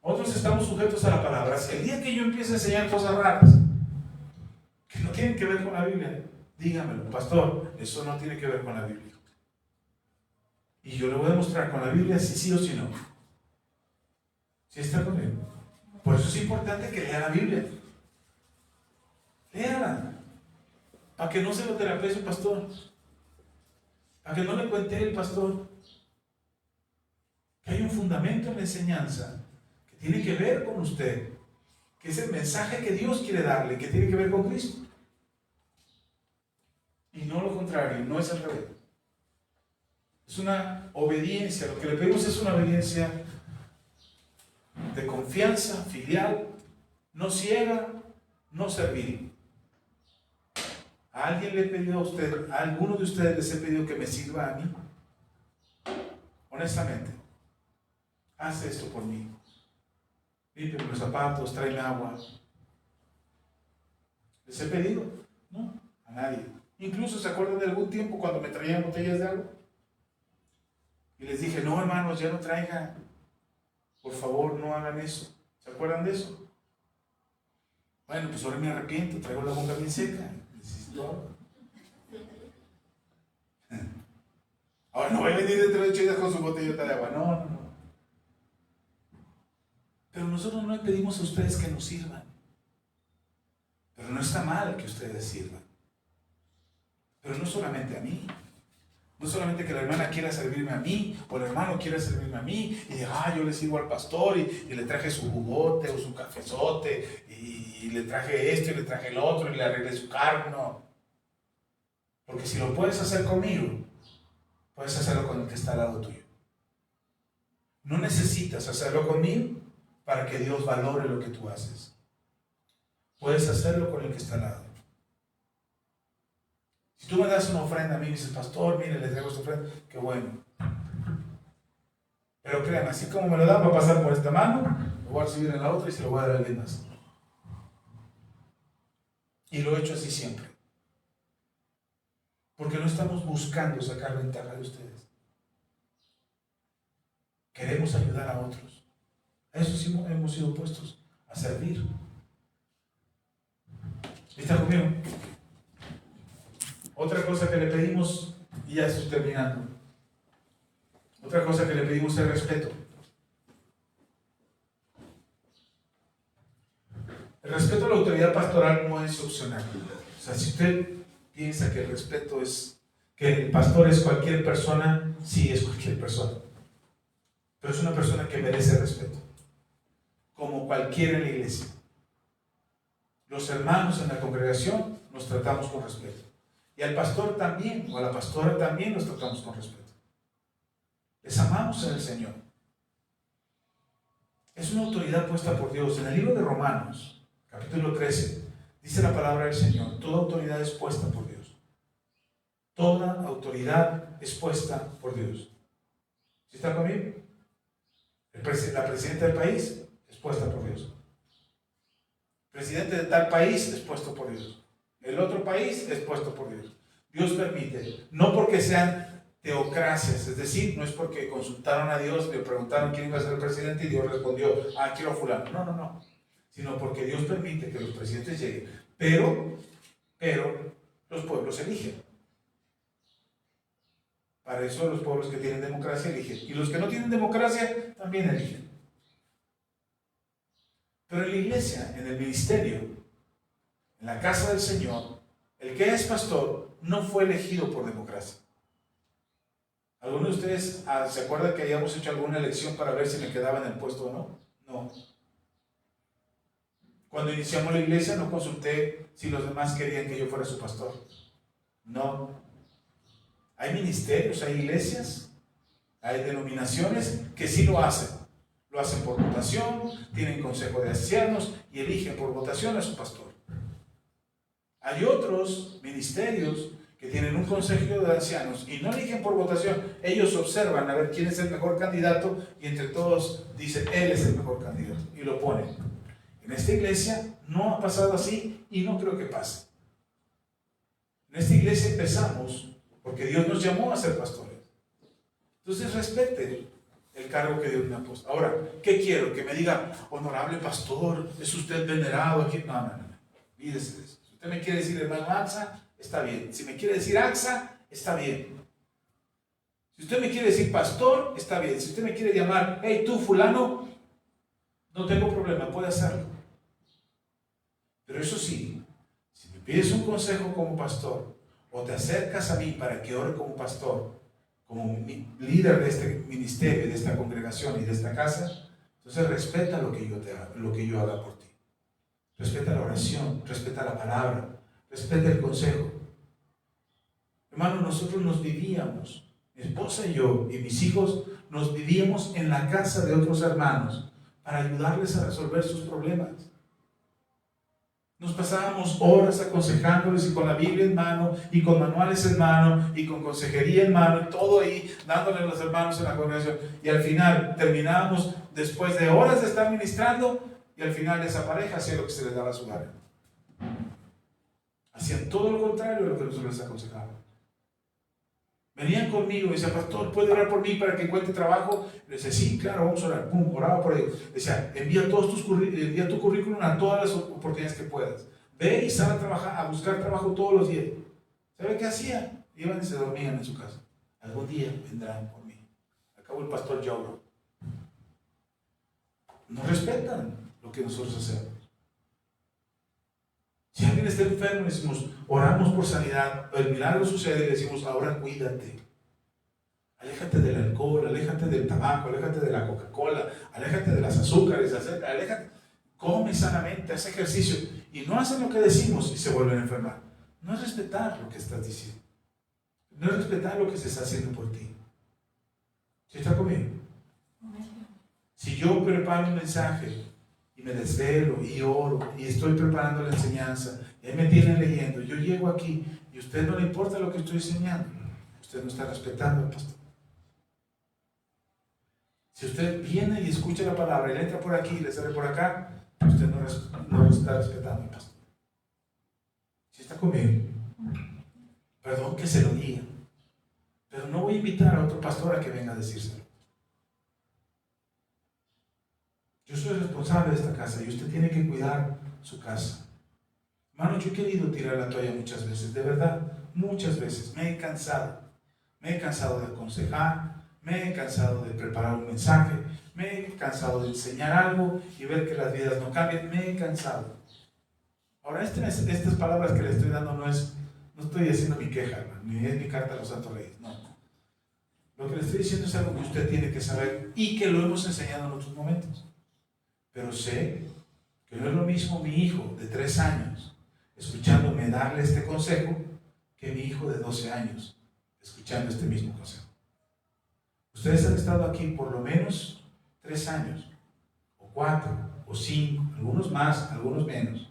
A: Otros estamos sujetos a la palabra. Si el día que yo empiece a enseñar cosas raras, que no tienen que ver con la Biblia, dígamelo, pastor, eso no tiene que ver con la Biblia. Y yo le voy a demostrar con la Biblia si sí o si no. ¿Sí está conmigo? Por eso es importante que lea la Biblia. Léala. Para que no se lo terapee su pastor. Para que no le cuente el pastor. Que hay un fundamento en la enseñanza que tiene que ver con usted. Que es el mensaje que Dios quiere darle, que tiene que ver con Cristo. Y no lo contrario, no es al revés. Es una obediencia, lo que le pedimos es una obediencia de confianza, filial, no ciega, no servil. ¿A alguien le he pedido a usted, a alguno de ustedes les he pedido que me sirva a mí? Honestamente, haz esto por mí. Límpiame los zapatos, tráeme agua. ¿Les he pedido? No, a nadie. Incluso se acuerdan de algún tiempo cuando me traían botellas de agua. Y les dije, no hermanos, ya no traigan. Por favor, no hagan eso. ¿Se acuerdan de eso? Bueno, pues ahora me arrepiento, traigo la boca bien seca. Necesito agua. Ahora no voy a venir dentro de 8 días con su botellita de agua. No. Pero nosotros no le pedimos a ustedes que nos sirvan. Pero no está mal que ustedes sirvan. Pero no solamente a mí. No solamente que la hermana quiera servirme a mí, o el hermano quiera servirme a mí, y diga, yo le sirvo al pastor, y le traje su jugote o su cafezote, y le traje esto, y le traje el otro, y le arreglé su carro. No. Porque si lo puedes hacer conmigo, puedes hacerlo con el que está al lado tuyo. No necesitas hacerlo conmigo para que Dios valore lo que tú haces. Puedes hacerlo con el que está al lado. Si tú me das una ofrenda a mí y dices, pastor, mire, le traigo esta ofrenda, qué bueno. Pero créanme, así como me lo dan, va a pasar por esta mano, lo voy a recibir en la otra y se lo voy a dar a alguien más. Y lo he hecho así siempre. Porque no estamos buscando sacar ventaja de ustedes. Queremos ayudar a otros. A eso sí hemos sido puestos, a servir. ¿Está conmigo? Otra cosa que le pedimos, y ya estoy terminando. Otra cosa que le pedimos es respeto. El respeto a la autoridad pastoral no es opcional. O sea, si usted piensa que el respeto es, que el pastor es cualquier persona, sí es cualquier persona. Pero es una persona que merece respeto. como cualquiera en la iglesia. Los hermanos en la congregación nos tratamos con respeto. Y al pastor también, o a la pastora también nos tratamos con respeto. Les amamos en el Señor. Es una autoridad puesta por Dios. En el libro de Romanos, capítulo 13, dice la palabra del Señor: toda autoridad es puesta por Dios. Toda autoridad es puesta por Dios. ¿Sí está conmigo? La presidenta del país es puesta por Dios. El presidente de tal país es puesto por Dios. El otro país es puesto por Dios. Dios permite, no porque sean teocracias, es decir, no es porque consultaron a Dios, le preguntaron quién iba a ser el presidente y Dios respondió: quiero a fulano. No. Sino porque Dios permite que los presidentes lleguen. Pero los pueblos eligen. Para eso los pueblos que tienen democracia eligen. Y los que no tienen democracia también eligen. Pero en la iglesia, en el ministerio, en la casa del Señor, el que es pastor no fue elegido por democracia. ¿Alguno de ustedes se acuerda que hayamos hecho alguna elección para ver si me quedaba en el puesto o no? No. Cuando iniciamos la iglesia no consulté si los demás querían que yo fuera su pastor. No. Hay ministerios, hay iglesias, hay denominaciones que sí lo hacen. Lo hacen por votación, tienen consejo de ancianos y eligen por votación a su pastor. Hay otros ministerios que tienen un consejo de ancianos y no eligen por votación. Ellos observan a ver quién es el mejor candidato y entre todos dicen: él es el mejor candidato, y lo ponen. En esta iglesia no ha pasado así y no creo que pase. En esta iglesia empezamos porque Dios nos llamó a ser pastores. Entonces respete el cargo que Dios me ha puesto. Ahora, ¿qué quiero? Que me diga: honorable pastor, es usted venerado aquí. No. Olvídese de eso. Si usted me quiere decir hermano Axa, está bien. Si me quiere decir Axa, está bien. Si usted me quiere decir pastor, está bien. Si usted me quiere llamar: hey, tú fulano, no tengo problema, puede hacerlo. Pero eso sí, si me pides un consejo como pastor, o te acercas a mí para que ore como pastor, como líder de este ministerio, de esta congregación y de esta casa, entonces respeta lo que yo haga por ti. Respeta la oración, respeta la palabra, respeta el consejo. Hermano, nosotros nos vivíamos, mi esposa y yo y mis hijos, nos vivíamos en la casa de otros hermanos para ayudarles a resolver sus problemas. Nos pasábamos horas aconsejándoles y con la Biblia en mano y con manuales en mano y con consejería en mano y todo ahí dándole a los hermanos en la congregación. Y al final terminábamos, después de horas de estar ministrando, y al final esa pareja hacía lo que se les daba a su gana. Hacían todo lo contrario de lo que nosotros les aconsejábamos. Venían conmigo y decían: pastor, ¿puede orar por mí para que encuentre trabajo? Le decía: sí, claro, vamos a orar. Pum, oraba por ellos. Decía: envía tu currículum a todas las oportunidades que puedas. Ve y sal a trabajar, a buscar trabajo todos los días. ¿Sabe qué hacían? Iban y se dormían en su casa. Algún día vendrán por mí. Acabó el pastor lloró. No respetan lo que nosotros hacemos. Si alguien está enfermo, le decimos: oramos por sanidad. El milagro sucede y le decimos: ahora cuídate. Aléjate del alcohol, aléjate del tabaco, aléjate de la Coca-Cola, aléjate de las azúcares, aléjate. Come sanamente, haz ejercicio. Y no hacen lo que decimos y se vuelven a enfermar. No es respetar lo que estás diciendo. No es respetar lo que se está haciendo por ti. ¿Sí está conmigo? Si yo preparo un mensaje y me desvelo y oro y estoy preparando la enseñanza y ahí me tienen leyendo, yo llego aquí y a usted no le importa lo que estoy enseñando, usted no está respetando al pastor. Si usted viene y escucha la palabra y le entra por aquí y le sale por acá, usted no está respetando al pastor. ¿Sí está conmigo? Perdón que se lo diga, pero no voy a invitar a otro pastor a que venga a decírselo. Yo soy responsable de esta casa y usted tiene que cuidar su casa. Hermano, yo he querido tirar la toalla muchas veces, de verdad, muchas veces. Me he cansado de aconsejar, me he cansado de preparar un mensaje, me he cansado de enseñar algo y ver que las vidas no cambian, me he cansado. Ahora, estas palabras que le estoy dando no estoy haciendo mi queja, hermano, ni es mi carta a los santos reyes, no. Lo que le estoy diciendo es algo que usted tiene que saber y que lo hemos enseñado en otros momentos. Pero sé que no es lo mismo mi hijo de 3 años escuchándome darle este consejo que mi hijo de 12 años escuchando este mismo consejo. Ustedes han estado aquí por lo menos 3 años, o 4, o 5, algunos más, algunos menos.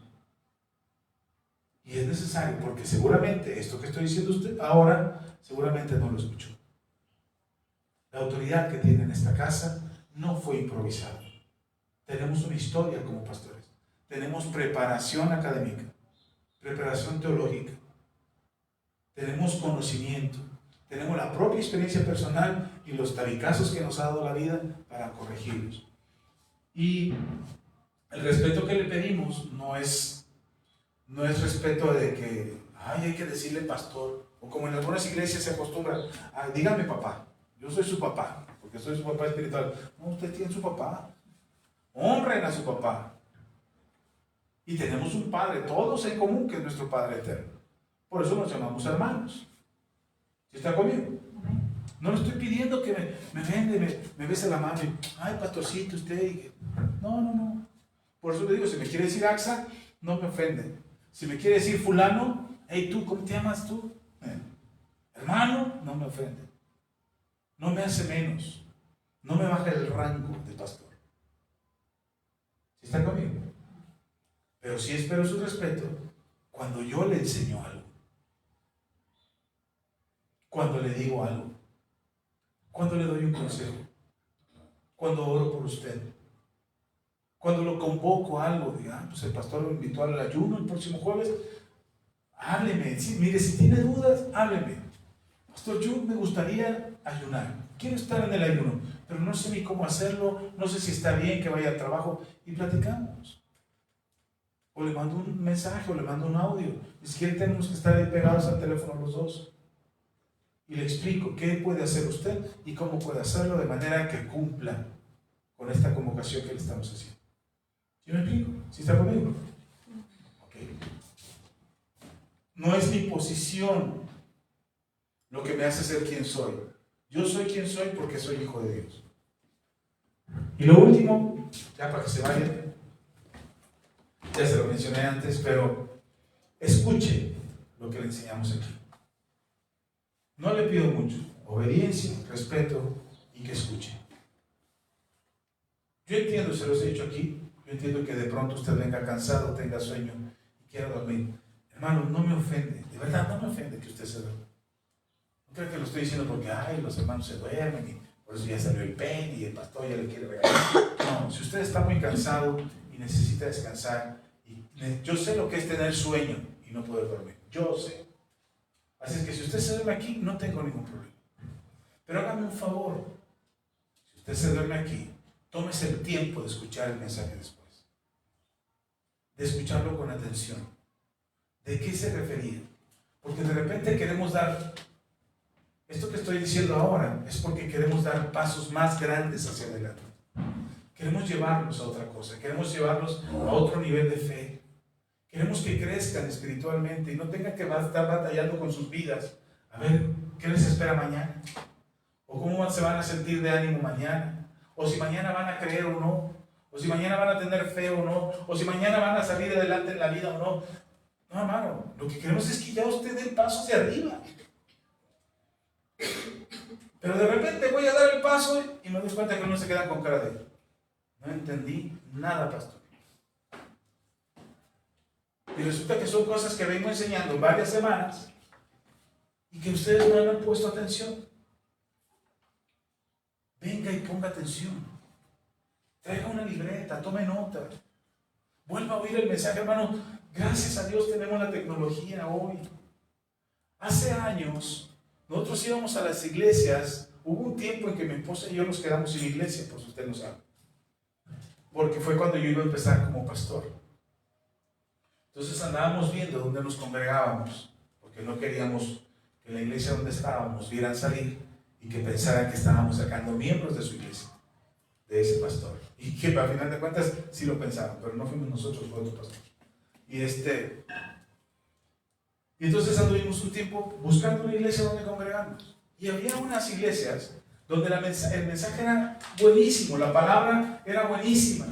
A: Y es necesario, porque seguramente esto que estoy diciendo usted ahora, seguramente no lo escuchó. La autoridad que tiene en esta casa no fue improvisada. Tenemos una historia como pastores. Tenemos preparación académica, preparación teológica. Tenemos conocimiento. Tenemos la propia experiencia personal y los tabicazos que nos ha dado la vida para corregirlos. Y el respeto que le pedimos no es respeto de que hay que decirle pastor, o como en algunas iglesias se acostumbra, dígame papá, yo soy su papá, porque soy su papá espiritual. No, usted tiene su papá. Honren a su papá. Y tenemos un Padre, todos en común, que es nuestro Padre eterno. Por eso nos llamamos hermanos. ¿Sí está conmigo? No le estoy pidiendo que me bese la mano y, ay, pastorcito, usted. No. Por eso le digo, si me quiere decir Axa, no me ofende. Si me quiere decir fulano, hey, tú, ¿cómo te llamas tú? Hermano, no me ofende. No me hace menos. No me baja el rango de pastor. ¿Sí está conmigo? Pero sí espero su respeto cuando yo le enseño algo. Cuando le digo algo. Cuando le doy un consejo. Cuando oro por usted. Cuando lo convoco a algo, diga, pues el pastor lo invitó al ayuno el próximo jueves. Hábleme. Sí, mire, si tiene dudas, hábleme. Pastor, yo me gustaría ayunar. Quiero estar en el ayuno, pero no sé ni cómo hacerlo, no sé si está bien que vaya al trabajo, y platicamos. O le mando un mensaje, o le mando un audio. Ni siquiera tenemos que estar ahí pegados al teléfono los dos. Y le explico qué puede hacer usted y cómo puede hacerlo de manera que cumpla con esta convocación que le estamos haciendo. ¿Sí me explico? ¿Sí está conmigo? Ok. No es mi posición lo que me hace ser quien soy. Yo soy quien soy porque soy hijo de Dios. Y lo último, ya para que se vayan, ya se lo mencioné antes, pero escuche lo que le enseñamos aquí. No le pido mucho, obediencia, respeto y que escuche. Yo entiendo, se los he dicho aquí, yo entiendo que de pronto usted venga cansado, tenga sueño y quiera dormir. Hermano, no me ofende, de verdad no me ofende que usted se duerma. No creo que lo estoy diciendo porque, los hermanos se duermen y por eso ya salió el pen y el pastor ya le quiere regalar. No, si usted está muy cansado y necesita descansar, yo sé lo que es tener sueño y no poder dormir, yo sé. Así es que si usted se duerme aquí, no tengo ningún problema. Pero hágame un favor, si usted se duerme aquí, tómese el tiempo de escuchar el mensaje después. De escucharlo con atención. ¿De qué se refería? Porque de repente queremos dar, esto que estoy diciendo ahora, es porque queremos dar pasos más grandes hacia adelante. Queremos llevarlos a otra cosa, queremos llevarlos a otro nivel de fe. Queremos que crezcan espiritualmente y no tengan que estar batallando con sus vidas. A ver, ¿qué les espera mañana? ¿O cómo se van a sentir de ánimo mañana? ¿O si mañana van a creer o no? ¿O si mañana van a tener fe o no? ¿O si mañana van a salir adelante en la vida o no? No, hermano, lo que queremos es que ya usted dé el paso hacia arriba. Pero de repente voy a dar el paso y me doy cuenta que uno se queda con cara de, no entendí nada, pastor. Y resulta que son cosas que vengo enseñando varias semanas y que ustedes no han puesto atención. Venga y ponga atención. Traiga una libreta, tome nota. Vuelva a oír el mensaje, hermano. Gracias a Dios tenemos la tecnología hoy. Hace años, nosotros íbamos a las iglesias. Hubo un tiempo en que mi esposa y yo nos quedamos sin iglesia, pues usted lo sabe. Porque fue cuando yo iba a empezar como pastor. Entonces andábamos viendo dónde nos congregábamos, porque no queríamos que la iglesia donde estábamos vieran salir y que pensaran que estábamos sacando miembros de su iglesia, de ese pastor. Y que al final de cuentas sí lo pensaban, pero no fuimos nosotros, fue otro pastor. Y entonces anduvimos un tiempo buscando una iglesia donde congregarnos. Y había unas iglesias donde el mensaje era buenísimo, la palabra era buenísima.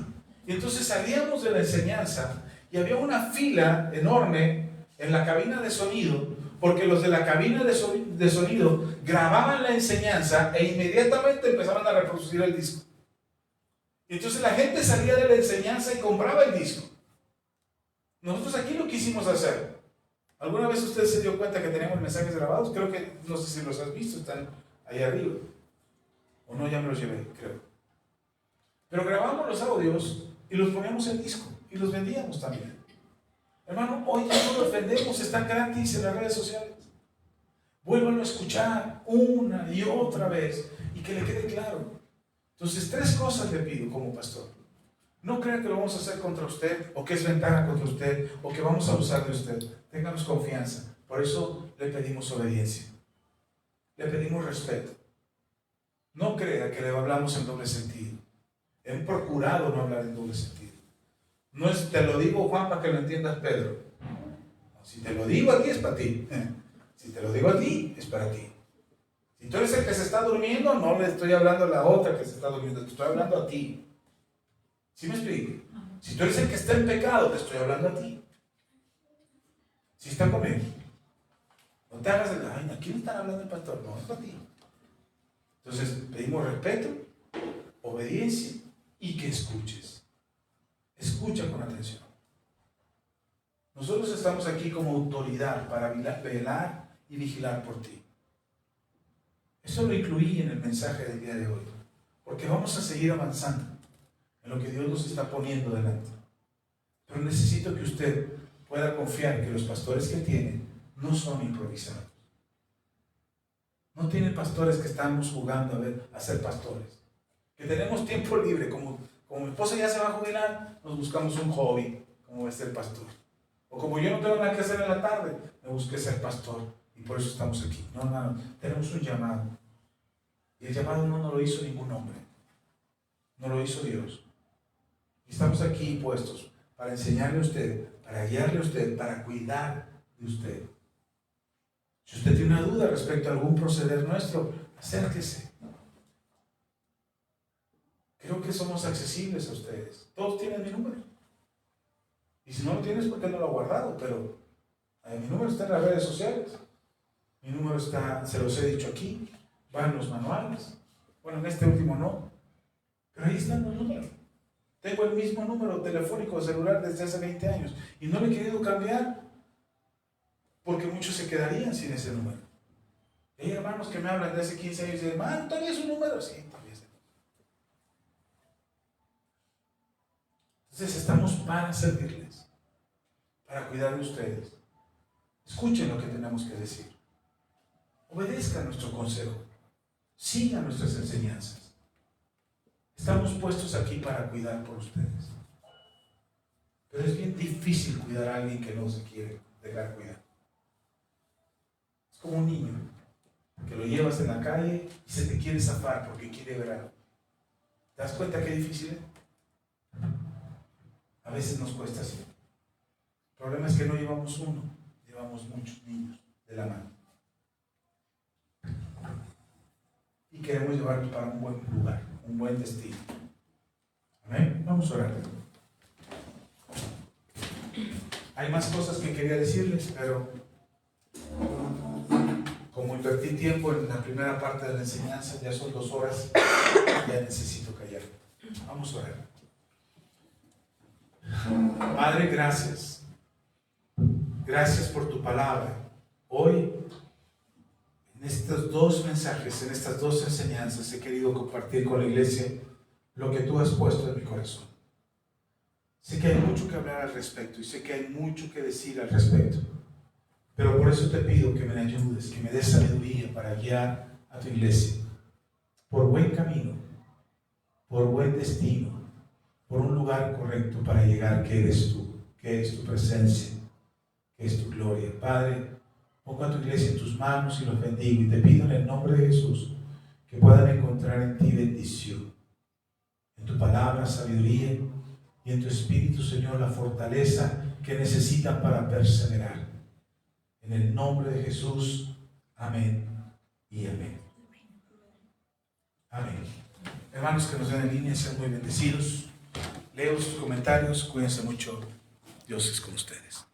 A: Y entonces salíamos de la enseñanza y había una fila enorme en la cabina de sonido, porque los de la cabina de sonido grababan la enseñanza e inmediatamente empezaban a reproducir el disco. Y entonces la gente salía de la enseñanza y compraba el disco. Nosotros aquí lo quisimos hacer. ¿Alguna vez usted se dio cuenta que teníamos mensajes grabados? Creo que, no sé si los has visto, están ahí arriba. O no, ya me los llevé, creo. Pero grabamos los audios y los poníamos en disco y los vendíamos también. Hermano, hoy ya no los vendemos, están gratis en las redes sociales. Vuélvanlo a escuchar una y otra vez y que le quede claro. Entonces, 3 cosas le pido como pastor. No crea que lo vamos a hacer contra usted, o que es ventaja contra usted, o que vamos a abusar de usted. Ténganos confianza. Por eso le pedimos obediencia. Le pedimos respeto. No crea que le hablamos en doble sentido. He procurado no hablar en doble sentido. No es, te lo digo, Juan, para que lo entiendas, Pedro. No, si te lo digo a ti, es para ti. Si te lo digo a ti, es para ti. Si tú eres el que se está durmiendo, no le estoy hablando a la otra que se está durmiendo, te estoy hablando a ti. ¿Sí me explico? Si tú eres el que está en pecado, te estoy hablando a ti. ¿Sí está conmigo? No te hagas el, ay, ¿a quién están hablando el pastor? No, es para ti. Entonces, pedimos respeto, obediencia y que escuches. Escucha con atención. Nosotros estamos aquí como autoridad para velar y vigilar por ti. Eso lo incluí en el mensaje del día de hoy, porque vamos a seguir avanzando en lo que Dios nos está poniendo delante. Pero necesito que usted pueda confiar que los pastores que tiene no son improvisados. No tienen pastores que estamos jugando a ser pastores. Que tenemos tiempo libre, como mi esposa ya se va a jubilar, nos buscamos un hobby, como es ser pastor. O como yo no tengo nada que hacer en la tarde, me busqué ser pastor y por eso estamos aquí. No, hermano, tenemos un llamado. Y el llamado no nos lo hizo ningún hombre, no lo hizo Dios. Y estamos aquí puestos para enseñarle a usted, para guiarle a usted, para cuidar de usted. Si usted tiene una duda respecto a algún proceder nuestro, acérquese. Creo que somos accesibles a ustedes. Todos tienen mi número. Y si no lo tienes, ¿por qué no lo ha guardado? Pero mi número está en las redes sociales. Mi número está, se los he dicho aquí, va en los manuales. Bueno, en este último no. Pero ahí están los números. Tengo el mismo número telefónico de celular desde hace 20 años y no lo he querido cambiar porque muchos se quedarían sin ese número. Hay hermanos que me hablan de hace 15 años y dicen, hermano, ¿todavía es un número? Sí, todavía es el número. Entonces estamos para servirles, para cuidar de ustedes. Escuchen lo que tenemos que decir. Obedezcan nuestro consejo. Sigan nuestras enseñanzas. Estamos puestos aquí para cuidar por ustedes. Pero es bien difícil cuidar a alguien que no se quiere dejar cuidar. Es como un niño que lo llevas en la calle y se te quiere zafar porque quiere ver algo. ¿Te das cuenta qué difícil es? A veces nos cuesta así. El problema es que no llevamos uno, llevamos muchos niños de la mano. Y queremos llevarlos para un buen lugar, un buen destino. Amén. Vamos a orar. Hay más cosas que quería decirles, pero como invertí tiempo en la primera parte de la enseñanza, ya son 2 horas, ya necesito callar. Vamos a orar. Padre, gracias. Gracias por tu palabra. Hoy, en estos 2 mensajes, en estas 2 enseñanzas, he querido compartir con la iglesia lo que tú has puesto en mi corazón. Sé que hay mucho que hablar al respecto y sé que hay mucho que decir al respecto. Pero por eso te pido que me ayudes, que me des sabiduría para guiar a tu iglesia por buen camino, por buen destino, por un lugar correcto para llegar, que eres tú, que es tu presencia, que es tu gloria. Padre, pongo a tu iglesia en tus manos y los bendigo y te pido en el nombre de Jesús que puedan encontrar en ti bendición, en tu palabra sabiduría y en tu Espíritu, Señor, la fortaleza que necesitan para perseverar. En el nombre de Jesús, amén y amén. Amén. Hermanos que nos ven en línea, sean muy bendecidos. Leo sus comentarios. Cuídense mucho. Dios es con ustedes.